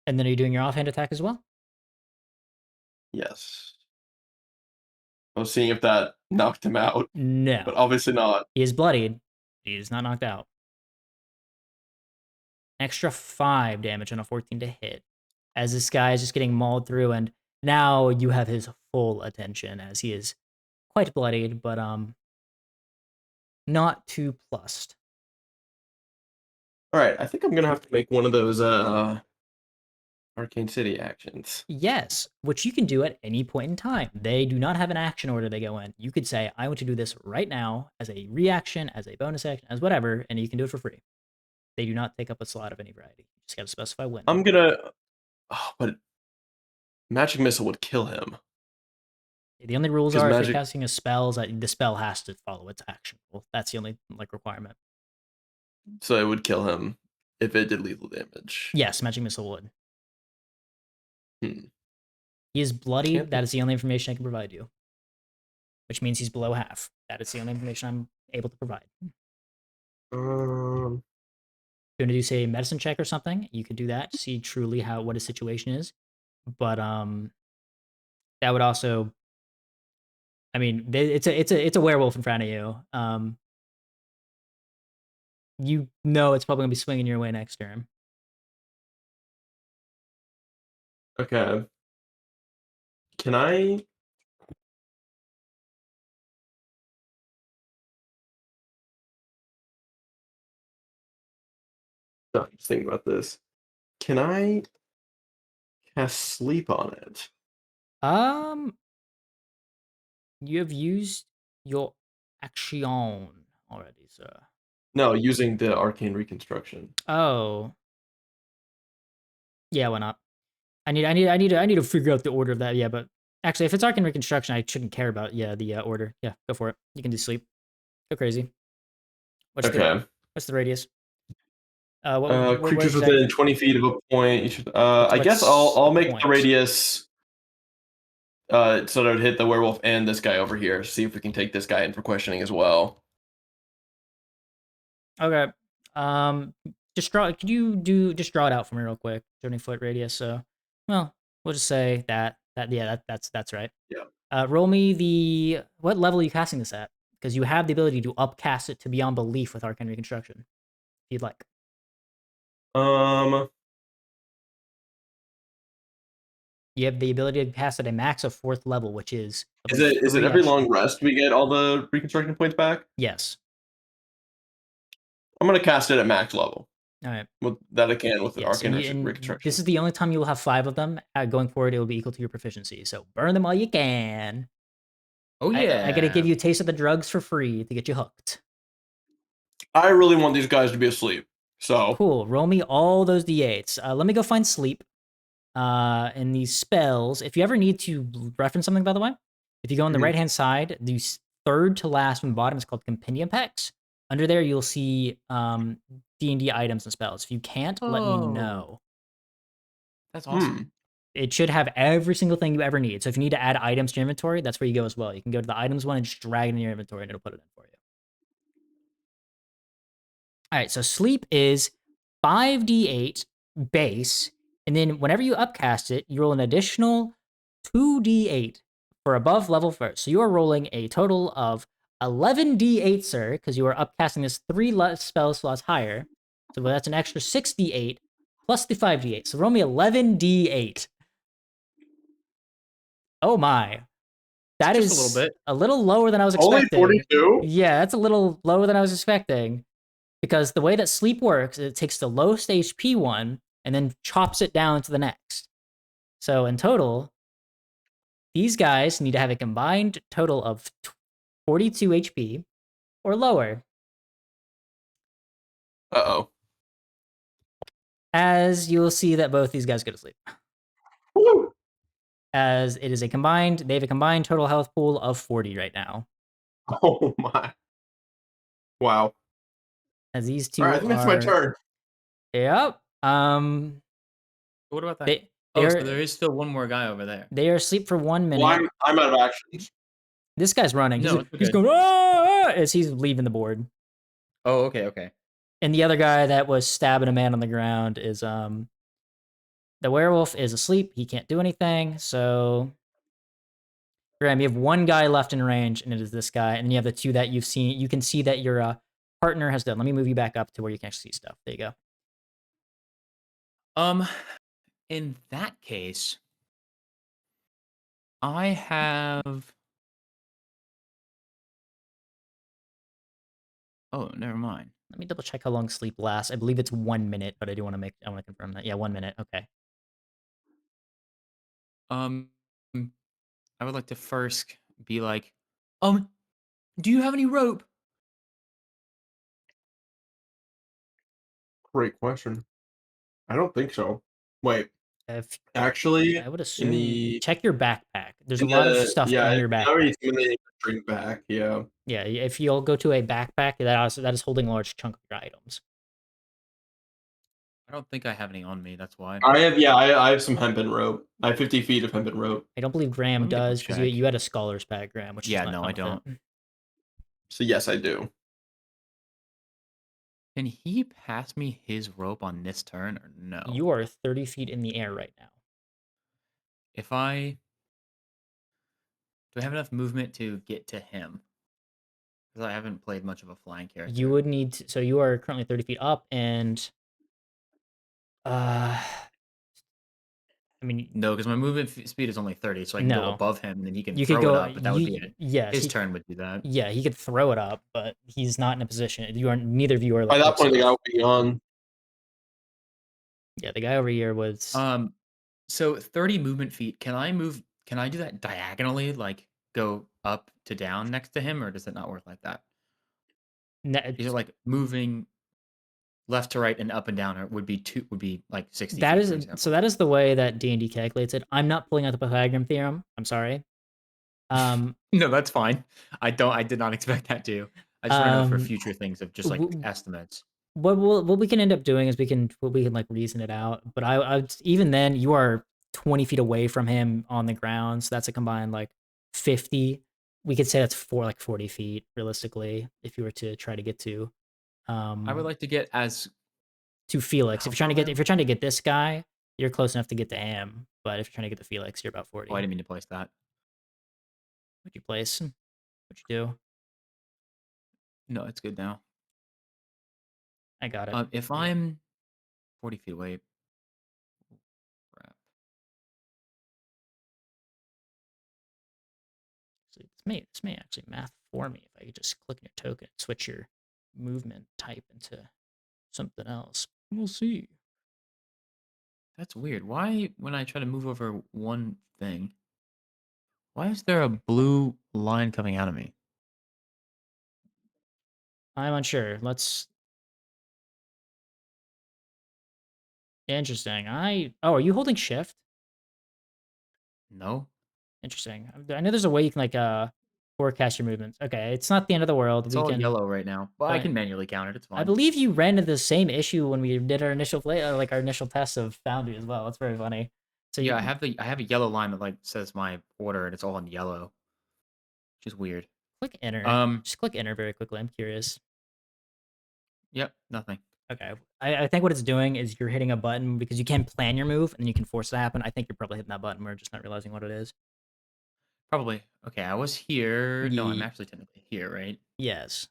And then are you doing your offhand attack as well? Yes. I was seeing if that knocked him out, No. but obviously not. He is bloodied. He is not knocked out. Extra 5 damage on a 14 to hit. As this guy is just getting mauled through, and now you have his full attention as he is quite bloodied, but not too plussed. All right, I think I'm gonna have to make one of those Arcane City actions. Yes, which you can do at any point in time. They do not have an action order they go in. You could say, I want to do this right now as a reaction, as a bonus action, as whatever, and you can do it for free. They do not take up a slot of any variety. You just got to specify when. I'm gonna. Oh, but magic missile would kill him. The only rules Because are if you're magic. casting a spell, the spell has to follow its action rule. That's the only requirement. So it would kill him if it did lethal damage. Yes, magic missile would. Hmm. He is bloodied. Can't That is the only information I can provide you. Which means he's below half. That is the only information I'm able to provide. Um. If you're gonna do say a medicine check or something, you could do that to see truly what his situation is. But that would also, I mean, it's a werewolf in front of you. You know it's probably gonna be swinging your way next turn. Okay. Can I? No, I'm just thinking about this. Can I cast sleep on it? Um, you have used your action already, sir. No, using the arcane reconstruction. Oh, yeah, why not? I need to figure out the order of that. Yeah, but actually, if it's arcane reconstruction, I shouldn't care about the order. Yeah, go for it. You can do sleep. Go crazy. What's the Okay. what's the radius? Where Creatures within exactly? 20 feet of a point. You should. I guess What's I'll the make the point? radius. So that would hit the werewolf and this guy over here. See if we can take this guy in for questioning as well. Okay. Just draw. Could you just draw it out for me real quick? 20-foot radius. So, well, we'll just say that's right. Yeah. Roll me what level are you casting this at? Because you have the ability to upcast it to beyond belief with arcane reconstruction, if you'd like. Um. You have the ability to cast at a max of 4th level, which is I Is believe it 3 every extra. long rest we get all the reconstruction points back? Yes. I'm gonna cast it at max level. All right. With that I can with the Yes, arcane and this reconstruction. is the only time you will have 5 of them. Going forward, it will be equal to your proficiency. So burn them while you can. Oh I gotta give yeah. you a taste of the drugs for free to get you hooked. I really want these guys to be asleep. So Cool. Roll me all those d8s. Let me go find sleep. In these spells, if you ever need to reference something, by the way, if you go on the Mhm. right hand side, the third to last from the bottom is called Compendium Packs. Under there, you'll see D&D items and spells. If you can't, let me Oh, know. that's awesome. Hmm. It should have every single thing you ever need. So if you need to add items to your inventory, that's where you go as well. You can go to the items one and just drag it in your inventory, and it'll put it in for you. All right, so sleep is 5d8 base, and then whenever you upcast it, you roll an additional 2d8 for above level first. So you are rolling a total of 11d8, sir, because you are upcasting this 3 spell slots higher. So that's an extra 6d8 plus the 5d8. So roll me 11d8. Oh my. That Just a little is bit. a little lower than I was Only expecting. 42? Yeah, that's a little lower than I was expecting. Because the way that sleep works, it takes the lowest HP one and then chops it down to the next. So in total, these guys need to have a combined total of 42 HP or lower, Uh-oh. as you'll see that both these guys go to sleep. Woo! As it is they have a combined total health pool of 40 right now. Oh my. Wow. As these Alright, I two think it's my are, turn. yep, What about that? they Oh, so they're there is still one more guy over there. they are asleep for 1 minute. Well, I'm out of actions. This guy's running. No, it's He's okay. going ah! As he's leaving the board. Oh, okay, okay. And the other guy that was stabbing a man on the ground is the werewolf is asleep. He can't do anything. So Graham, you have one guy left in range, and it is this guy. And then you have the two that you've seen. You can see that your partner has done. Let me move you back up to where you can actually see stuff. There you go. Um, in that case, I have. Oh, never mind. Let me double check how long sleep lasts. I believe it's 1 minute, but I want to confirm that. Yeah, 1 minute. Okay. Um, I would like to first be like, do you have any rope? Great question. I don't think so. Wait, If actually, I would in assume the check your backpack. There's a in lot of the stuff yeah, in in your the already backpack. intimidating drink back, yeah. Yeah, if you'll go to a backpack, that is holding a large chunk of your items. I don't think I have any on me. That's why. I have some hempen rope. I have 50 feet of hempen rope. I don't believe Graham Let me double does because you check. you had a scholar's pack, Graham, which does Yeah, not no, come I with it. don't. So yes, I do. Can he pass me his rope on this turn or no? You are 30 feet in the air right now. If I do, I have enough movement to get to him because I haven't played much of a flying You character. would need to, so you are currently 30 feet up, and uh, I mean, No, because my movement speed is only 30, so I can go no, above him and then he can you could throw it go. up. But that would be it. Yes, His turn would do that. yeah, he could throw it up, but he's not in a position. You are neither of you are By like that close point, the guy enough. will be on. Yeah, the guy over here was. So 30 movement feet. Can I move? Can I do that diagonally, like go up to down next to him, or does it not work like that? Is it like moving left to right and up and down, or would be like 60 That feet, is for so. example? That is the way that D&D calculates it. I'm not pulling out the Pythagorean theorem. I'm sorry. Um, No, that's fine. I did not expect that to. I just want to know for um, future things of just like w- estimates. what we can end up doing is we can like reason it out. But even then you are 20 feet away from him on the ground, so that's a combined like 50. We could say that's for like 40 feet realistically if you were to try to get I would um like to get as to Felix. how far away If am you're trying to get this guy, you're close enough to get to him. But if you're trying to get to Felix, you're about Oh, I 40. didn't mean to place that. What'd you place? What'd you do? No, it's good now. I got it. If Yeah. I'm 40 feet away, crap. So this may actually math for me if I could just click on your token and switch your movement type into something else. We'll see. That's weird. Why, when I try to move over one thing, why is there a blue line coming out of me? I'm unsure. Let's. Interesting. Oh, are you holding shift? No, Interesting. I know there's a way you can like forecast your movements. Okay, it's not the end of the world. it's We all can. yellow right now. But I But can manually count it. It's I fine. believe you ran into the same issue when we did our initial play, like our initial test of Foundry as well. It's very funny. So Yeah, you I have a yellow line that like says my order, and it's all in yellow, which is weird. click enter. Um, Just click enter very quickly. I'm curious. yep, nothing. Okay. I think what it's doing is you're hitting a button because you can plan your move and then you can force it to happen. I think you're probably hitting that button. We're just not realizing what it is. Probably. Okay, I was here. No, I'm Ye- actually technically here, right? yes.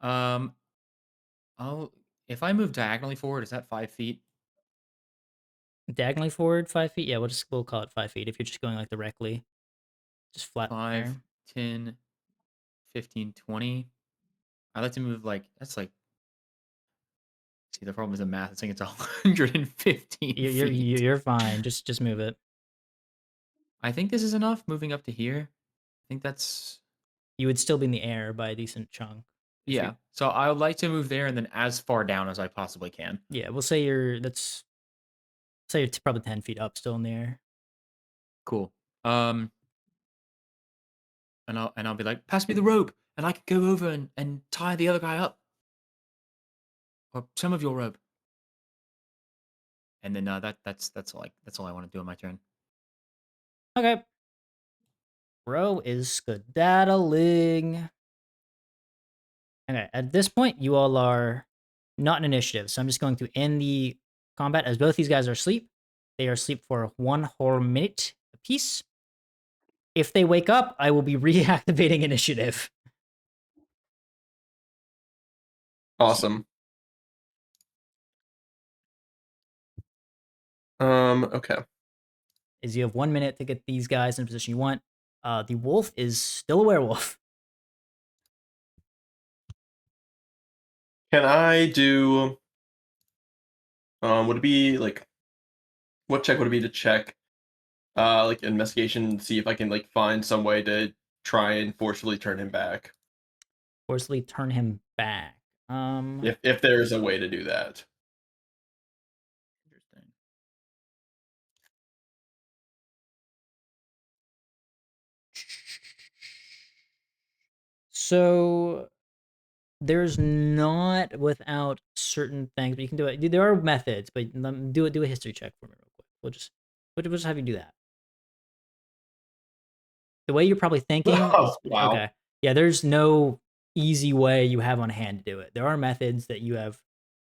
Um, oh, if I move diagonally forward, is that 5 feet? Diagonally forward 5 feet. Yeah, we'll call it 5 feet if you're just going like directly, just flat in the 5, air. 10, 15, 20. I like to move like that's like. See, the problem is the math. I think it's 115 feet. You're fine. Just move it. I think this is enough. Moving up to here. I think that's You would still be in the air by a decent chunk if you. yeah. So I would like to move there and then as far down as I possibly can. Yeah, we'll say you're. That's say you're probably 10 feet up, still in the air. Cool. And I'll be like, pass me the rope, and I could go over and tie the other guy up, or some of your rope. And then that's all I want to do on my turn. Okay. Bro is skedaddling. Okay, at this point, you all are not in initiative, so I'm just going to end the combat as both these guys are asleep. They are asleep for 1 whole minute apiece. If they wake up, I will be reactivating initiative. Awesome. Okay. Is you have 1 minute to get these guys in the position you want. The wolf is still a werewolf. Can I do would it be like what check would it be to check like investigation, see if I can like find some way to try and forcefully turn him back? Forcibly turn him back. If there is a way to do that. Interesting. So there's not without certain things, but you can do it. There are methods, but do a history check for me real quick. We'll just have you do that. The way you're probably thinking Oh, is wow. okay. Yeah, there's no easy way you have on hand to do it. There are methods that you have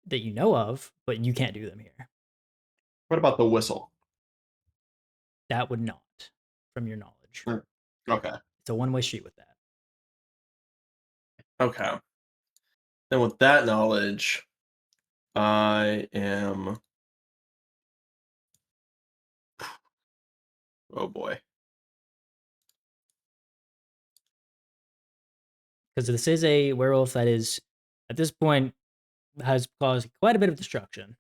that you know of, but you can't do them here. What about the whistle? That would not, from your knowledge. Mm, okay. It's a one-way street with that. Okay. Then with that knowledge, I am oh boy. Because this is a werewolf that is, at this point, has caused quite a bit of destruction.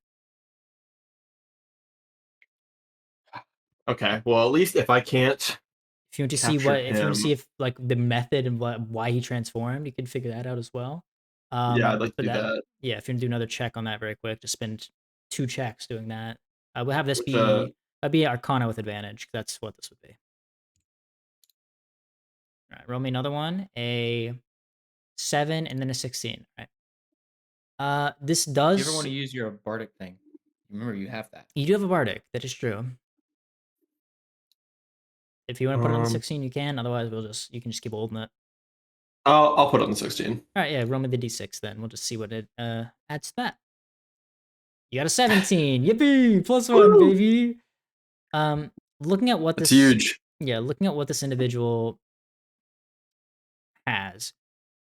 Okay. Well, at least if I can't If you want to see Capture what, if you want to see him. if like the method and why he transformed, you can figure that out as well. Yeah, I'd like to But do that, that. yeah, if you want to do another check on that very quick, just spend 2 checks doing that. We'll have this Which be, that'd be Arcana with advantage. That's what this would be. All right, roll me another one. A 7 and then a 16. All right. This You ever want does. to use your bardic thing? Remember, you have that. You do have a bardic. That is true. If you want to put it on the um 16, you can. Otherwise, you can just keep holding it. I'll put it on the 16. All right, yeah, roll me the d6 then. We'll just see what it adds to that. You got a 17. Yippee! +1, Woo! baby. Looking at what It's this, huge. yeah, looking at what this individual has,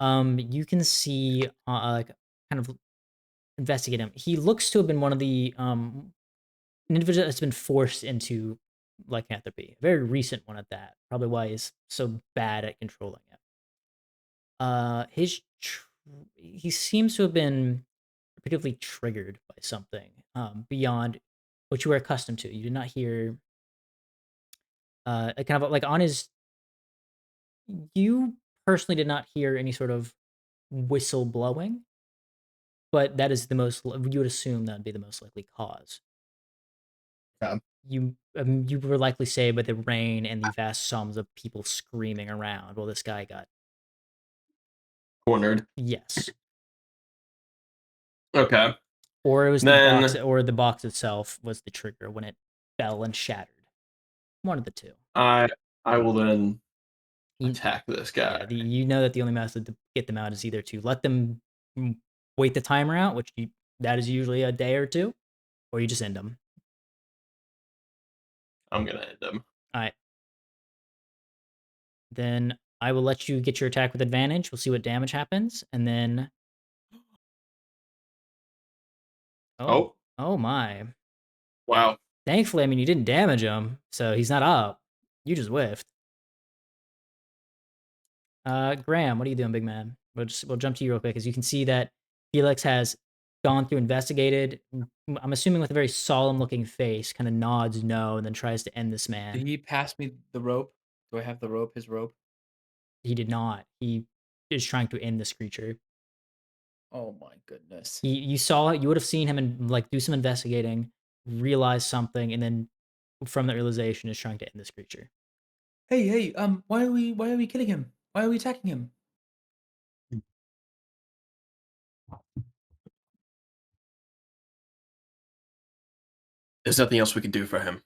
you can see like kind of investigate him. He looks to have been one of the an individual that's been forced into lycanthropy, a very recent one at that. Probably why he's so bad at controlling it. He seems to have been particularly triggered by something beyond what you were accustomed to. You did not hear kind of like on his. You personally did not hear any sort of whistle blowing, but that is the most. You would assume that would be the most likely cause. Yeah. You would likely say by the rain and the vast sums of people screaming around. Well, this guy got Cornered. yes, Okay. or it was the box, Then or the box itself was the trigger when it fell and shattered. One of the two. I I will then You, attack this guy. yeah, you know that the only method to get them out is either to let them wait the timer out, that is usually a day or two, or you just end them. I'm gonna end him. All right. Then I will let you get your attack with advantage. We'll see what damage happens, and then Oh, oh my. wow. Thankfully, I mean you didn't damage him, so he's not up. You just whiffed. Graham, what are you doing, big man? We'll jump to you real quick, as you can see that Felix has gone through, investigated. I'm assuming with a very solemn looking face, kind of nods no, and then tries to end this man. Did he pass me the rope? Do I have the rope? His rope? He did not. He is trying to end this creature. Oh my goodness. You saw it. You would have seen him and like do some investigating, realize something, and then from that realization is trying to end this creature. Hey, why are we killing him? Why are we attacking him? There's nothing else we can do for him.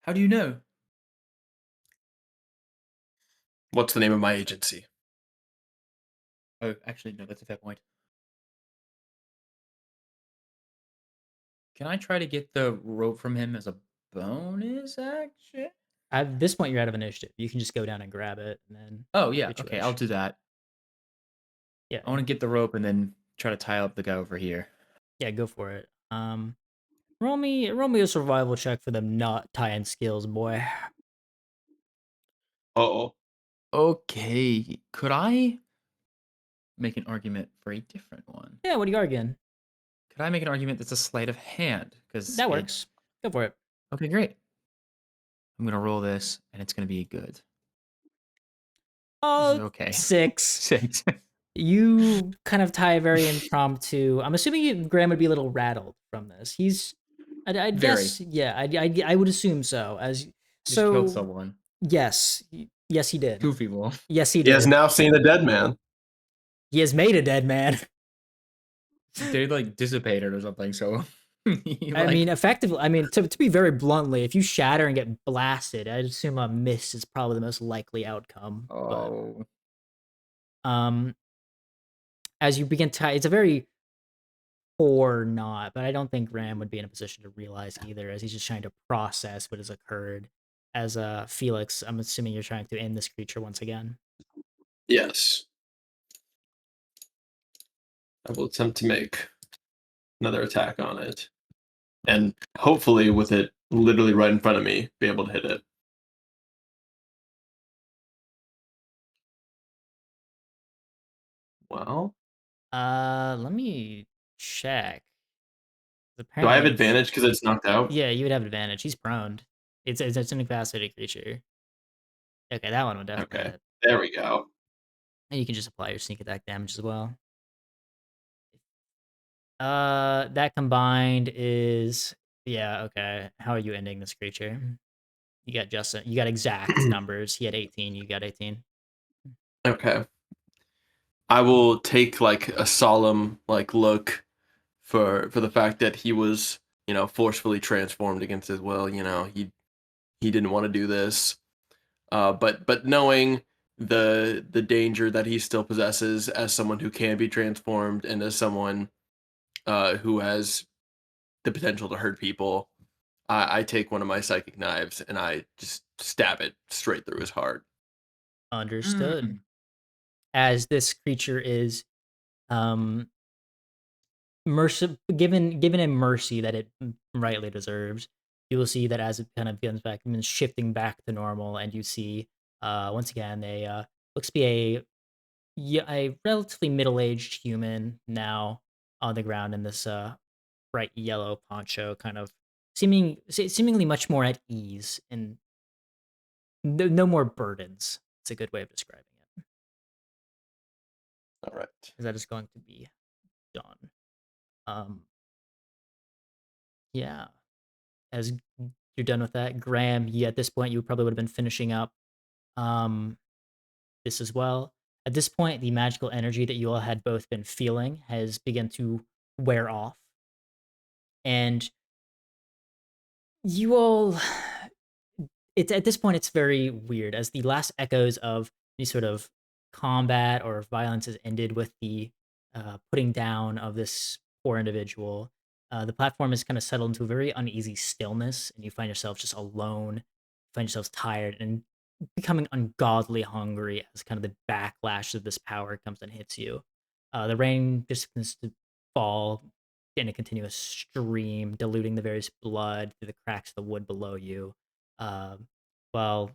How do you know? What's the name of my agency? Oh, actually, no, that's a fair point. Can I try to get the rope from him as a bonus action? At this point, you're out of initiative. You can just go down and grab it, and then Oh yeah, what you okay, wish. I'll do that. Yeah, I want to get the rope and then try to tie up the guy over here. yeah, go for it. Roll me a survival check for them not tying skills, boy. Uh-oh. Okay, could I make an argument for a different one? Yeah, what are you arguing? Could I make an argument that's a sleight of hand? Because That works. Go for it. Okay, great. I'm gonna roll this, and it's gonna be good. This is Oh, okay. 6. 6. You kind of tie a very impromptu. I'm assuming Graham would be a little rattled from this. I'd Very. guess, yeah, I would assume so. Just killed So, someone. yes, yes, he did. Two people. Yes, he He has did. now seen a dead man. He has made a dead man. They like dissipated or something. So, I mean, effectively. I mean, to be very bluntly, if you shatter and get blasted, I'd assume a miss is probably the most likely outcome. oh, But as you begin to, it's a very or not, but I don't think Graham would be in a position to realize either, as he's just trying to process what has occurred. As Felix, I'm assuming you're trying to end this creature once again. Yes. I will attempt to make another attack on it. And hopefully with it literally right in front of me, be able to hit it. Well, Let me check. do I have Apparently, advantage because it's knocked out? yeah, you would have advantage. He's prone. It's an incapacitated creature. Okay, that one would definitely Okay, hit. there we go. And you can just apply your sneak attack damage as well. That combined is yeah, okay. How are you ending this creature? You got exact numbers. He had 18, you got 18. Okay. I will take like a solemn like look for the fact that he was, forcefully transformed against his will. He didn't want to do this. But knowing the danger that he still possesses as someone who can be transformed and as someone who has the potential to hurt people, I take one of my psychic knives and I just stab it straight through his heart. Understood. Mm. As this creature is um given a mercy that it rightly deserves, you will see that as it kind of comes back and shifting back to normal, and you see once again a looks to be a relatively middle-aged human now on the ground in this bright yellow poncho, kind of seemingly much more at ease and no more burdens. It's a good way of describing it. All right. 'Cause that is going to be done. Um, yeah. As you're done with that, Graham, you at this point you probably would have been finishing up um this as well. At this point, the magical energy that you all had both been feeling has begun to wear off, and you all it's at this point it's very weird as the last echoes of any sort of combat or violence has ended with the putting down of this poor individual. The platform is kind of settled into a very uneasy stillness, and you find yourself just alone. Find yourselves tired and becoming ungodly hungry as kind of the backlash of this power comes and hits you. The rain just continues to fall in a continuous stream, diluting the various blood through the cracks of the wood below you. Um, while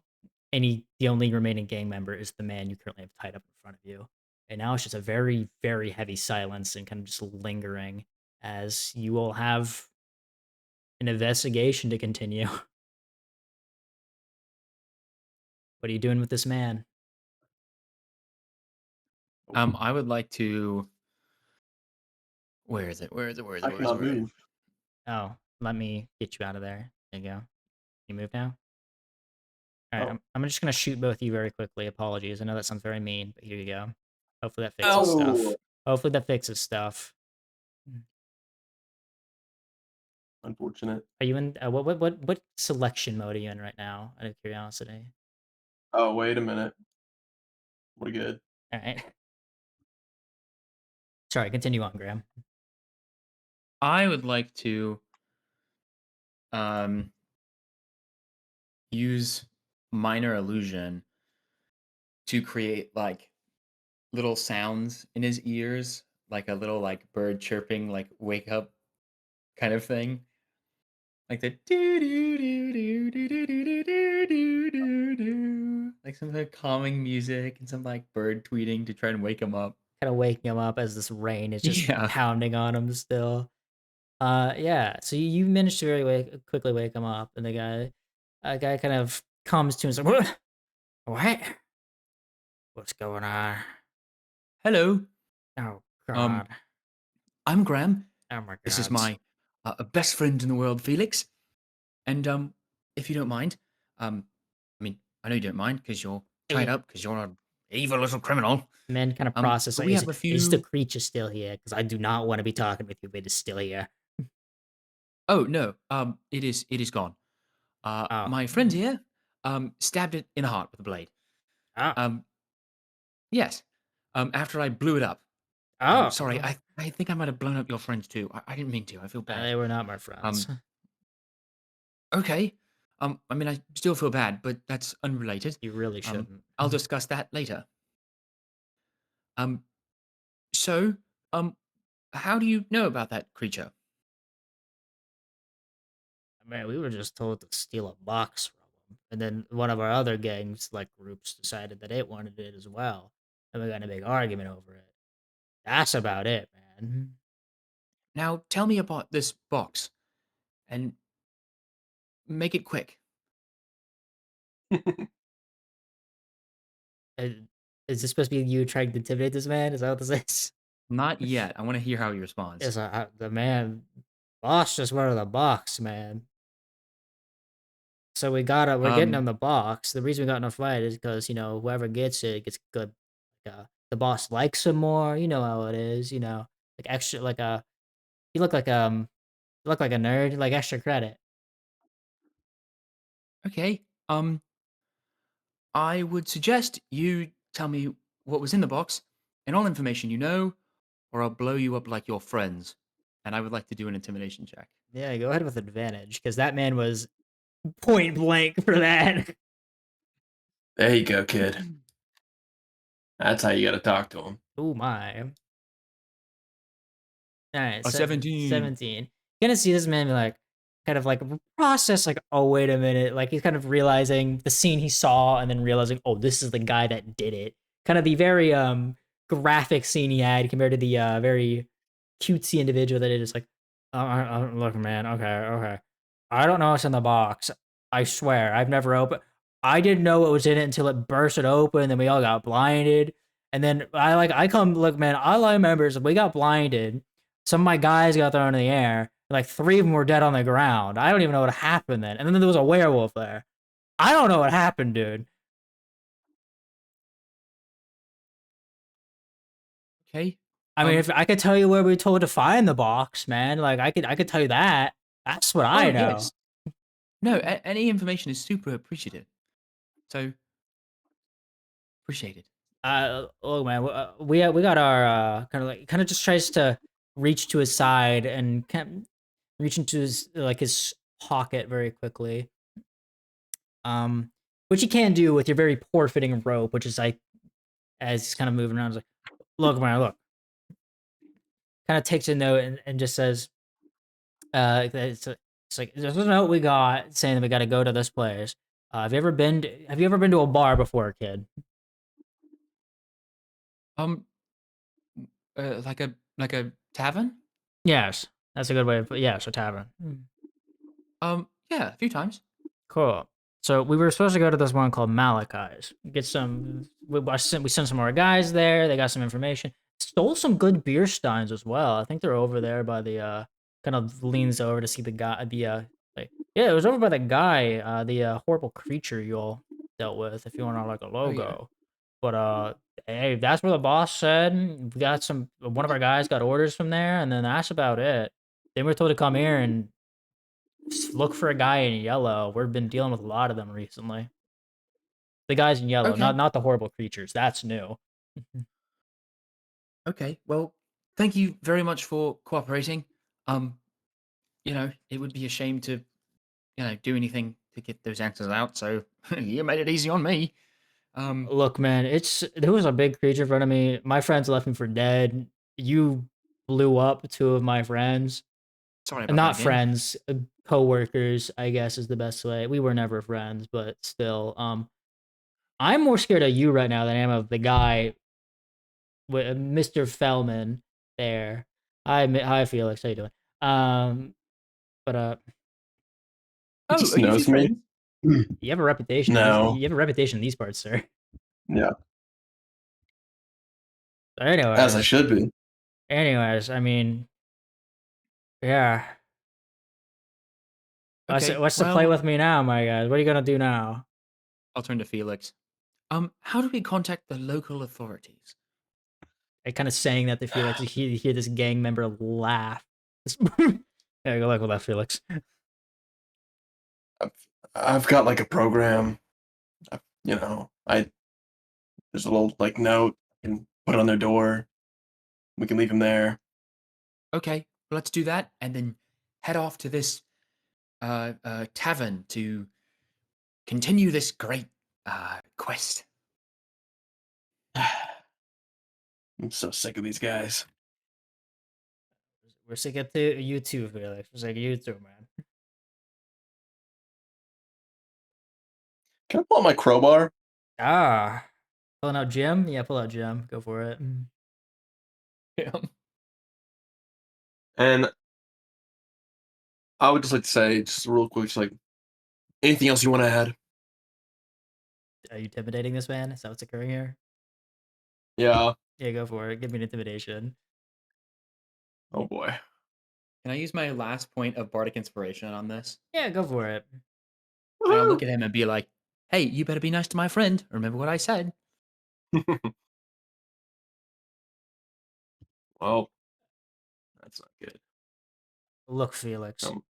the only remaining gang member is the man you currently have tied up in front of you. And now it's just a very, very heavy silence and kind of just lingering as you all have an investigation to continue. What are you doing with this man? I would like to. Where is it? Where is it? Where is it? I Where is it? cannot Where is it? move. Oh, let me get you out of there. There you go. You move now? All right, Oh. I'm just gonna shoot both of you very quickly. Apologies. I know that sounds very mean, but here you go. Hopefully that fixes Oh, stuff. Hopefully that fixes stuff. Mm. unfortunate. Are you in what selection mode are you in right now? Out of curiosity. Oh, wait a minute. We're good. All right. Sorry, continue on, Graham. I would like to um use minor illusion to create like little sounds in his ears, like a little like bird chirping, like wake up kind of thing. Like the do do do do do do do do do do do, like some like calming music and some like bird tweeting to try and wake him up. Kind of waking him up as this rain is just Yeah. pounding on him still. Yeah. So you managed to quickly wake him up, and a guy kind of comes to him and says, What? What's going on? Hello. Oh Um, God. I'm Graham. Oh my This is God. my best friend in the world, Felix. And if you don't mind, I mean, I know you don't mind because you're tied Eh, up because you're an evil little criminal. Men kind of But processing. we have a Is the few. creature still here? Because I do not want to be talking with you, but it's still here. Oh no, it is gone. Oh. My friend here, stabbed it in the heart with a blade. Oh. Um, yes. After I blew it up. Oh. Sorry, I think I might have blown up your friends too. I didn't mean to. I feel bad. They were not my friends. Um, okay. I mean, I still feel bad, but that's unrelated. You really Um, shouldn't. I'll discuss that later. Um, so, um, how do you know about that creature? Man, we were just told to steal a box from them. And then one of our other gangs, like groups, decided that it wanted it as well. And we got in a big argument over it. That's about it, man. Now, tell me about this box and make it quick. Uh, is this supposed to be you trying to intimidate this man? Is that what this is? Not yet. I want to hear how he responds. Yes, the man, boss just wanted the box, man. So we're getting him Um, the box. The reason we got in a fight is because whoever gets it gets good. The boss likes him more. You know how it is. Like extra, like you look like a nerd, like extra credit. okay. I would suggest you tell me what was in the box and all information you know, or I'll blow you up like your friends. And I would like to do an intimidation check. Yeah, go ahead with advantage because that man was point blank for that. There you go, kid. That's how you got to talk to him. Oh my. All right, A 17. 17. You're gonna see this man be like, kind of like process, like, oh, wait a minute. Like, he's kind of realizing the scene he saw and then realizing, oh, this is the guy that did it. Kind of the very graphic scene he had compared to the very cutesy individual that it is like, look, man, okay, okay. I don't know what's in the box. I swear, I've never opened. I didn't know what was in it until it bursted open, and we all got blinded. And then I come look, man. All I remember is we got blinded. Some of my guys got thrown in the air. Like three of them were dead on the ground. I don't even know what happened then. And then there was a werewolf there. I don't know what happened, dude. Okay. I mean, if I could tell you where we were told to find the box, man, like I could tell you that. That's what Oh I know. yes. No, any information is super appreciative. So appreciated. Look, man, we got our kind of just tries to reach to his side and reach into his pocket very quickly. Which you can do with your very poor fitting rope, which is like as he's kind of moving around, he's like, look, man, look. Kind of takes a note and just says, it's like there's a note we got saying that we got to go to this place. Have you ever been to a bar before, kid? Um, like a tavern. Yes, that's a good way of put. Yes, a tavern. Yeah, a few times. Cool. So we were supposed to go to this one called Malachi's. Get some. We sent some more guys there. They got some information. Stole some good beer steins as well. I think they're over there by the. Kind of leans over to see the guy. Like, yeah, it was over by the guy. The horrible creature you all dealt with. If you want to like a Oh yeah. logo, but hey, that's where the boss said. We got some. One of our guys got orders from there, and then that's about it. Then we were told to come here and just look for a guy in yellow. We've been dealing with a lot of them recently. The guys in yellow, Okay. not the horrible creatures. That's new. Okay. Well, thank you very much for cooperating. Um, it would be a shame to, do anything to get those answers out. So you made it easy on me. Um, Look, man, there was a big creature in front of me. My friends left me for dead. You blew up two of my friends. Sorry about that Not again. friends, co-workers, I guess is the best way. We were never friends, but still. I'm more scared of you right now than I am of the guy with Mr. Fellman there. Hi, Felix. How you doing? But He Oh, just are you two knows me. friends? you have a reputation in these. No. You have a reputation in these parts, sir. Yeah. But As I should be. I mean, yeah. Okay. What's the play Well, with me now, my guys? What are you gonna do now? I'll turn to Felix. How do we contact the local authorities? I kind of saying that to Felix. You hear this gang member laugh. Yeah, go like with that, Felix. I've, I've got like a program. I there's a little like note I can put on their door. We can leave him there. Okay, let's do that, and then head off to this tavern to continue this great quest. I'm so sick of these guys. We're sick of you too, Felix. We're sick of you too, man. Can I pull out my crowbar? Ah, pulling out Jim. Yeah, pull out Jim. Go for it. Yeah. And I would just like to say, just real quick, just like anything else you want to add? Are you intimidating this man? Is that what's occurring here? Yeah. Yeah, go for it. Give me an intimidation. Oh boy. Can I use my last point of bardic inspiration on this? Yeah, go for it. And I'll look Woohoo! at him and be like, "Hey, you better be nice to my friend. Remember what I said." Well, that's not good. Look, Felix. Um,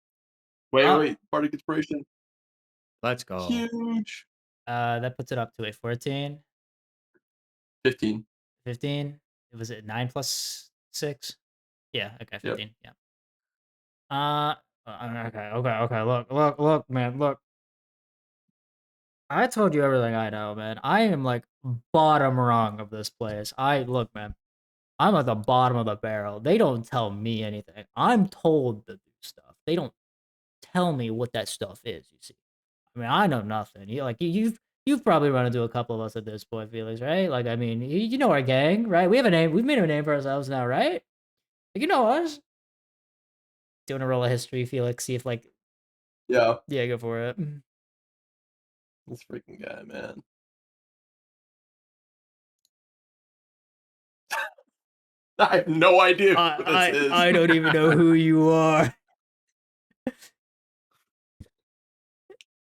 wait, Uh, wait. Bardic inspiration. Let's go. Huge. that puts it up to a 14, 15. 15. Was it 9 plus 6? Yeah, okay, Yep. 15. Yeah. Okay. Look, man, look. I told you everything I know, man. I am like bottom rung of this place. Look, man. I'm at the bottom of the barrel. They don't tell me anything. I'm told to do stuff. They don't tell me what that stuff is. You see, I mean, I know nothing. You've probably run into a couple of us at this point, Felix, right? Like, I mean, you know our gang, right? We have a name. We've made a name for ourselves now, right? Like, you know us. Doing a roll of history, Felix. See if like, Yeah. yeah, go for it. This freaking guy, man. I have no idea who this is. I don't even know who you are.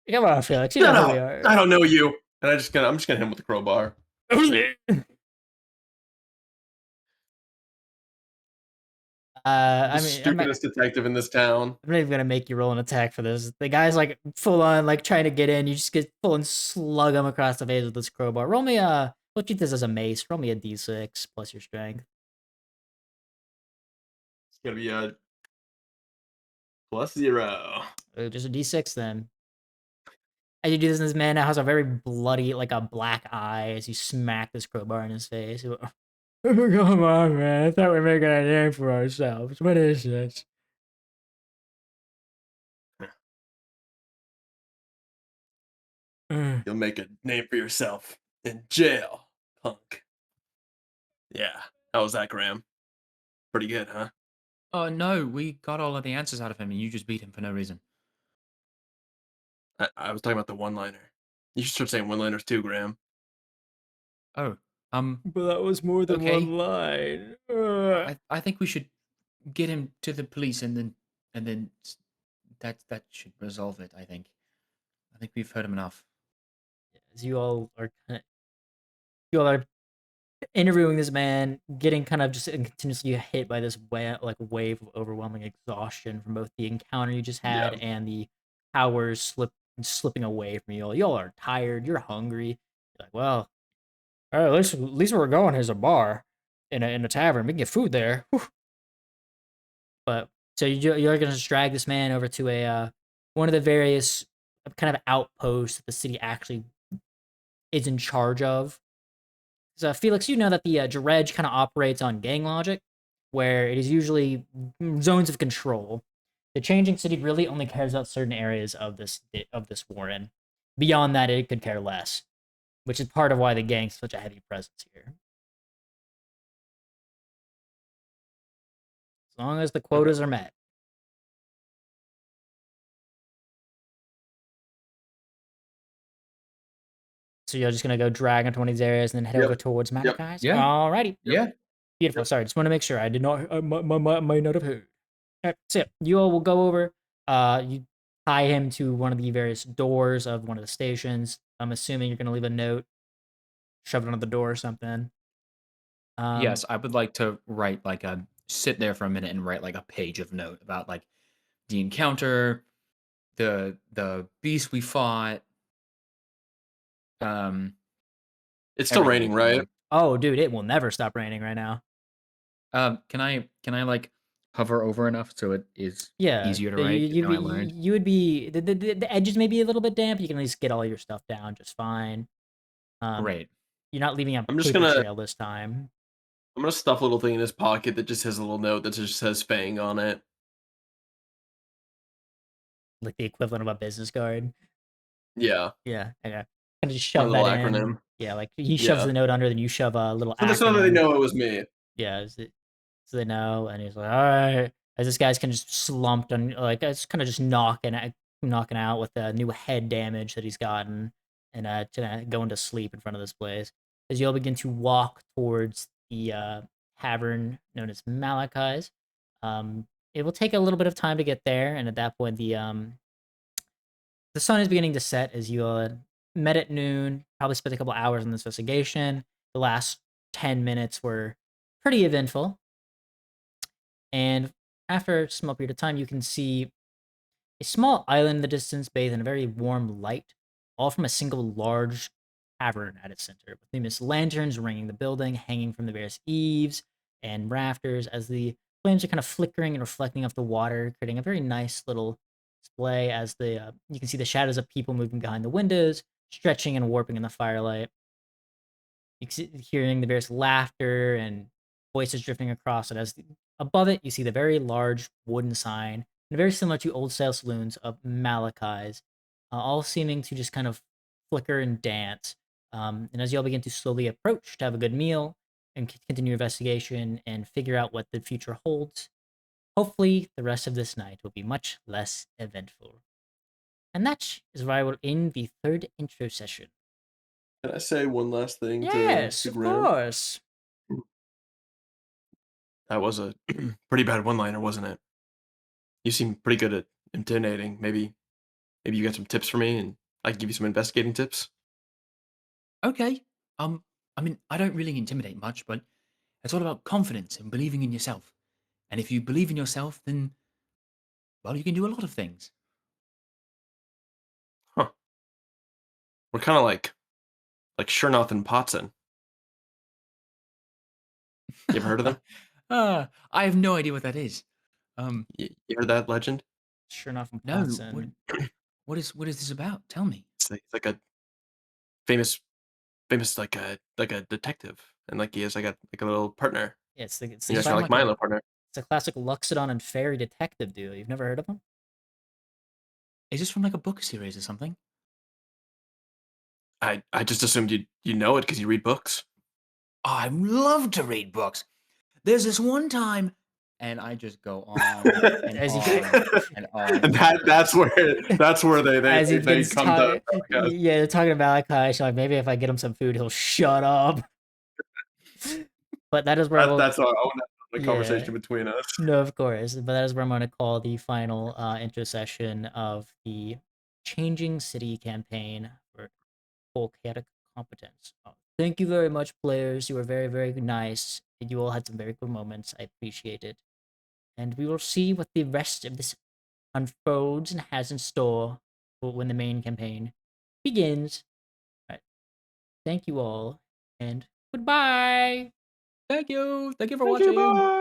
Come on, Felix. You know Shut who we up! are. I don't know you. And I'm just gonna hit him with the crowbar. The I mean, stupidest detective in this town. I'm not even gonna make you roll an attack for this. The guy's like full on like trying to get in. You just get full and slug him across the face with this crowbar. Roll me a. We'll treat this as a mace. Roll me a d6 plus your strength. It's gonna be a +0. Just a d6 then. As you do this man now has a very bloody, like a black eye as you smack this crowbar in his face. Come on, man! I thought we were making a name for ourselves. What is this? You'll make a name for yourself in jail, punk. Yeah. How was that, Graham? Pretty good, huh? Oh no, we got all of the answers out of him, and you just beat him for no reason. I was talking about the one-liner. You should start saying one-liners too, Graham. Oh, But that was more than Okay. one line. I think we should get him to the police, and then that should resolve it. I think we've heard him enough. As you all are interviewing this man, getting kind of just continuously hit by this wave of overwhelming exhaustion from both the encounter you just had Yeah. and the hours slipping away from you all. You all are tired. You're hungry. You're like, well, all right, at least where we're going is a bar in a tavern. We can get food there. Whew. But so you're gonna just drag this man over to a one of the various kind of outposts that the city actually is in charge of. So, Felix, you know that the Dredge kind of operates on gang logic, where it is usually zones of control. The changing city really only cares about certain areas of this warren. Beyond that, it could care less, which is part of why the gang's such a heavy presence here. As long as the Okay. quotas are met. So you're just gonna go drag into one of these areas and then head over Yep. towards Yep. Malachi's? Yeah. Alrighty. Yeah. Beautiful. Yep. Sorry, just want to make sure. I did not. Might not have heard. Alright, so yeah, you all will go over. You tie him to one of the various doors of one of the stations. I'm assuming you're gonna leave a note, shove it under the door or something. Yes, I would like to write like a sit there for a minute and write like a page of note about like the encounter, the beast we fought, um, It's still everything raining, right? basically. Oh, dude, it will never stop raining right now. Can I like hover over enough so it is Yeah, easier to you write? 'Cause you now I learned. you would be the edges may be a little bit damp. You can at least get all your stuff down just fine. Um, Great. you're not leaving a I'm just paper gonna trail this time. I'm gonna stuff a little thing in his pocket that just has a little note that just says Fang on it. Like the equivalent of a business card. Yeah. Yeah, okay. Kinda just My shove little that acronym. in. Yeah, like, he shoves Yeah. the note under, then you shove a little So that they acronym. know it was me. Yeah, so they know, and he's like, "Alright." As this guy's kinda just slumped and, like, it's kinda just knocking out with the new head damage that he's gotten. and to go into sleep in front of this place. As you all begin to walk towards the tavern known as Malachi's, it will take a little bit of time to get there, and at that point, the sun is beginning to set as you met at noon. Probably spent a couple hours on this investigation. The last 10 minutes were pretty eventful, and after a small period of time, you can see a small island in the distance bathed in a very warm light, all from a single large tavern at its center, with numerous lanterns ringing the building, hanging from the various eaves and rafters as the flames are kind of flickering and reflecting off the water, creating a very nice little display as you can see the shadows of people moving behind the windows, stretching and warping in the firelight. You can see, hearing the various laughter and voices drifting across it. Above it, you see the very large wooden sign, and very similar to old style saloons of Malachi's, all seeming to just kind of flicker and dance. And as you all begin to slowly approach to have a good meal and continue your investigation and figure out what the future holds, hopefully the rest of this night will be much less eventful. And that is where I will end the third intro session. Can I say one last thing Yes, to of Graham? course. That was a pretty bad one-liner, wasn't it? You seem pretty good at intimidating. Maybe you got some tips for me, and I can give you some investigating tips. Okay. I mean, I don't really intimidate much, but it's all about confidence and believing in yourself. And if you believe in yourself, then well, you can do a lot of things. Huh? We're kind of like Chernoff and Potson. You ever heard of them? I have no idea what that is. Um, You heard that legend? Sure enough, from no. Potson. What is this about? Tell me. It's like a famous like a detective, and like he has like a little partner. Yeah, it's You the know, Is it's this kind cla- of from like like my a little partner. it's a classic Luxodon and Fairy detective duo. You've never heard of them? is this from like a book series or something? I just assumed you know it because you read books. I love to read books. There's this one time, and I just go on and As he on and on. And that's where as he they begins come to talking, podcast. yeah, they're talking about Malachi. She's like, maybe if I get him some food, he'll shut up. But that is where we'll, That's all. I want to have a yeah, conversation between us. no, of course. But that is where I'm going to call the final intercession of the Changing City campaign for full chaotic competence. Thank you very much, players. You were very, very nice. You all had some very good moments. I appreciate it. And we will see what the rest of this unfolds and has in store when the main campaign begins. All right. Thank you all, and goodbye. Thank you. Thank you for Thank you. watching. Bye.